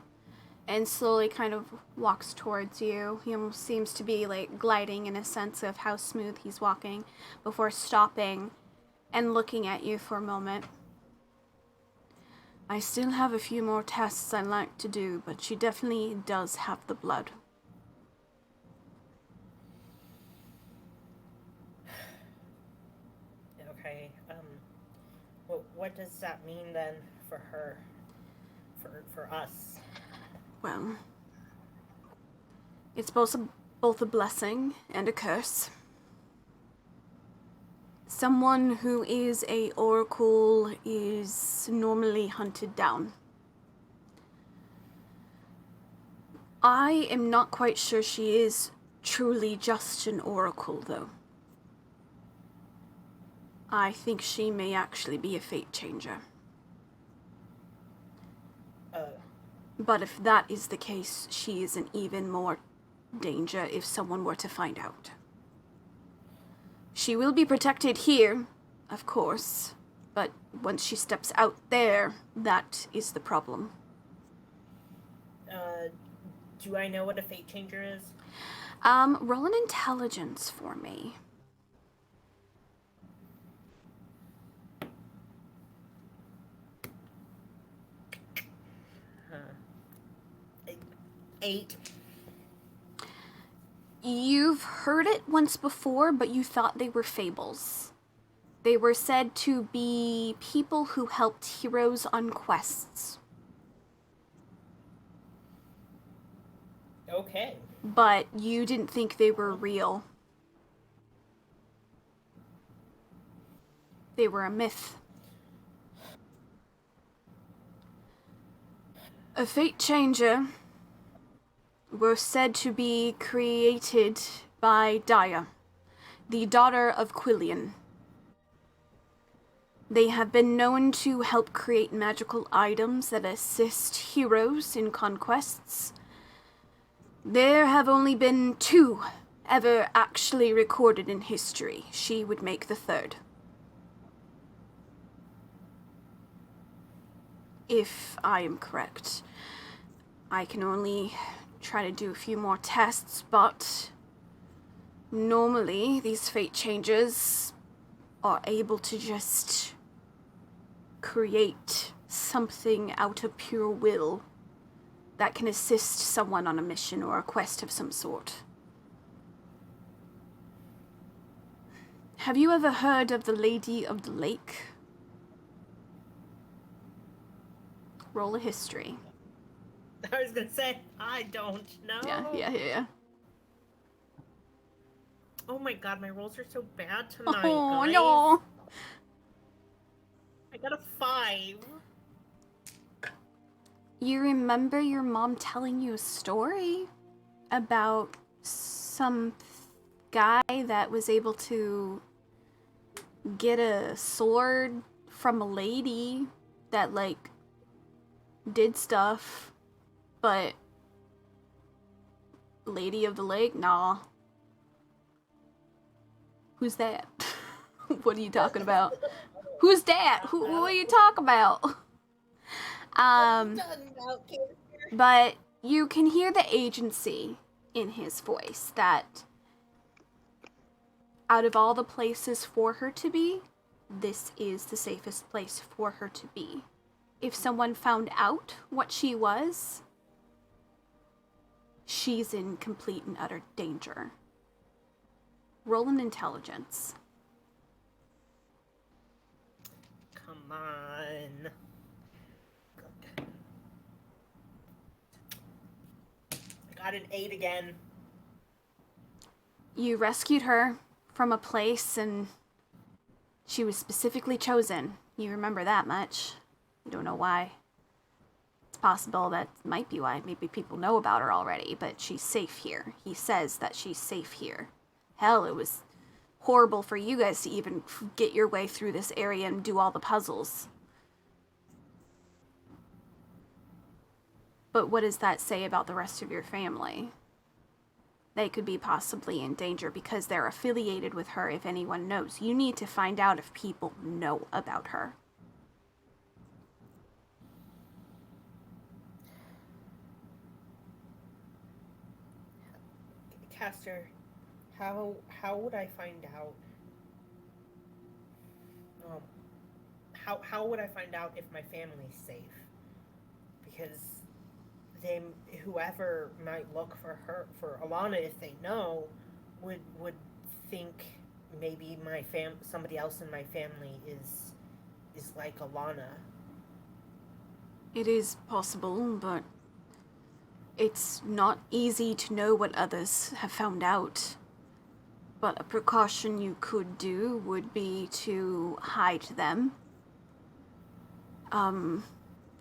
and slowly kind of walks towards you. He almost seems to be like gliding in a sense of how smooth he's walking before stopping and looking at you for a moment. I still have a few more tests I'd like to do, but she definitely does have the blood. Okay, what does that mean then for her? For us? Well, it's both a blessing and a curse. Someone who is a oracle is normally hunted down. I am not quite sure she is truly just an oracle, though. I think she may actually be a fate changer. But if that is the case, she is in even more danger if someone were to find out. She will be protected here, of course, but once she steps out there, that is the problem. Do I know what a fate changer is? Roll an intelligence for me. Huh. 8. You've heard it once before, but you thought they were fables. They were said to be people who helped heroes on quests. Okay. But you didn't think they were real. They were a myth. A fate changer were said to be created by Dia, the daughter of Quillian. They have been known to help create magical items that assist heroes in conquests. There have only been 2 ever actually recorded in history. She would make the 3rd. If I am correct. I can only try to do a few more tests, but normally these fate changes are able to just create something out of pure will that can assist someone on a mission or a quest of some sort. Have you ever heard of the Lady of the Lake? Roll a history. I was gonna say, I don't know. Yeah. Oh my god, my rolls are so bad tonight, Oh, guys. no. I got a 5. You remember your mom telling you a story about some guy that was able to get a sword from a lady that, like, did stuff, but Lady of the Lake? Nah. Who's that? What are you talking about? Who's that? Who are you talking about? But you can hear the agency in his voice that out of all the places for her to be, this is the safest place for her to be. If someone found out what she was, she's in complete and utter danger. Roll an intelligence. Come on. Good. I got an 8 again. You rescued her from a place and she was specifically chosen. You remember that much. You don't know why. It's possible that might be why. Maybe people know about her already, but she's safe here. He says that she's safe here. Hell, it was horrible for you guys to even get your way through this area and do all the puzzles. But what does that say about the rest of your family? They could be possibly in danger because they're affiliated with her if anyone knows. You need to find out if people know about her. Caster, how would I find out? How would I find out if my family's safe? Because whoever might look for Alana, if they know, would think maybe somebody else in my family is like Alana. It is possible, but it's not easy to know what others have found out. But a precaution you could do would be to hide them.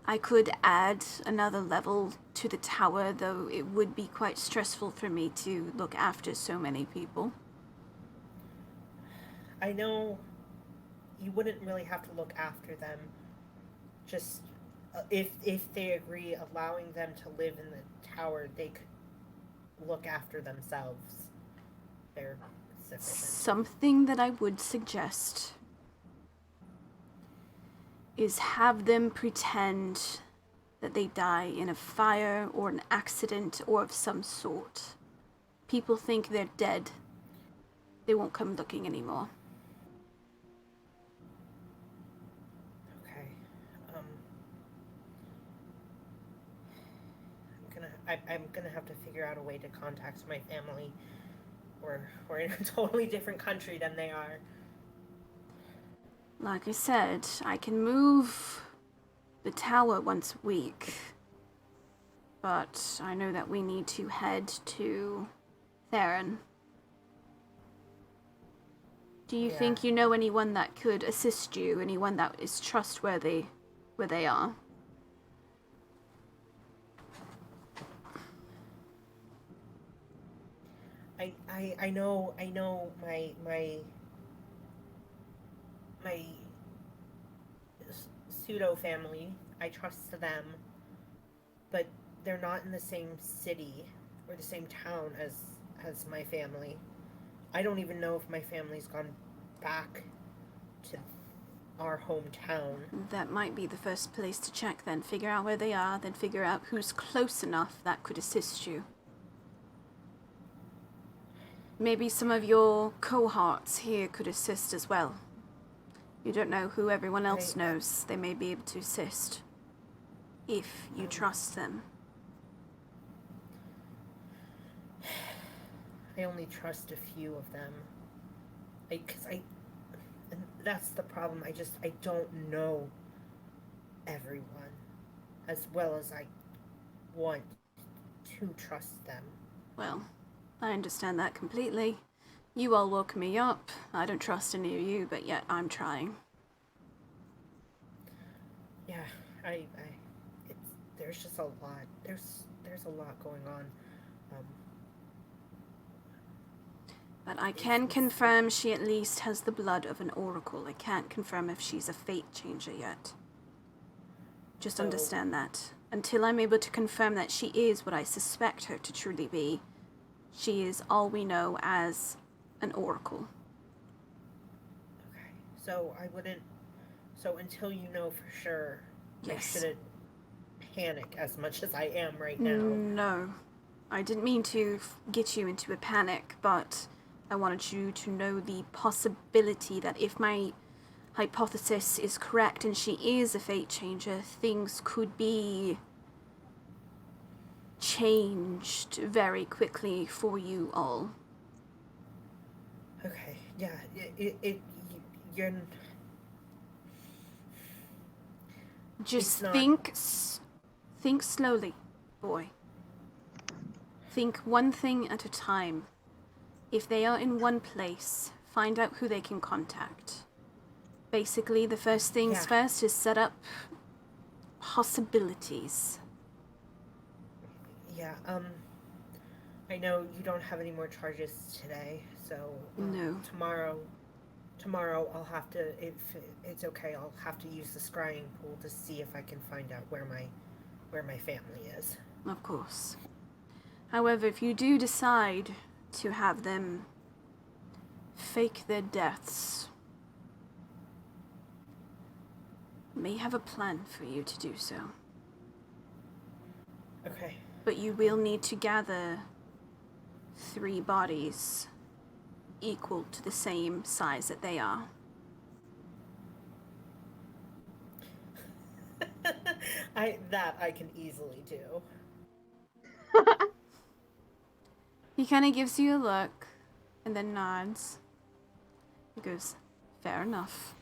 I could add another level to the tower, though it would be quite stressful for me to look after so many people. I know you wouldn't really have to look after them. Just if they agree allowing them to live in the tower, they could look after themselves. They're sufficient. Something that I would suggest is have them pretend that they die in a fire or an accident or of some sort. People think they're dead. They won't come looking anymore. Okay. I'm gonna have to figure out a way to contact my family. We're in a totally different country than they are. Like I said, I can move the tower once a week. But I know that we need to head to Theron. Do you think you know anyone that could assist you? Anyone that is trustworthy where they are? I know my pseudo family. I trust them, but they're not in the same city or the same town as my family. I don't even know if my family's gone back to our hometown. That might be the first place to check then. Figure out where they are, then figure out who's close enough that could assist you. Maybe some of your cohorts here could assist as well. You don't know who everyone else knows. They may be able to assist if you trust them. I only trust a few of them. And that's the problem. I don't know everyone as well as I want to trust them. Well, I understand that completely. You all woke me up. I don't trust any of you, but yet I'm trying. Yeah, there's just a lot. There's a lot going on. But I can confirm she at least has the blood of an oracle. I can't confirm if she's a fate changer yet. Just understand that. Until I'm able to confirm that she is what I suspect her to truly be, she is all we know as an oracle. Okay, so until you know for sure, Yes. I shouldn't panic as much as I am right now. No. I didn't mean to get you into a panic, but I wanted you to know the possibility that if my hypothesis is correct and she is a fate changer, things could be changed very quickly for you all. Okay, yeah, you're... Just not... think slowly, boy. Think one thing at a time. If they are in one place, find out who they can contact. Basically, the first things first is set up possibilities. Yeah, I know you don't have any more charges today, so no. Tomorrow I'll have to, if it's okay, I'll have to use the scrying pool to see if I can find out where my family is. Of course. However, if you do decide to have them fake their deaths, I may have a plan for you to do so. Okay. But you will need to gather 3 bodies equal to the same size that they are. I can easily do. He kind of gives you a look and then nods. He goes, fair enough.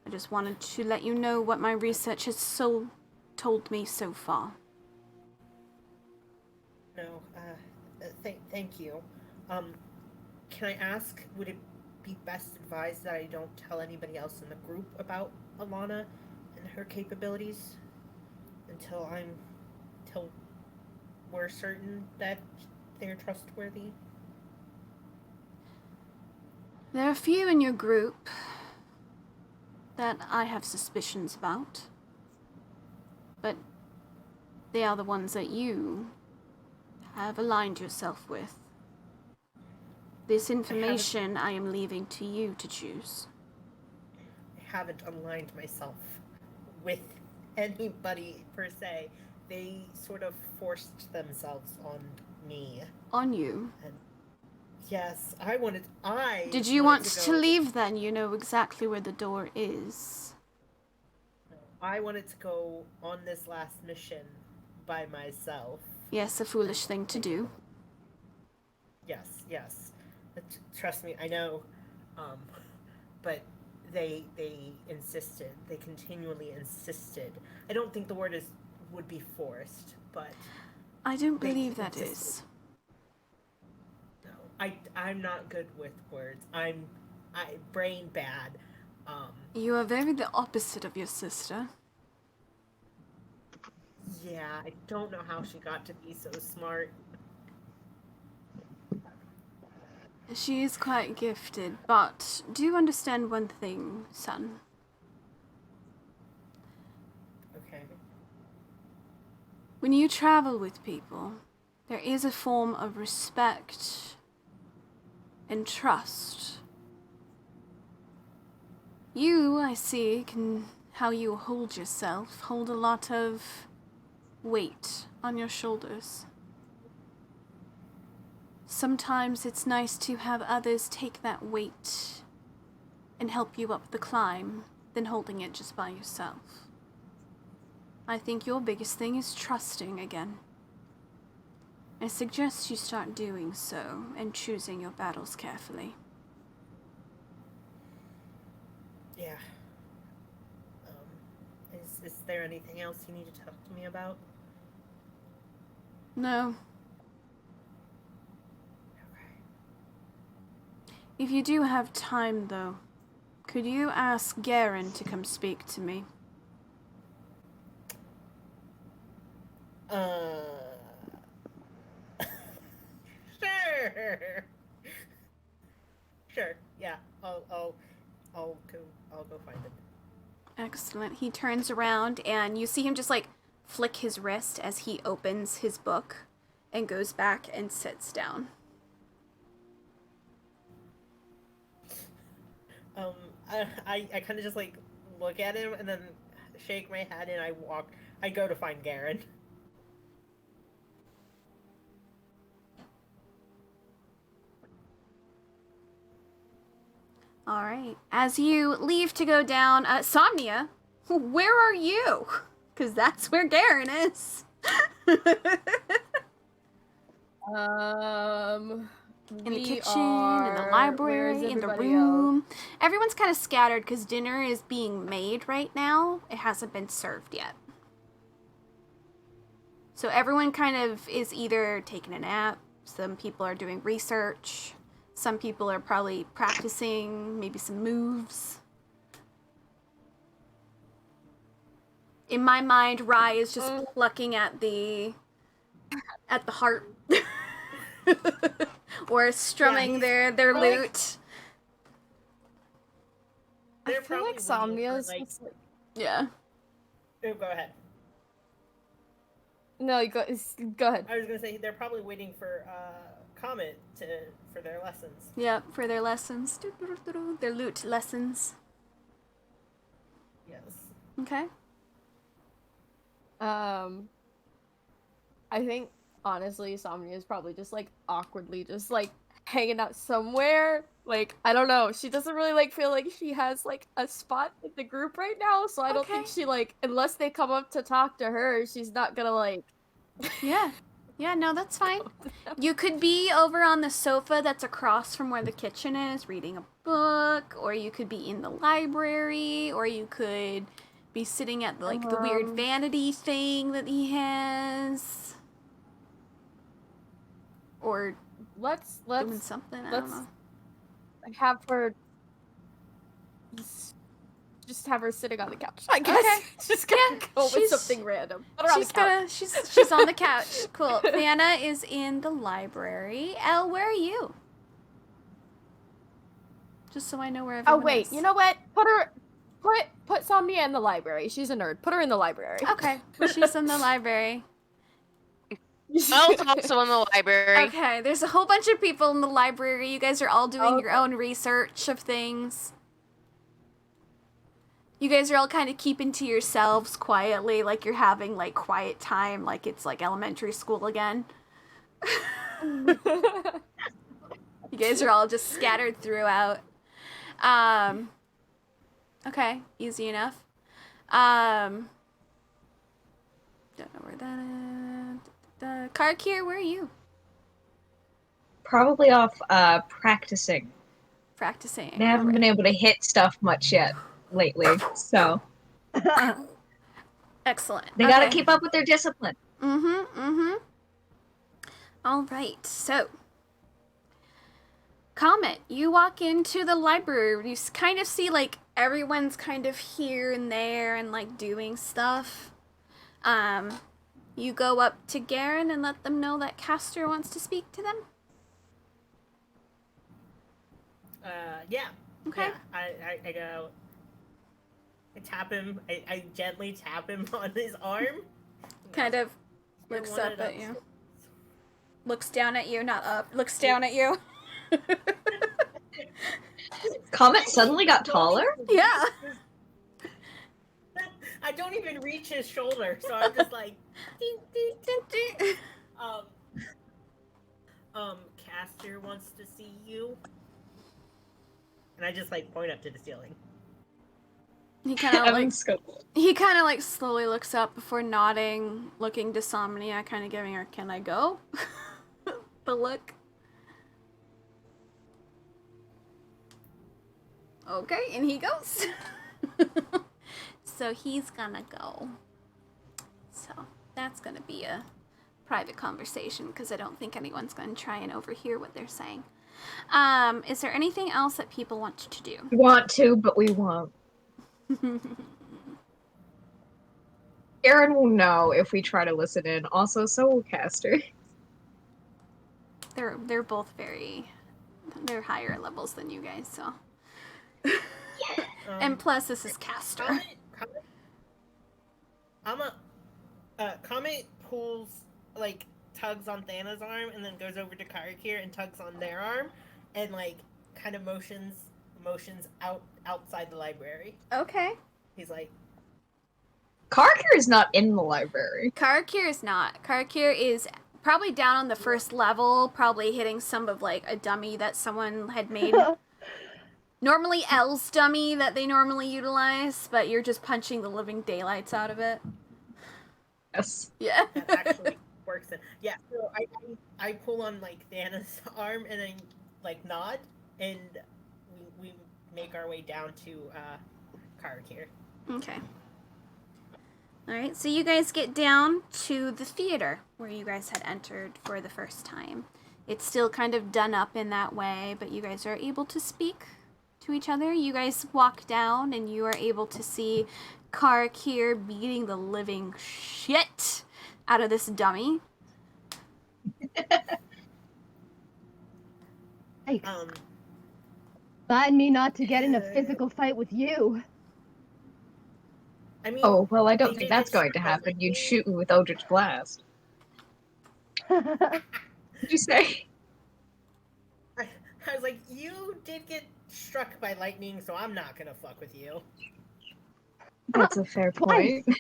I just wanted to let you know what my research has told me so far. No, thank you. Can I ask, would it be best advised that I don't tell anybody else in the group about Alana and her capabilities until we're certain that they're trustworthy? There are a few in your group that I have suspicions about, but they are the ones that you have aligned yourself with. This information I am leaving to you to choose. I haven't aligned myself with anybody per se. They sort of forced themselves on me. On you? And yes, Did you want to leave then? You know exactly where the door is. I wanted to go on this last mission by myself. Yes, a foolish thing to do. Yes. Trust me, I know. But they insisted. They continually insisted. I don't think the word would be forced, but I don't believe that is. No, I'm not good with words. I'm brain bad. You are very the opposite of your sister. Yeah, I don't know how she got to be so smart. She is quite gifted, but do understand one thing, son. Okay. When you travel with people, there is a form of respect and trust. You, I see, how you hold yourself, hold a lot of weight on your shoulders. Sometimes it's nice to have others take that weight and help you up the climb than holding it just by yourself. I think your biggest thing is trusting again. I suggest you start doing so and choosing your battles carefully. Yeah. Is there anything else you need to talk to me about? No. Okay. If you do have time, though, could you ask Garen to come speak to me? Sure. Sure. Yeah. I'll go find it. Excellent. He turns around and you see him just like flick his wrist as he opens his book and goes back and sits down. I kind of just like look at him and then shake my head and I go to find Garen. All right. As you leave to go down, Somnia, where are you? Because that's where Garen is. In the kitchen, in the library, in the room. Else? Everyone's kind of scattered because dinner is being made right now. It hasn't been served yet. So everyone kind of is either taking a nap, some people are doing research, some people are probably practicing maybe some moves. In my mind, Rai is just plucking at the harp. Or strumming their lute. I feel like Somnia's just like... Yeah. Oh, go ahead. No, you go ahead. I was gonna say they're probably waiting for Comet for their lessons. Yep, for their lessons. Their lute lessons. Yes. Okay. I think honestly, Somnia is probably just like awkwardly just like hanging out somewhere. Like, I don't know. She doesn't really like feel like she has like a spot in the group right now, so I don't think she like, unless they come up to talk to her, she's not gonna like... Yeah. Yeah, no, that's fine. You could be over on the sofa that's across from where the kitchen is, reading a book, or you could be in the library, or you could be sitting at like the weird vanity thing that he has. Or let's doing something, I don't know. Have her just have her sitting on the couch, I guess. Okay. Just gonna go with something random. She's on the couch. Cool. Vanna is in the library. Elle, where are you? Just so I know where everyone is. Oh wait, you know what? Put Somnia in the library. She's a nerd. Put her in the library. Okay. She's in the library. Elle's also in the library. Okay, there's a whole bunch of people in the library. You guys are all doing your own research of things. You guys are all kind of keeping to yourselves quietly, like you're having like quiet time, like it's like elementary school again. You guys are all just scattered throughout. Okay, easy enough. Don't know where that is. Karkir, where are you? Probably off practicing. Practicing. They haven't been able to hit stuff much yet lately, so. Excellent. They gotta keep up with their discipline. All right, so. Comet, you walk into the library. You kind of see, like, everyone's kind of here and there and, like, doing stuff. You go up to Garen and let them know that Castor wants to speak to them? Yeah. Okay. Yeah, I go... I tap him, I gently tap him on his arm. Kind of looks up at you. Looks down at you, not up. Looks down at you. Comet suddenly got taller? Yeah. I don't even reach his shoulder, so I'm just like... Caster wants to see you. And I just like point up to the ceiling. He kind of like Unscopable. he kind of like slowly looks up before nodding, looking to Somnia, kind of giving her, "Can I go?" the look. Okay, and he goes. So he's gonna go. So that's gonna be a private conversation because I don't think anyone's gonna try and overhear what they're saying. Is there anything else that people want to do? We want to, but we won't. Aaron will know if we try to listen in. Also, so will Caster. They're both they're higher levels than you guys, so. And plus, this is Caster. Comet pulls, like, tugs on Thana's arm and then goes over to Karakir and tugs on their arm and, like, kind of motions outside the library. Okay. He's like, Karakir is not in the library. Karakir is not. Karakir is probably down on the first level, probably hitting some of, like, a dummy that someone had made. Normally L's dummy that they normally utilize, but you're just punching the living daylights out of it. Yes. Yeah. that actually works. Yeah, so I pull on, like, Thana's arm and then, like, nod, and we make our way down to Karakir. Okay. Alright, so you guys get down to the theater where you guys had entered for the first time. It's still kind of done up in that way, but you guys are able to speak to each other. You guys walk down and you are able to see Karakir beating the living shit out of this dummy. Yikes. Um, Remind me not to get in a physical fight with you. I mean, Oh, well, I don't they think did that's get going to struck by happen. You'd lightning. shoot me with Eldritch Blast. What'd you say? I was like, you did get struck by lightning, so I'm not gonna fuck with you. That's a fair Twice. point.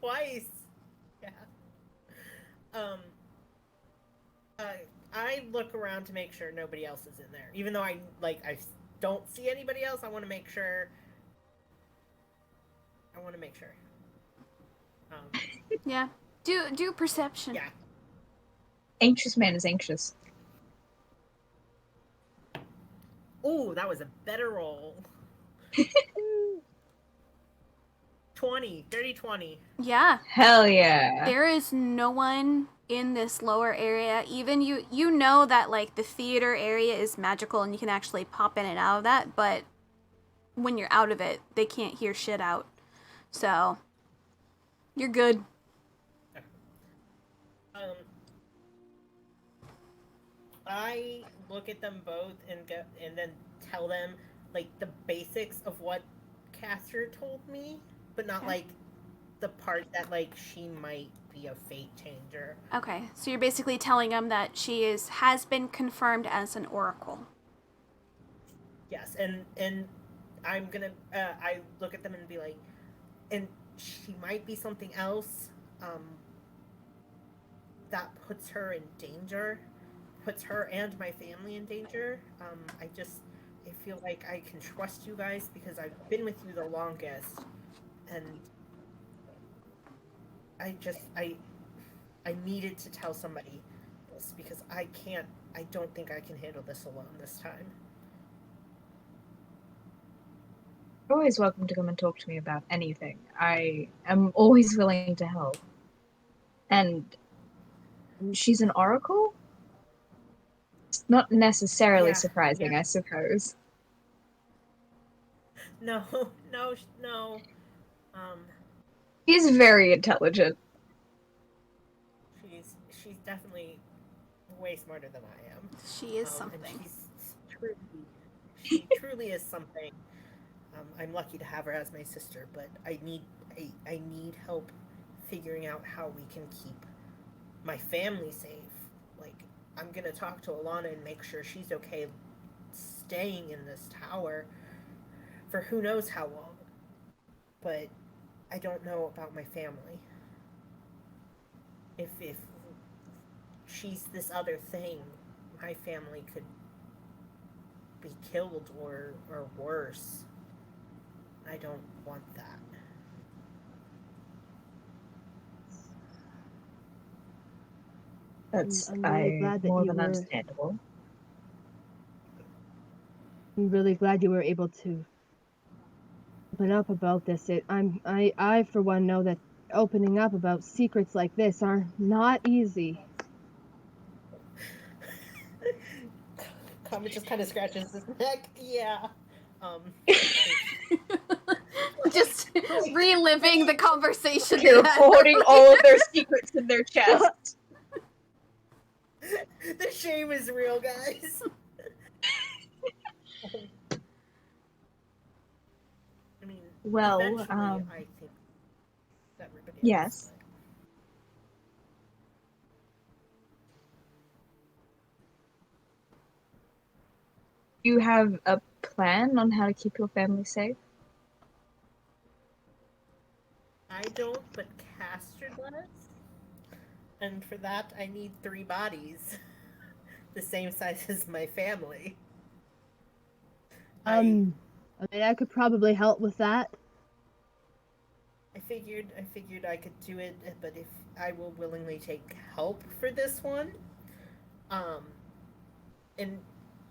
Twice. Yeah. I look around to make sure nobody else is in there. Even though I don't see anybody else, I want to make sure. Yeah. Do perception. Yeah. Anxious man is anxious. Ooh, that was a better roll. 30, 20. Yeah. Hell yeah. There is no one in this lower area. Even you know that, like, the theater area is magical and you can actually pop in and out of that, but when you're out of it, they can't hear shit out. So, you're good. I look at them both and then tell them, like, the basics of what Caster told me, but not Okay. like the part that, like, she might be a fate changer. Okay, so you're basically telling them that she has been confirmed as an oracle. Yes, and I'm gonna I look at them and be like, and she might be something else that puts her in danger, puts her and my family in danger. I feel like I can trust you guys because I've been with you the longest, and I needed to tell somebody this because I don't think I can handle this alone this time. You're always welcome to come and talk to me about anything. I am always willing to help. And she's an oracle? It's not necessarily Yeah, surprising, yeah. I suppose. No. She's very intelligent. She's definitely way smarter than I am. She is And something. she truly is something. I'm lucky to have her as my sister, but I need help figuring out how we can keep my family safe. Like, I'm gonna talk to Alana and make sure she's okay staying in this tower for who knows how long. But I don't know about my family. If she's this other thing, my family could be killed or worse. I don't want that. That's I'm really glad that more you than were. understandable. I'm really glad you were able to open up about this. I for one know that opening up about secrets like this are not easy. Comet just kind of scratches his neck. Yeah. Just reliving the conversation. They're they had hoarding all of their secrets in their chest. The shame is real, guys. I mean, Well, eventually, I think that everybody yes. else. Do you have a plan on how to keep your family safe? I don't, but Caster does. And for that, I need 3 bodies. The same size as my family. I mean, I could probably help with that. I figured I could do it, but if I will willingly take help for this one, and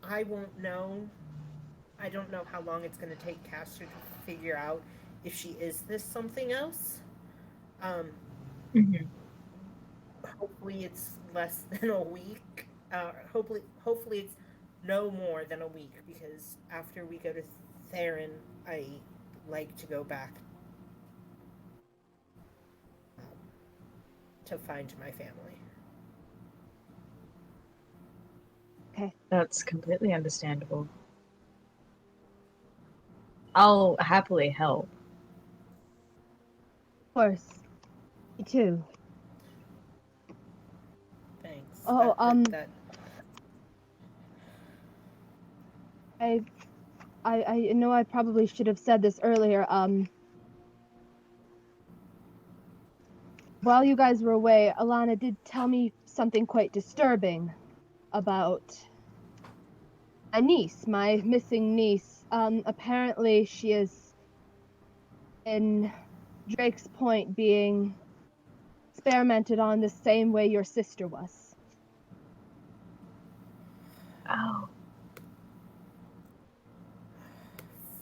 I won't know. I don't know how long it's going to take Caster to figure out if she is this something else. Mm-hmm. Hopefully it's less than a week. Hopefully it's no more than a week, because after we go to Theron, I like to go back to find my family. Okay. That's completely understandable. I'll happily help. Of course. Me too. Thanks. Oh, That I know I probably should have said this earlier. While you guys were away, Alana did tell me something quite disturbing about my niece, my missing niece. Apparently she is in Drake's Point being experimented on the same way your sister was. Oh.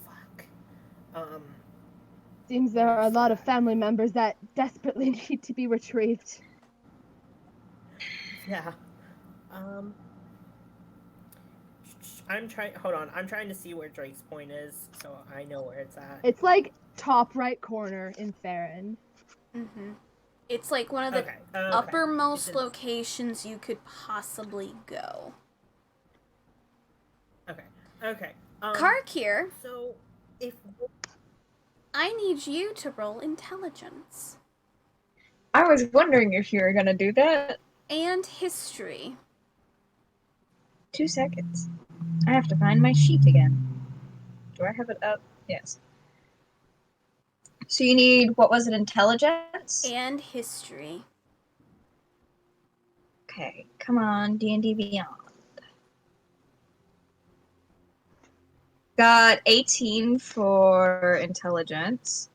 fuck. Seems there are a lot of family members that desperately need to be retrieved. Yeah. I'm trying. Hold on. I'm trying to see where Drake's Point is, so I know where it's at. It's like top right corner in Farron. Mm-hmm. It's like one of the uppermost locations you could possibly go. Okay. Karkir, So, if I need you to roll intelligence I was wondering if you were gonna do that. and history. 2 seconds. I have to find my sheet again. Do I have it up? Yes. So you need, what was it, intelligence? And history. Okay, come on, D&D Beyond. Got 18 for intelligence.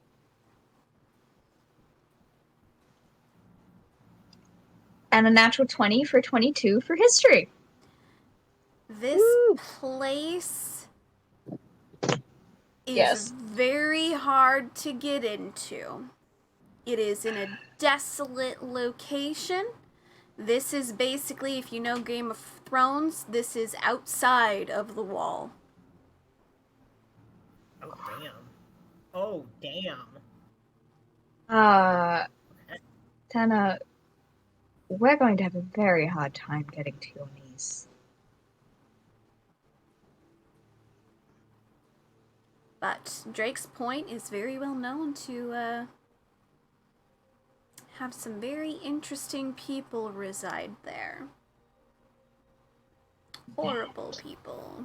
And a natural 20 for 22 for history. This place is very hard to get into. It is in a desolate location. This is basically, if you know Game of Thrones, this is outside of the wall. Oh, damn. Tana, we're going to have a very hard time getting to your niece. But Drake's Point is very well known to have some very interesting people reside there. Horrible people.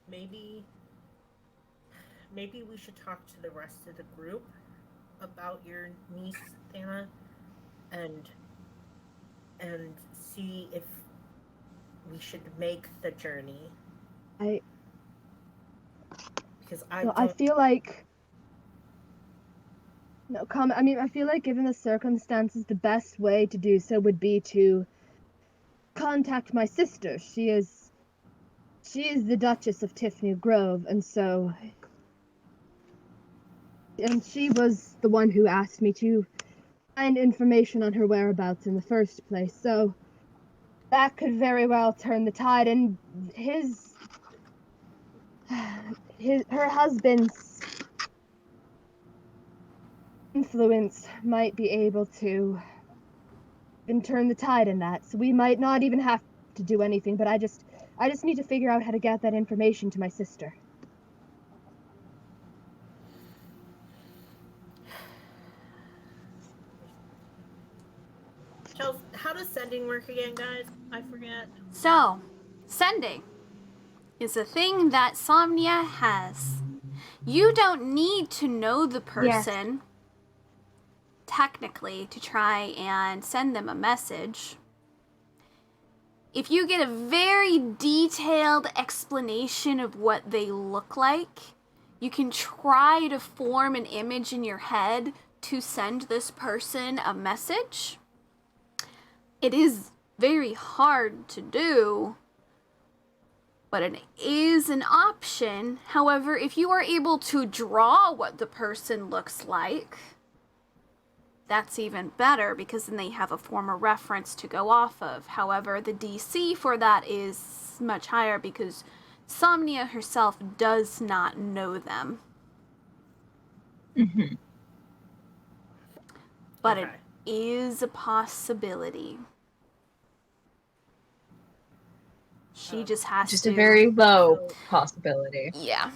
Maybe we should talk to the rest of the group about your niece, Anna, and see if we should make the journey. I Because I no, don't. I feel like no comment. I mean, I feel like given the circumstances, the best way to do so would be to contact my sister. She is the Duchess of Tiffany Grove, and she was the one who asked me to find information on her whereabouts in the first place. So that could very well turn the tide, and her husband's influence might be able to even turn the tide in that. So we might not even have to do anything, but I just need to figure out how to get that information to my sister. Chelsea, how does sending work again, guys? I forget. So, sending is a thing that Somnia has. You don't need to know the person technically to try and send them a message. If you get a very detailed explanation of what they look like, you can try to form an image in your head to send this person a message. It is very hard to do, but it is an option. However, if you are able to draw what the person looks like, that's even better because then they have a form of reference to go off of. However, the DC for that is much higher because Somnia herself does not know them. Mm-hmm. But Okay. it is a possibility. She just has Just to... a very low possibility. Yeah.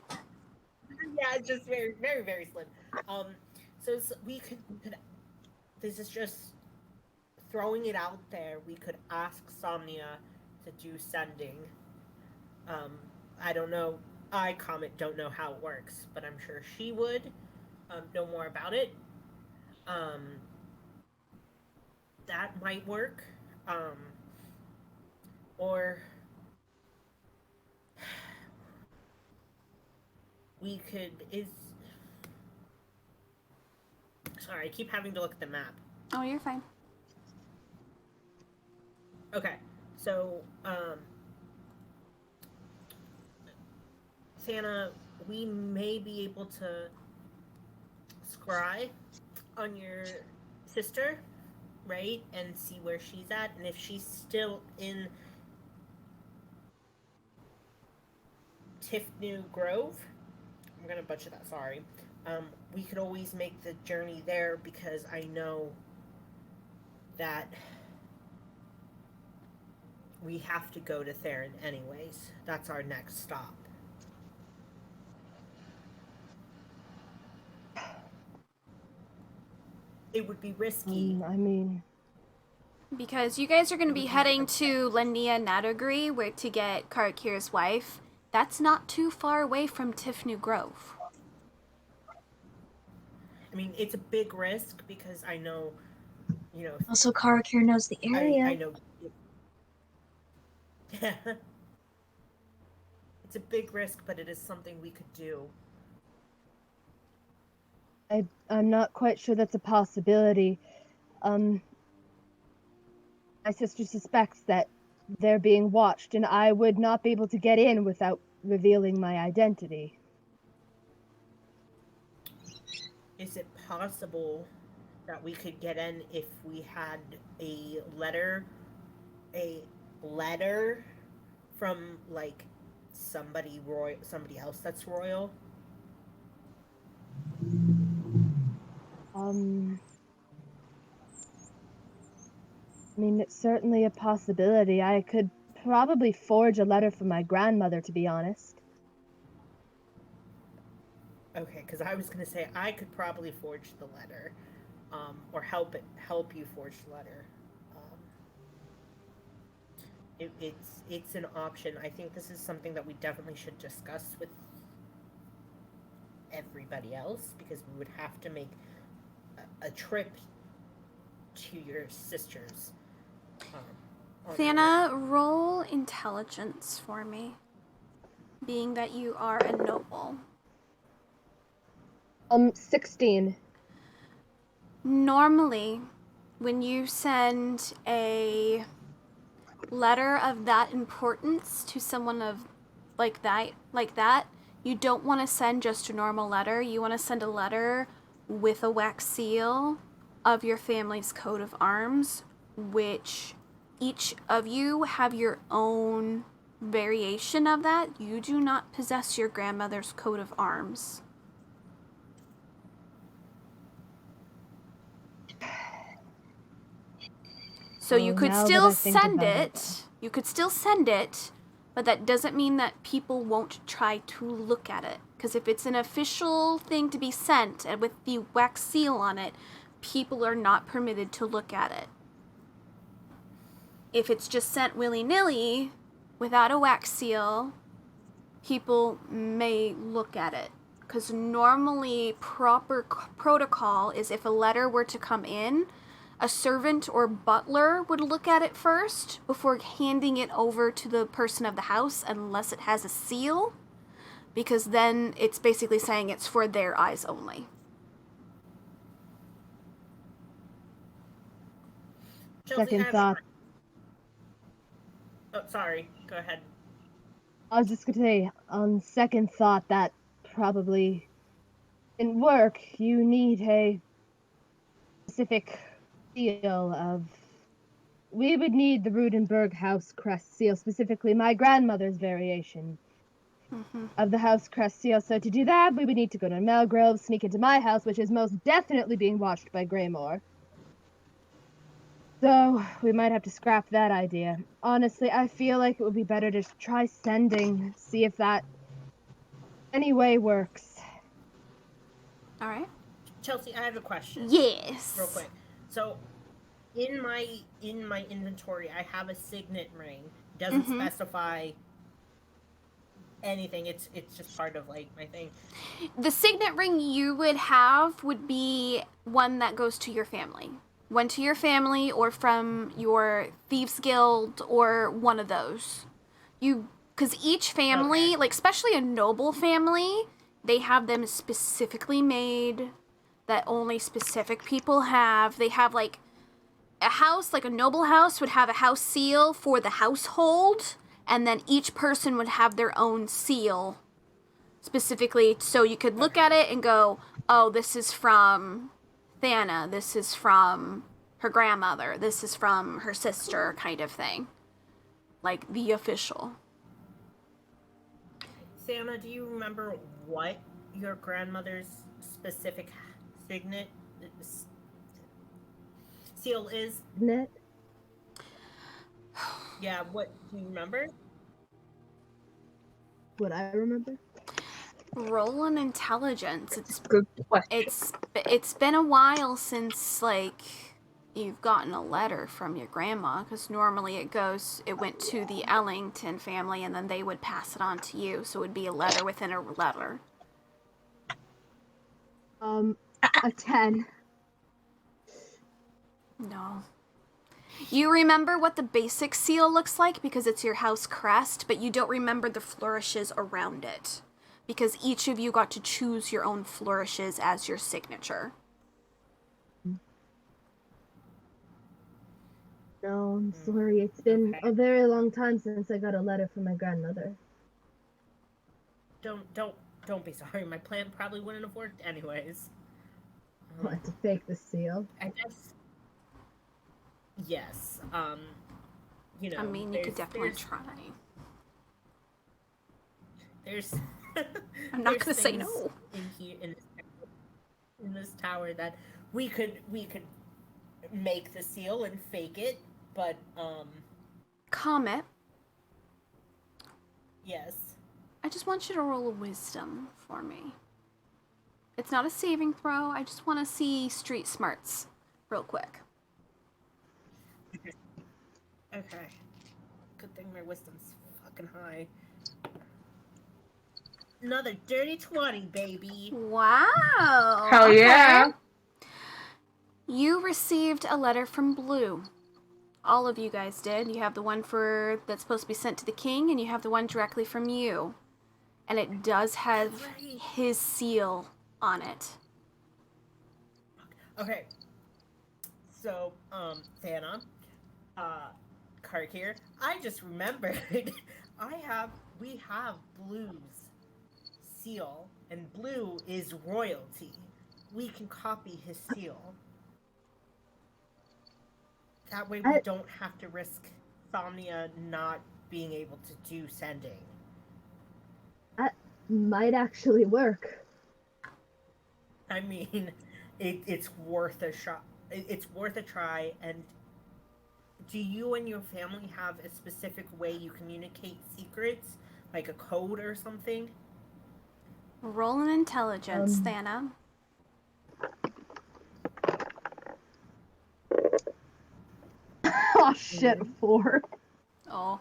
Yeah, it's just very, very, very slim. So we could. This is just throwing it out there. We could ask Somnia to do sending. I don't know. I don't know how it works, but I'm sure she would know more about it. That might work. Or we could sorry, I keep having to look at the map. Oh, you're fine. Okay, so Santa, we may be able to scry on your sister, right, and see where she's at, and if she's still in Tiffany Grove, I'm gonna butcher that, sorry. We could always make the journey there because I know that we have to go to Theron anyways. That's our next stop. It would be risky. I mean, Because you guys are going to be heading to Lenia Natagri where to get Karakir's wife. That's not too far away from Tiffany Grove. I mean, it's a big risk because I know, you know. Also, Karakir knows the area. I know. Yeah. It's a big risk, but it is something we could do. I'm not quite sure that's a possibility. My sister suspects that they're being watched, and I would not be able to get in without revealing my identity. Is it possible that we could get in if we had a letter from like somebody else that's royal? I mean, it's certainly a possibility. I could probably forge a letter from my grandmother, to be honest. Okay, because I was gonna say I could probably forge the letter, or help you forge the letter. It's an option. I think this is something that we definitely should discuss with everybody else because we would have to make a trip to your sister's. On Thana, roll intelligence for me, being that you are a noble. 16. Normally, when you send a letter of that importance to someone of like that, you don't want to send just a normal letter. You want to send a letter with a wax seal of your family's coat of arms, which each of you have your own variation of that. You do not possess your grandmother's coat of arms. So you could still send it. You could still send it, but that doesn't mean that people won't try to look at it. Because if it's an official thing to be sent and with the wax seal on it, people are not permitted to look at it. If it's just sent willy-nilly without a wax seal, people may look at it. Because normally proper protocol is if a letter were to come in, a servant or butler would look at it first before handing it over to the person of the house unless it has a seal, because then it's basically saying it's for their eyes only. Chelsea, Second thought. Oh, sorry. Go ahead. I was just gonna say, on second thought, that probably didn't work. You need a specific seal of. We would need the Rudenberg house crest seal, specifically my grandmother's variation of the house crest seal. So to do that, we would need to go to Melgrove, sneak into my house, which is most definitely being watched by Greymore. So we might have to scrap that idea. Honestly, I feel like it would be better to try sending, see if that anyway works. All right. Chelsea, I have a question. Yes. Real quick. So, in my inventory, I have a signet ring. Doesn't specify anything. It's just part of like my thing. The signet ring you would have would be one that goes to your family. One to your family or from your Thieves Guild or one of those. Because each family, like especially a noble family, they have them specifically made that only specific people have. They have like a house, like a noble house would have a house seal for the household, and then each person would have their own seal specifically, so you could look at it and go, oh, this is from Thana, this is from her grandmother, this is from her sister, kind of thing. Like the official. Thana, do you remember what your grandmother's specific signet seal is? Net? Yeah, what do you remember? What I remember? Roll an intelligence. Good question. It's been a while since like you've gotten a letter from your grandma, because normally it went to the Ellington family and then they would pass it on to you, so it would be a letter within a letter. A 10. No. You remember what the basic seal looks like because it's your house crest, but you don't remember the flourishes around it, because each of you got to choose your own flourishes as your signature. No, I'm sorry. It's been a very long time since I got a letter from my grandmother. Don't be sorry. My plan probably wouldn't have worked anyways. Want to fake the seal? I guess. Yes. You know. I mean, you could definitely try. There's. I'm not gonna say things no. In here, in this tower, that we could make the seal and fake it, but Comet, yes. I just want you to roll a wisdom for me. It's not a saving throw. I just want to see street smarts real quick. Okay. Good thing my wisdom's fucking high. Another dirty 20, baby. Wow. Hell yeah. You received a letter from Blue. All of you guys did. You have the one that's supposed to be sent to the king, and you have the one directly from you. And it does have his seal on it. Okay. So, Santa, Kark here. I just remembered we have Blue's seal, and Blue is royalty. We can copy his seal. That way we don't have to risk Somnia not being able to do sending. That might actually work. I mean, it's worth a shot. It's worth a try. And do you and your family have a specific way you communicate secrets, like a code or something? Roll an intelligence, Thana. Oh shit, 4. Oh.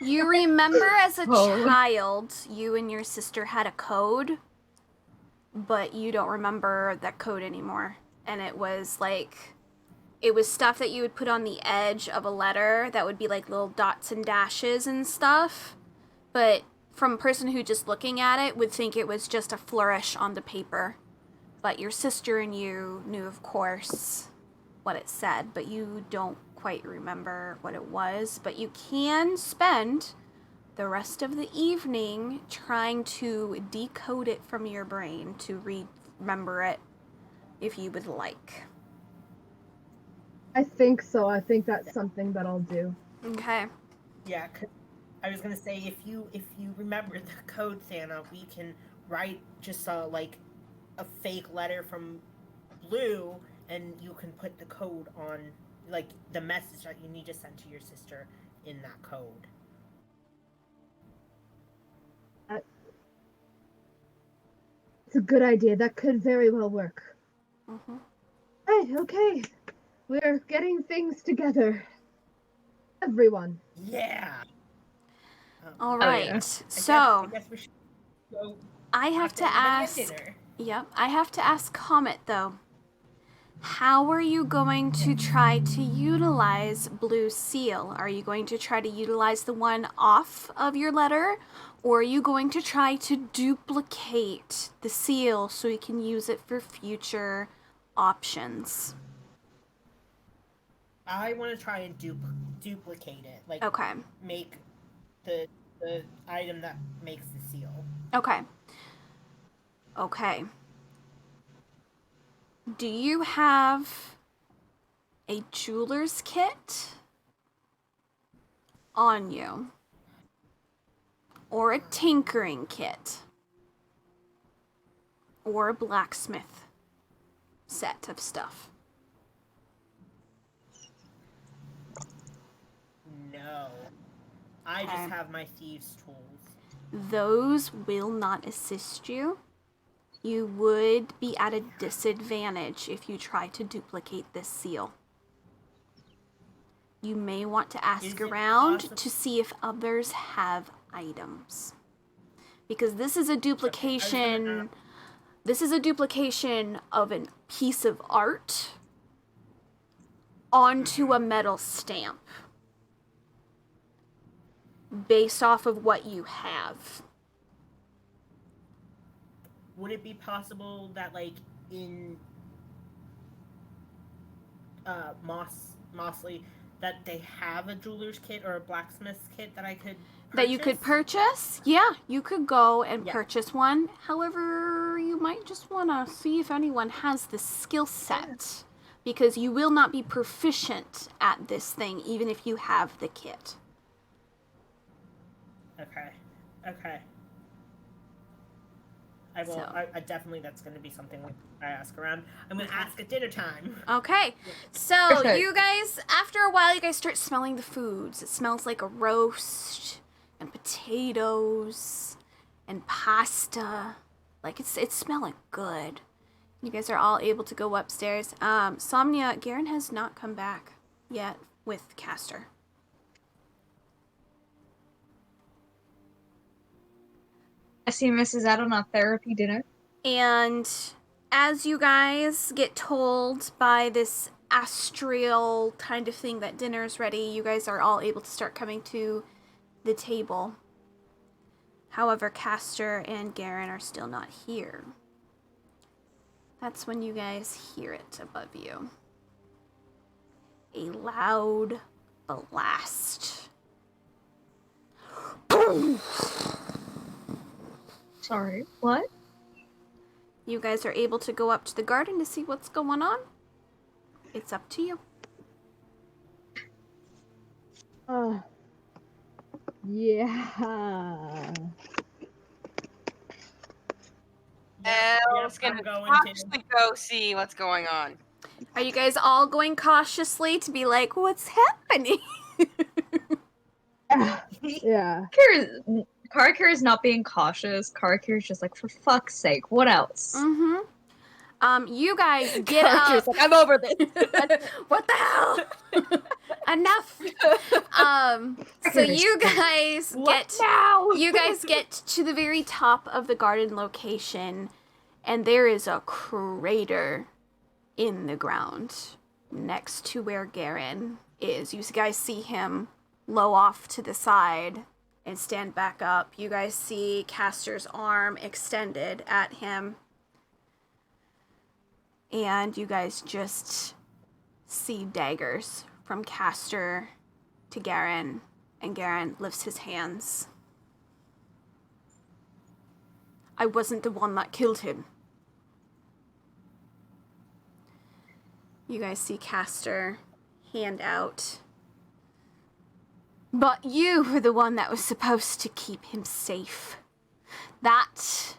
You remember as a Oh. child, you and your sister had a code, but you don't remember that code anymore. And it was stuff that you would put on the edge of a letter that would be like little dots and dashes and stuff. But from a person who just looking at it would think it was just a flourish on the paper. But your sister and you knew, of course, what it said, but you don't quite remember what it was. But you can spend the rest of the evening trying to decode it from your brain to remember it if you would like. I think so. I think that's something that I'll do. Okay. Yeah, 'cause I was gonna say if you remember the code, Santa, we can write just a fake letter from Blue, and you can put the code on, like, the message that you need to send to your sister in that code. It's a good idea. That could very well work. Mm-hmm. Hey, okay. We're getting things together. Everyone. Yeah. All right. yeah. So I guess we should go. I have after to everybody had ask. dinner. Yep. I have to ask Comet though. How are you going to try to utilize Blue Seal? Are you going to try to utilize the one off of your letter? Or are you going to try to duplicate the seal so you can use it for future options? I want to try and duplicate it. Like, Okay. make the item that makes the seal. Okay. Okay. Do you have a jeweler's kit on you? Or a tinkering kit? Or a blacksmith set of stuff? No. I just have my thieves' tools. Those will not assist you. You would be at a disadvantage if you try to duplicate this seal. You may want to ask around to see if others have items. Because this is a duplication. This is a duplication of a piece of art onto a metal stamp based off of what you have. Would it be possible that, like, in Mossley, that they have a jeweler's kit or a blacksmith's kit that I could purchase? That you could purchase? Yeah, you could go and purchase one. However, you might just want to see if anyone has the skill set. Because you will not be proficient at this thing, even if you have the kit. Okay. I will. So. I definitely, that's going to be something I ask around. I'm going to ask at dinner time. Okay, so Okay. you guys, after a while, you guys start smelling the foods. It smells like a roast and potatoes and pasta. Like, it's smelling good. You guys are all able to go upstairs. Somnia, Garen has not come back yet with Castor. I see Mrs. Out on our therapy dinner. And as you guys get told by this astral kind of thing that dinner's ready, you guys are all able to start coming to the table. However, Castor and Garen are still not here. That's when you guys hear it above you. A loud blast. Boom! Sorry, what? You guys are able to go up to the garden to see what's going on. It's up to you. Yeah. Elle's gonna I'm going cautiously go see what's going on. Are you guys all going cautiously to be like, what's happening? Yeah. Karakir is not being cautious. Karakir is just like, for fuck's sake, what else? Mm-hmm. You guys get Karakir's up. like, I'm over this. What the hell? Enough. So you guys get to the very top of the garden location, and there is a crater in the ground next to where Garen is. You guys see him low off to the side and stand back up. You guys see Castor's arm extended at him. And you guys just see daggers from Castor to Garen, and Garen lifts his hands. I wasn't the one that killed him. You guys see Castor hand out. But you were the one that was supposed to keep him safe. That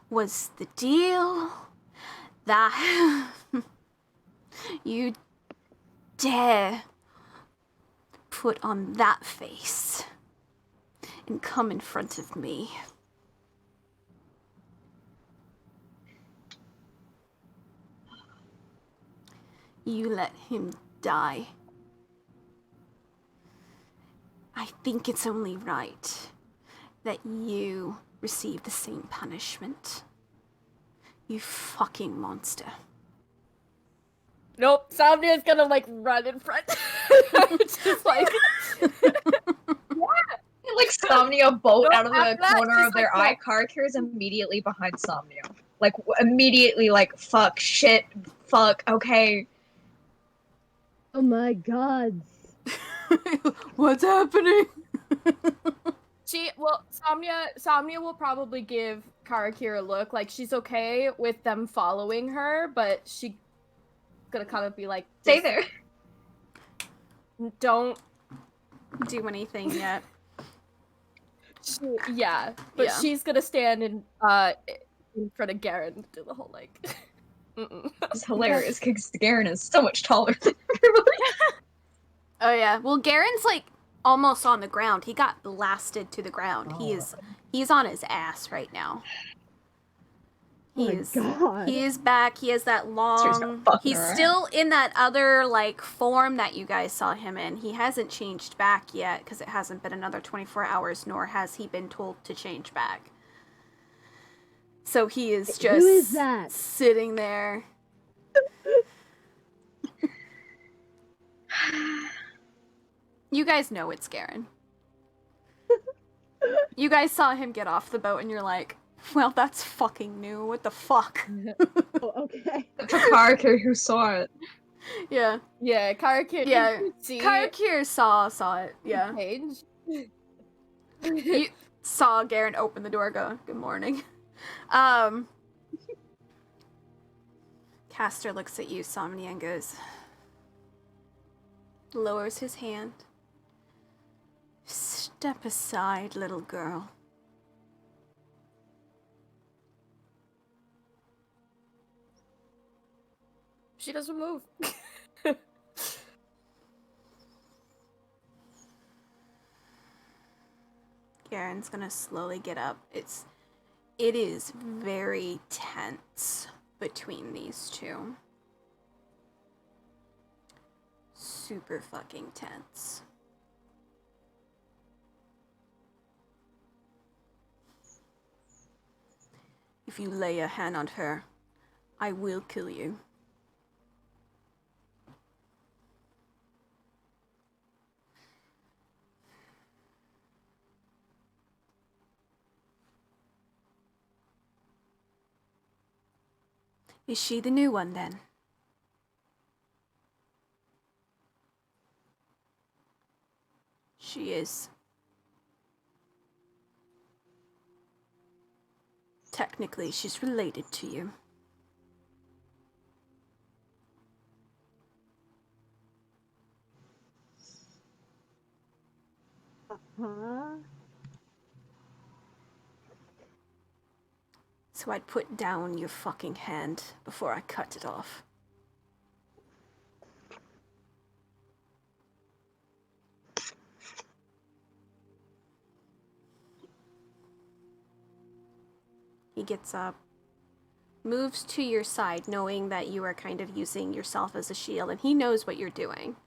was the deal. That you dare put on that face and come in front of me. You let him die. I think it's only right that you receive the same punishment. You fucking monster. Nope, Somnia's gonna like run in front. Just like Like Somnia bolt Nope, out of the after that, corner she's of their like, eye. Karakir is immediately behind Somnia. Like, immediately like, fuck, shit, fuck, okay. Oh my god. What's happening? Somnia will probably give Karakir a look, like she's okay with them following her, but she gonna kind of be like, Stay there. don't Do anything yet. yeah, but Yeah. she's gonna stand in front of Garen and do the whole like It's hilarious because Garen is so much taller than everybody. Oh yeah. Well, Garen's like almost on the ground. He got blasted to the ground. He's on his ass right now. He is back. He has that long. He's still in that other like form that you guys saw him in. He hasn't changed back yet because it hasn't been another 24 hours, nor has he been told to change back. So he is just Who is that? sitting there. You guys know it's Garen. You guys saw him get off the boat and you're like, well, that's fucking new. What the fuck? Oh, okay. It's a Karakir who saw it. Yeah. yeah, Karakir. Yeah. See Karakir saw it. Yeah. Paige. You saw Garen open the door, go, good morning. Castor looks at you, Somnia, and goes, lowers his hand. Step aside, little girl. She doesn't move. Garen's gonna slowly get up. It is very tense between these two. Super fucking tense. If you lay a hand on her, I will kill you. Is she the new one then? She is. Technically, she's related to you. Huh? So I'd put down your fucking hand before I cut it off. He gets up, moves to your side, knowing that you are kind of using yourself as a shield, and he knows what you're doing.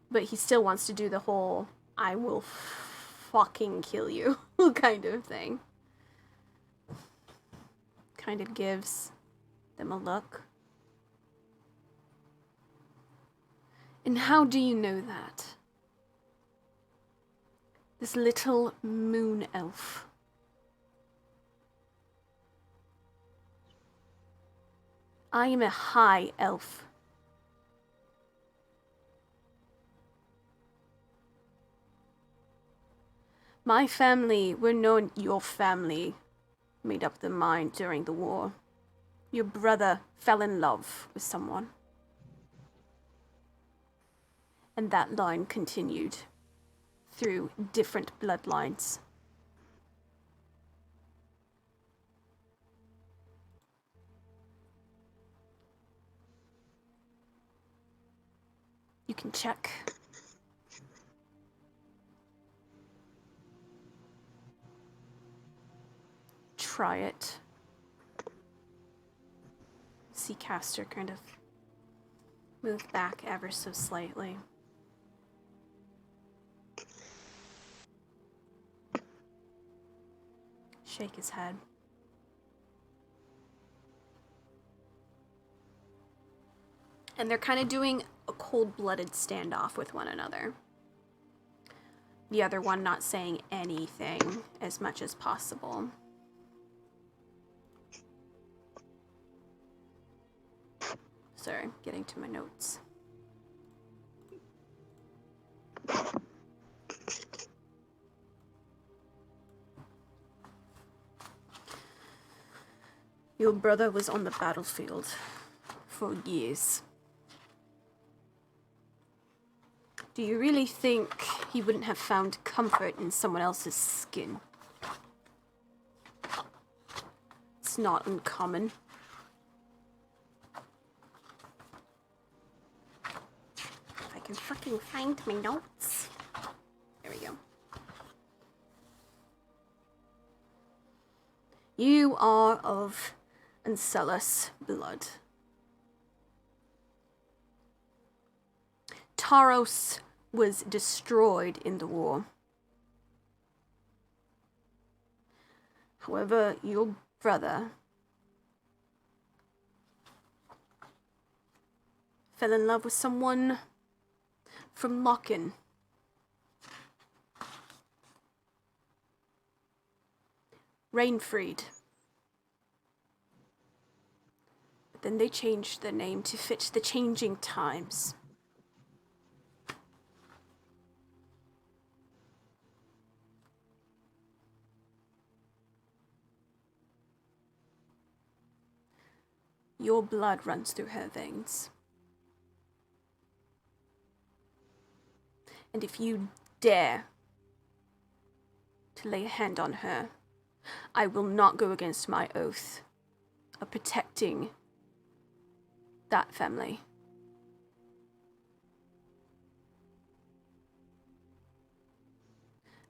But he still wants to do the whole, I will fucking kill you kind of thing. Kind of gives them a look. And how do you know that? This little moon elf. I am a high elf. My family, we're known your family made up their mind during the war. Your brother fell in love with someone. And that line continued through different bloodlines. You can check. Try it. See Caster kind of move back ever so slightly. Shake his head. And they're kind of doing a cold-blooded standoff with one another. The other one not saying anything as much as possible. Sorry, getting to my notes. Your brother was on the battlefield for years. Do you really think he wouldn't have found comfort in someone else's skin? It's not uncommon. If I can fucking find my notes. There we go. You are of Ancellus blood. Taros was destroyed in the war. However, your brother fell in love with someone from Locken. Rainfried. But then they changed their name to fit the changing times. Your blood runs through her veins. And if you dare to lay a hand on her, I will not go against my oath of protecting that family.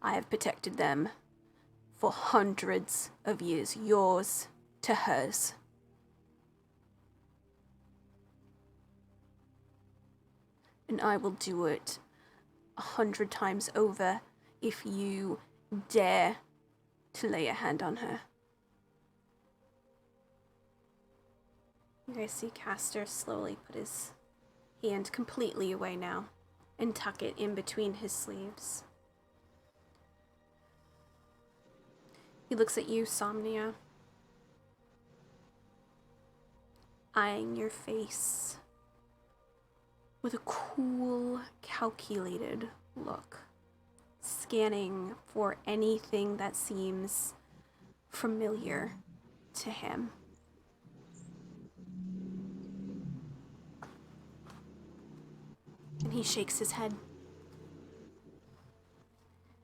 I have protected them for hundreds of years, yours to hers. And I will do it 100 times over if you dare to lay a hand on her. You guys see Castor slowly put his hand completely away now and tuck it in between his sleeves. He looks at you, Somnia, eyeing your face with a cool, calculated look, scanning for anything that seems familiar to him. And he shakes his head.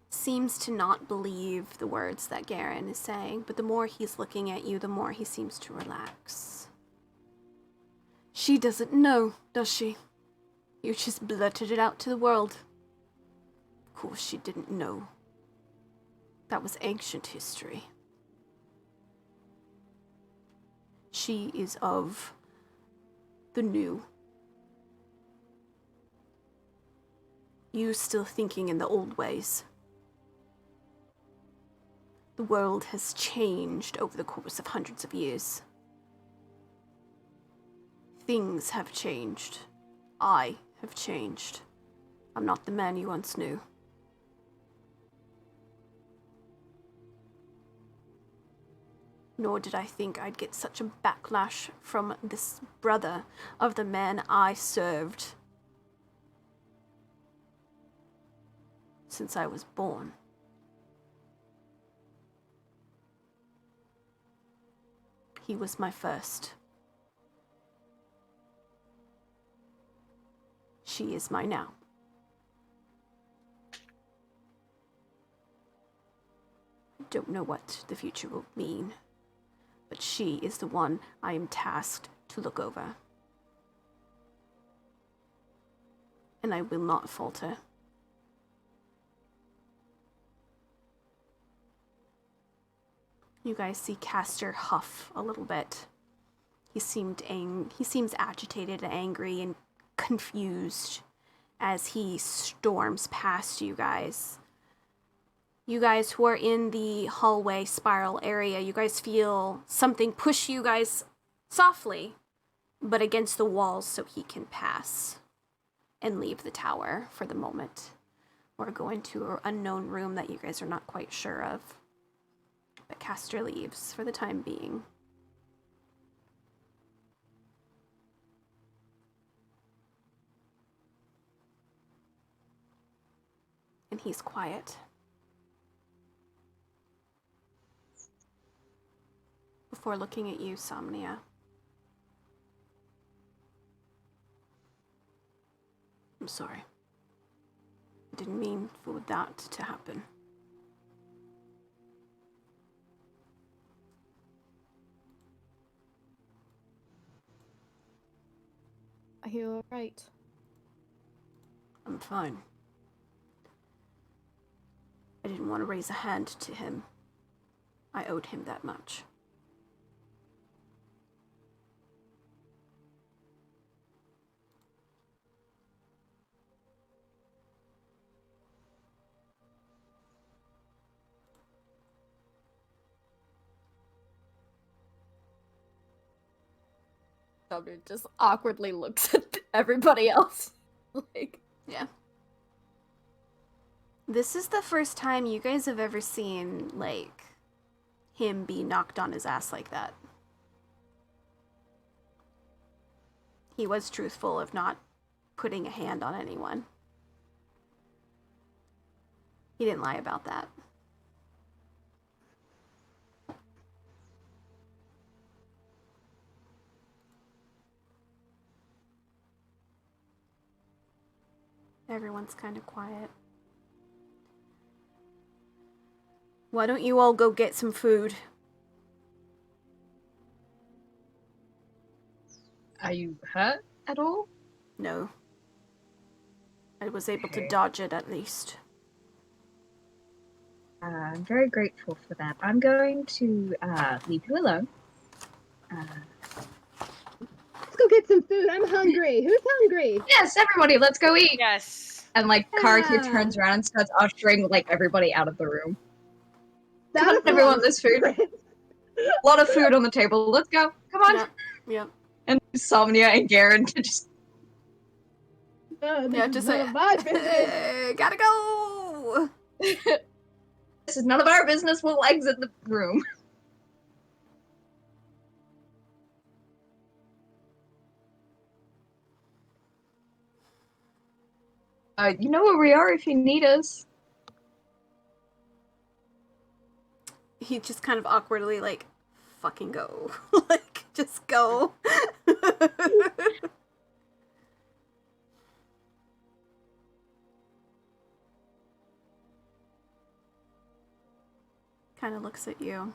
Seems to not believe the words that Garen is saying, but the more he's looking at you, the more he seems to relax. She doesn't know, does she? You just blurted it out to the world. Of course she didn't know. That was ancient history. She is of the new. You still thinking in the old ways. The world has changed over the course of hundreds of years. Things have changed. I have changed. I'm not the man you once knew. Nor did I think I'd get such a backlash from this brother of the man I served since I was born. He was my first. She is my now. I don't know what the future will mean, but she is the one I am tasked to look over. And I will not falter. You guys see Castor huff a little bit. He seems agitated and angry and confused as he storms past you guys. You guys who are in the hallway spiral area, you guys feel something push you guys softly, but against the walls so he can pass and leave the tower for the moment. Or go into an unknown room that you guys are not quite sure of. But Castor leaves for the time being. And he's quiet. Before looking at you, Somnia. I'm sorry. I didn't mean for that to happen. Are you alright? I'm fine. I didn't want to raise a hand to him. I owed him that much. Somebody just awkwardly looks at everybody else. Like, Yeah. This is the first time you guys have ever seen, like, him be knocked on his ass like that. He was truthful of not putting a hand on anyone. He didn't lie about that. Everyone's kind of quiet. Why don't you all go get some food? Are you hurt at all? No. I was able to Okay. dodge it at least. I'm very grateful for that. I'm going to leave you alone. Let's go get some food. I'm hungry. Who's hungry? Yes, everybody, let's go eat. Yes. And like Karaki Yeah. turns around and starts ushering like everybody out of the room. Come That on, is a everyone, lot of there's food. secrets. A lot of food on the table. Let's go. Come on. Yep. Yep. And Somnia and Garen to just Yeah, just none say, of my business. gotta go. this is none of our business, we'll exit the room. You know where we are if you need us. He just kind of awkwardly like, fucking go. Like, just go. Kind of looks at you,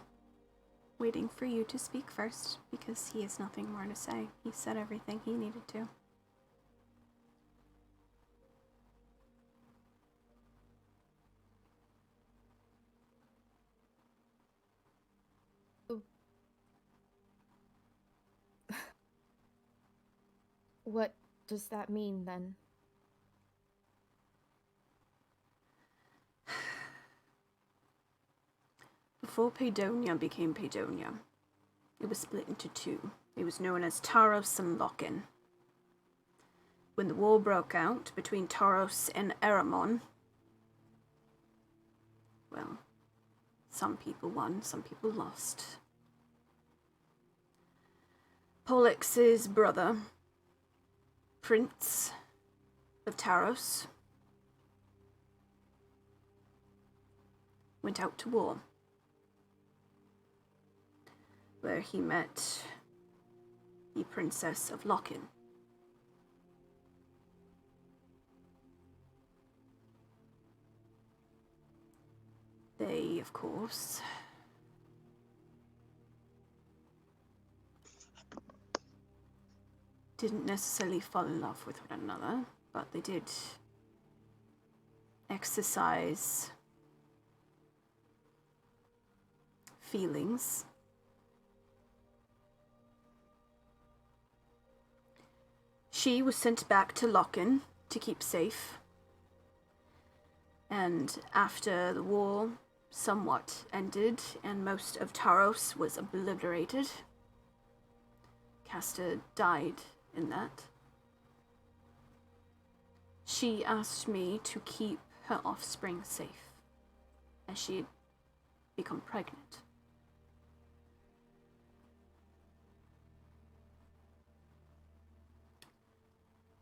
waiting for you to speak first, because he has nothing more to say. He said everything he needed to. What does that mean then? Before Paydonia became Paydonia, it was split into two. It was known as Taros and Lokin. When the war broke out between Taros and Eramon, well, some people won, some people lost. Pollix's brother, Prince of Taros, went out to war, where he met the Princess of Lokin. They, of course, didn't necessarily fall in love with one another, but they did exercise feelings. She was sent back to Lokin to keep safe, and after the war somewhat ended and most of Taros was obliterated, Casta died in that. She asked me to keep her offspring safe, as she had become pregnant.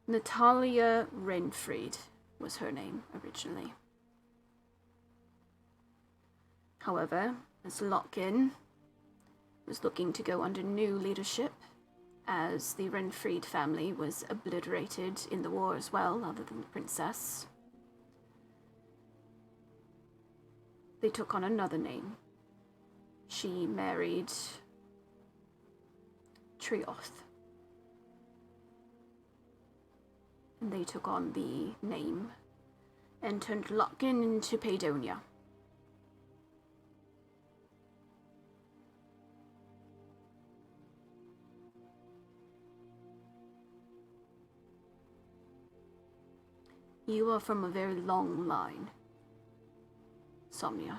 Natalia Renfried was her name originally. However, as Lokin was looking to go under new leadership, as the Renfried family was obliterated in the war as well, other than the princess, they took on another name. She married Trioth, and they took on the name and turned Lokin into Paydonia. You are from a very long line, Somnia.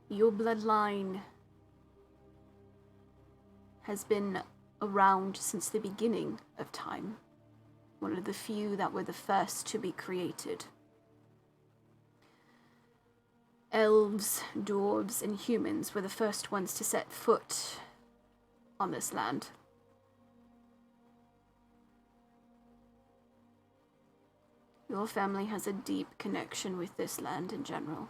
Your bloodline has been around since the beginning of time. One of the few that were the first to be created. Elves, dwarves, and humans were the first ones to set foot on this land. Your family has a deep connection with this land in general.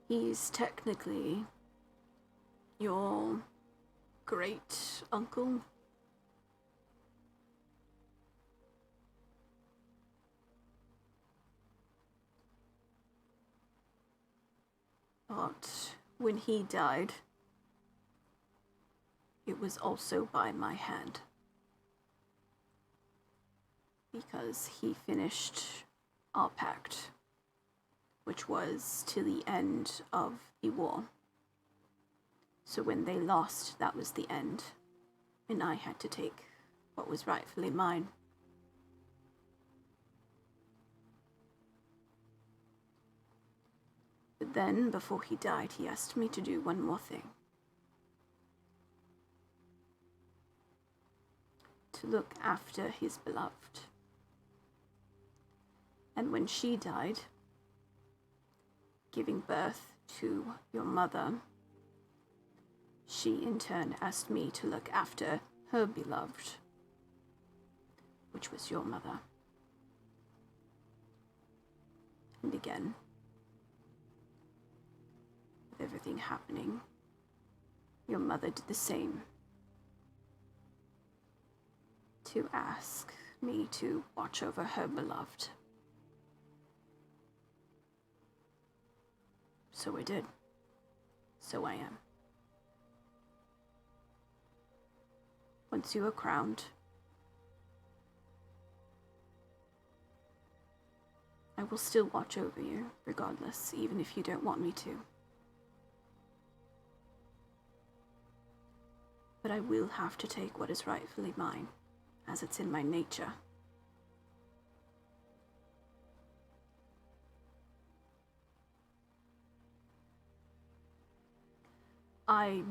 He's technically your great uncle. But when he died, it was also by my hand. Because he finished our pact, which was to the end of the war. So when they lost, that was the end, and I had to take what was rightfully mine. But then, before he died, he asked me to do one more thing. To look after his beloved. And when she died, giving birth to your mother, she in turn asked me to look after her beloved, which was your mother. And again, with everything happening, your mother did the same, to ask me to watch over her beloved. So I did. So I am. Once you are crowned, I will still watch over you, regardless, even if you don't want me to. But I will have to take what is rightfully mine, as it's in my nature. I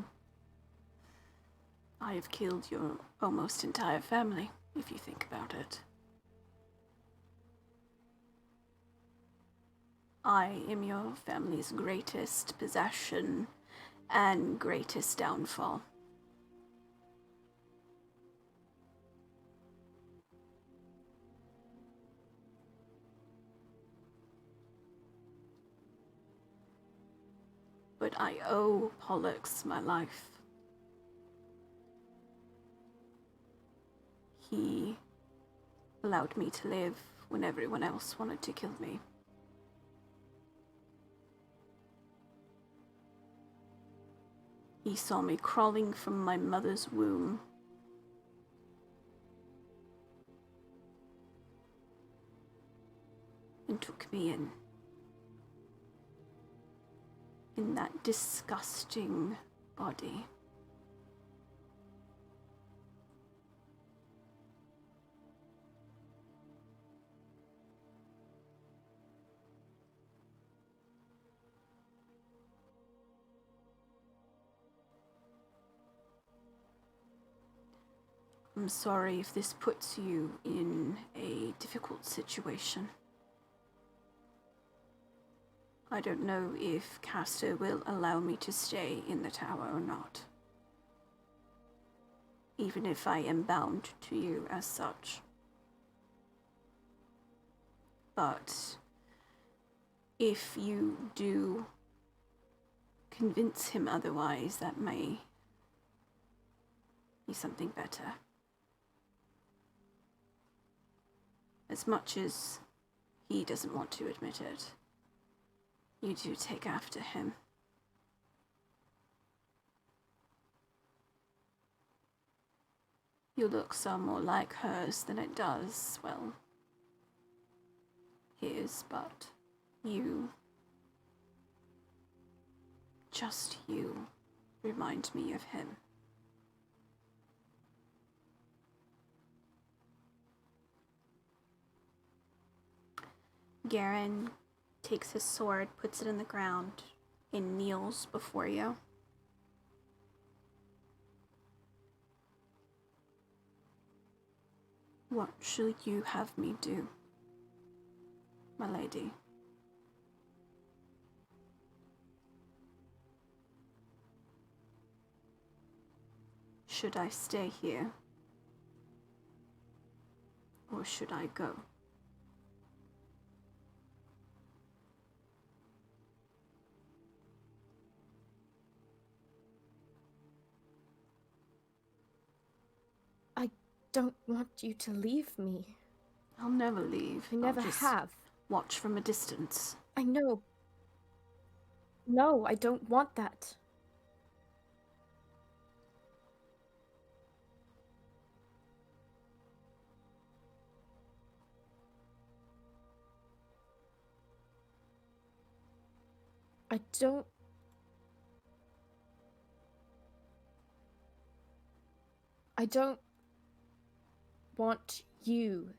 have killed your almost entire family, if you think about it. I am your family's greatest possession and greatest downfall. But I owe Pollux my life. He allowed me to live when everyone else wanted to kill me. He saw me crawling from my mother's womb. And took me in that disgusting body. I'm sorry if this puts you in a difficult situation. I don't know if Castor will allow me to stay in the tower or not, even if I am bound to you as such. But if you do convince him otherwise, that may be something better. As much as he doesn't want to admit it, you do take after him. Your looks are more like hers than it does, well, his, but you, just you, remind me of him. Garen takes his sword, puts it in the ground, and kneels before you. What shall you have me do, my lady? Should I stay here? Or should I go? I don't want you to leave me. I'll never leave. I never I'll just have. watch from a distance. I know. No, I don't want that. I don't want you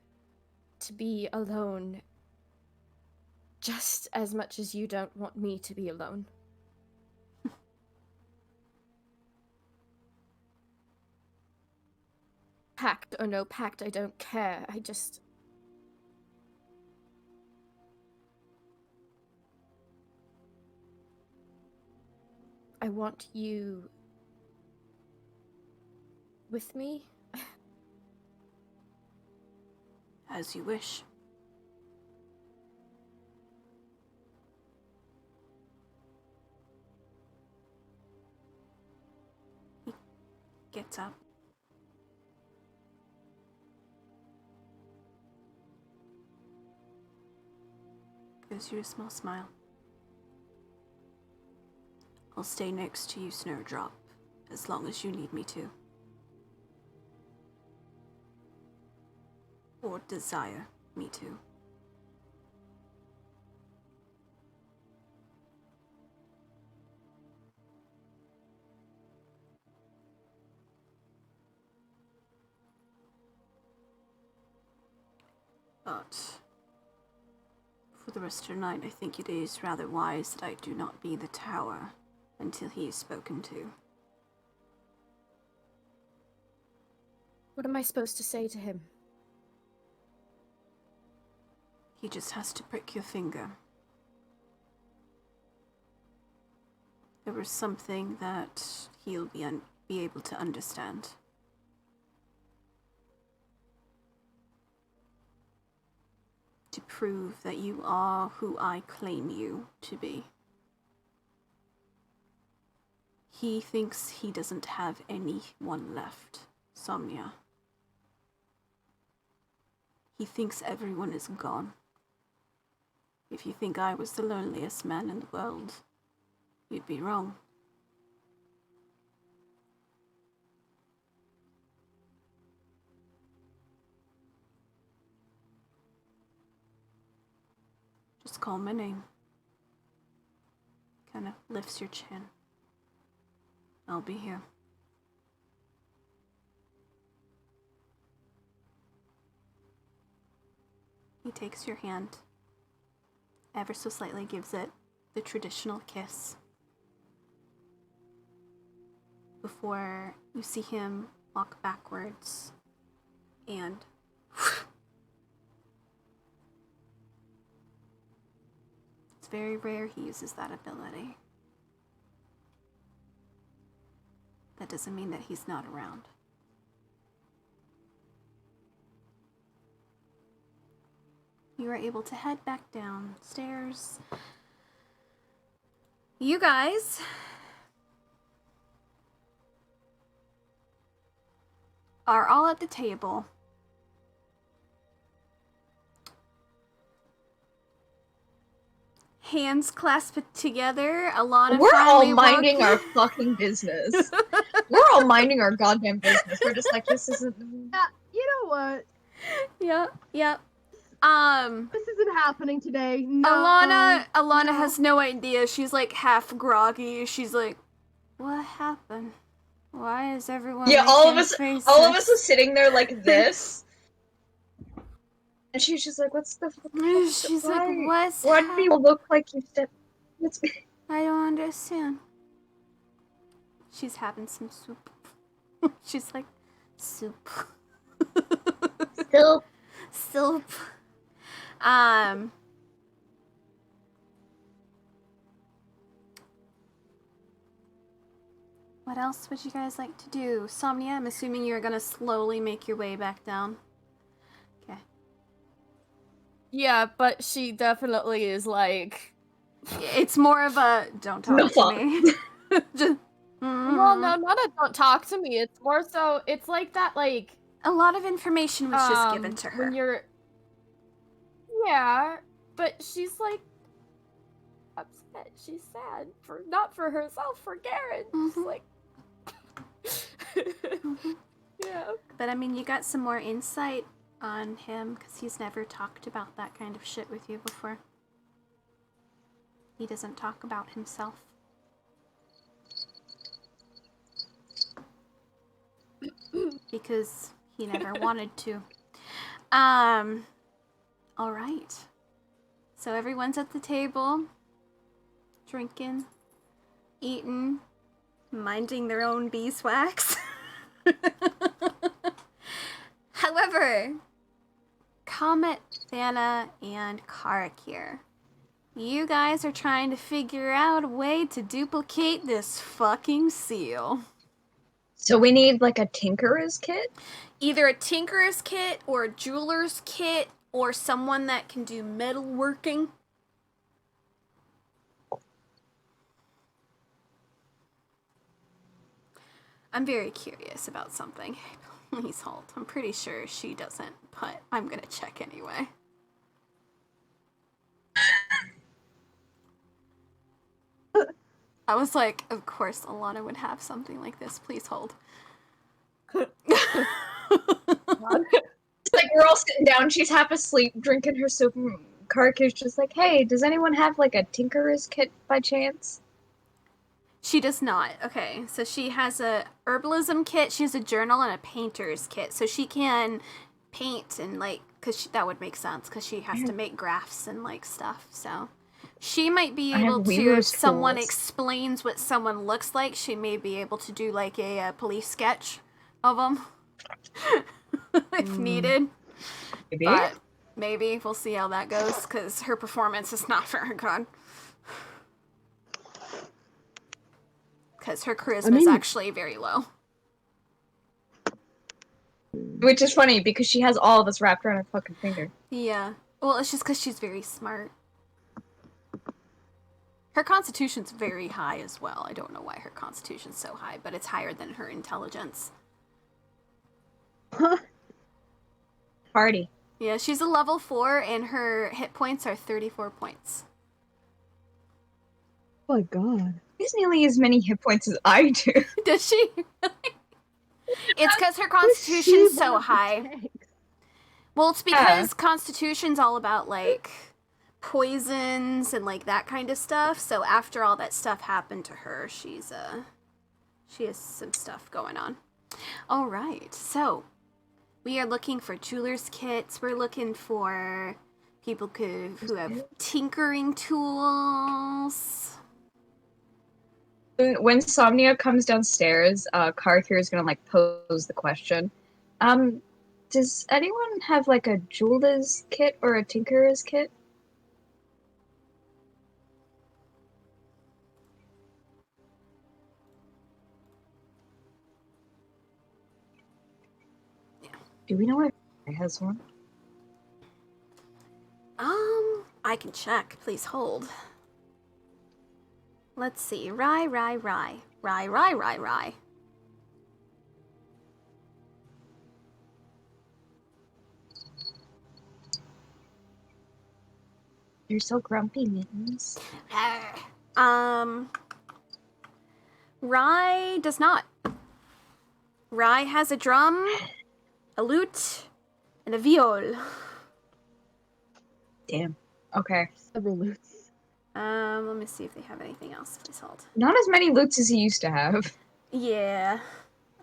to be alone Just as much as you don't want me to be alone. Pact or no pact, I don't care. I want you with me. As you wish. He gets up. Gives you a small smile. I'll stay next to you, Snowdrop, as long as you need me to. Or desire me to. But for the rest of the night, I think it is rather wise that I do not be the tower until he is spoken to. What am I supposed to say to him? He just has to prick your finger. There was something that he'll be able to understand. To prove that you are who I claim you to be. He thinks he doesn't have anyone left, Somnia. He thinks everyone is gone. If you think I was the loneliest man in the world, you'd be wrong. Just call my name. Kind of lifts your chin. I'll be here. He takes your hand, ever so slightly gives it the traditional kiss, before you see him walk backwards and it's very rare he uses that ability. That doesn't mean that he's not around. You are able to head back downstairs. You guys are all at the table. Hands clasped together. Alana We're all finally minding our walked- fucking business. We're all minding our goddamn business. We're just like, this isn't. Yeah, you know what? Yep. This isn't happening today. No. Alana no. has no idea. She's like half groggy. She's like, what happened? Why is everyone Yeah, all of making us are sitting there like this. And she's just like, what's the fuck? She's like, what's Why do people look like you said? I don't understand. She's having some soup. She's like, soup. Still. Soup. What else would you guys like to do? Somnia, I'm assuming you're gonna slowly make your way back down. Okay. Yeah, but she definitely is like... It's more of a, don't talk No to fuck. me. Just, Well, no, not a don't talk to me. It's more so, it's like that, like... A lot of information was just given to her. When you're... Yeah, but she's like... upset. She's sad. Not for herself, for Garen. She's like... Yeah. But I mean, you got some more insight on him, because he's never talked about that kind of shit with you before. He doesn't talk about himself. Because he never wanted to. Alright. So everyone's at the table, drinking, eating, minding their own beeswax. However, Comet, Vanna, and Karak here. You guys are trying to figure out a way to duplicate this fucking seal. So we need like a tinkerer's kit? Either a tinkerer's kit or a jeweler's kit or someone that can do metalworking. I'm very curious about something. Please hold. I'm pretty sure she doesn't, but I'm gonna check anyway. I was like, of course Alana would have something like this. Please hold. It's like we're all sitting down, she's half asleep, drinking her soup, and Kark is just like, hey, does anyone have like a tinkerer's kit by chance? She does not. Okay, so she has a herbalism kit, she has a journal, and a painter's kit. So she can paint and like, because that would make sense, because she has to make graphs and like stuff. So she might be able to, if someone explains what someone looks like, she may be able to do like a police sketch of them if needed. Maybe. But maybe we'll see how that goes, because her performance is not very good. Because her charisma is actually very low. Which is funny, because she has all of us wrapped around her fucking finger. Yeah. Well, it's just because she's very smart. Her constitution's very high as well. I don't know why her constitution's so high, but it's higher than her intelligence. Party. Yeah, she's a level 4, and her hit points are 34 points. Oh my god. She has nearly as many hit points as I do. Does she? It's because her constitution's so high. Well, it's because constitution's all about, like, poisons and, like, that kind of stuff. So after all that stuff happened to her, she has some stuff going on. All right, so we are looking for jeweler's kits. We're looking for people who have tinkering tools. When Somnia comes downstairs, Kark here is gonna like pose the question. Does anyone have like a jeweler's kit or a tinkerer's kit? Do we know if I has one? I can check. Please hold. Let's see. Rye. You're so grumpy, Mittens. Rye does not. Rye has a drum, a lute, and a viol. Damn. Okay. Several loots. Let me see if they have anything else. Please hold. Not as many loots as he used to have. Yeah.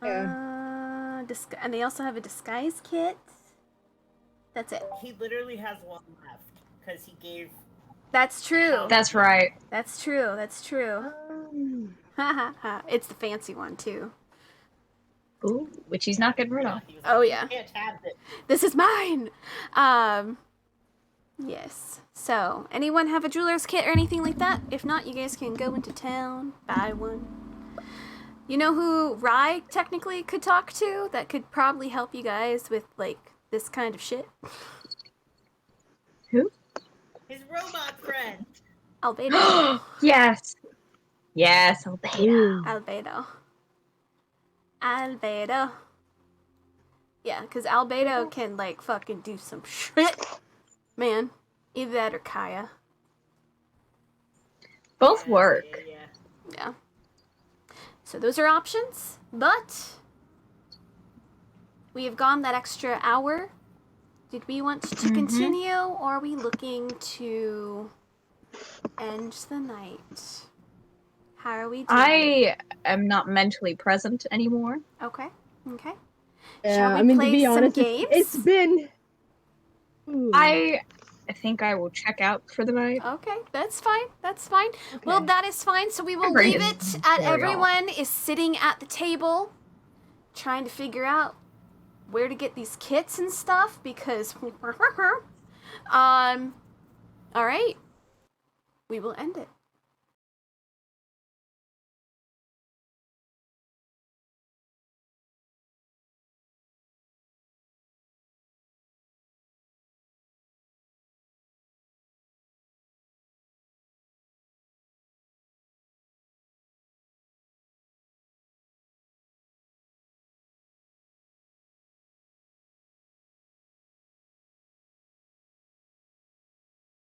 Yeah. And they also have a disguise kit. That's it. He literally has one left because he gave. That's true. That's right. That's true. It's the fancy one too. Ooh, which he's not getting rid of. He was Oh, like, yeah. "You can't have it." This is mine. Yes. So, anyone have a jeweler's kit or anything like that? If not, you guys can go into town, buy one. You know who Rye technically could talk to that could probably help you guys with, like, this kind of shit? Who? His robot friend. Albedo. Yes. Yes, Albedo. Albedo. Yeah, because Albedo can, like, fucking do some shit. Man. Either that or Kaya. Both work. Yeah. So those are options, but we have gone that extra hour. Did we want to continue, or are we looking to end the night? How are we doing? I am not mentally present anymore. Okay. Yeah, Shall we play to be some honest, games? it's been. Ooh. I I think I will check out for the night. Okay, that's fine. That's fine. Well, Okay. that is fine. So we will brain leave is it at very everyone is sitting at the table trying to figure out where to get these kits and stuff because all right. We will end it.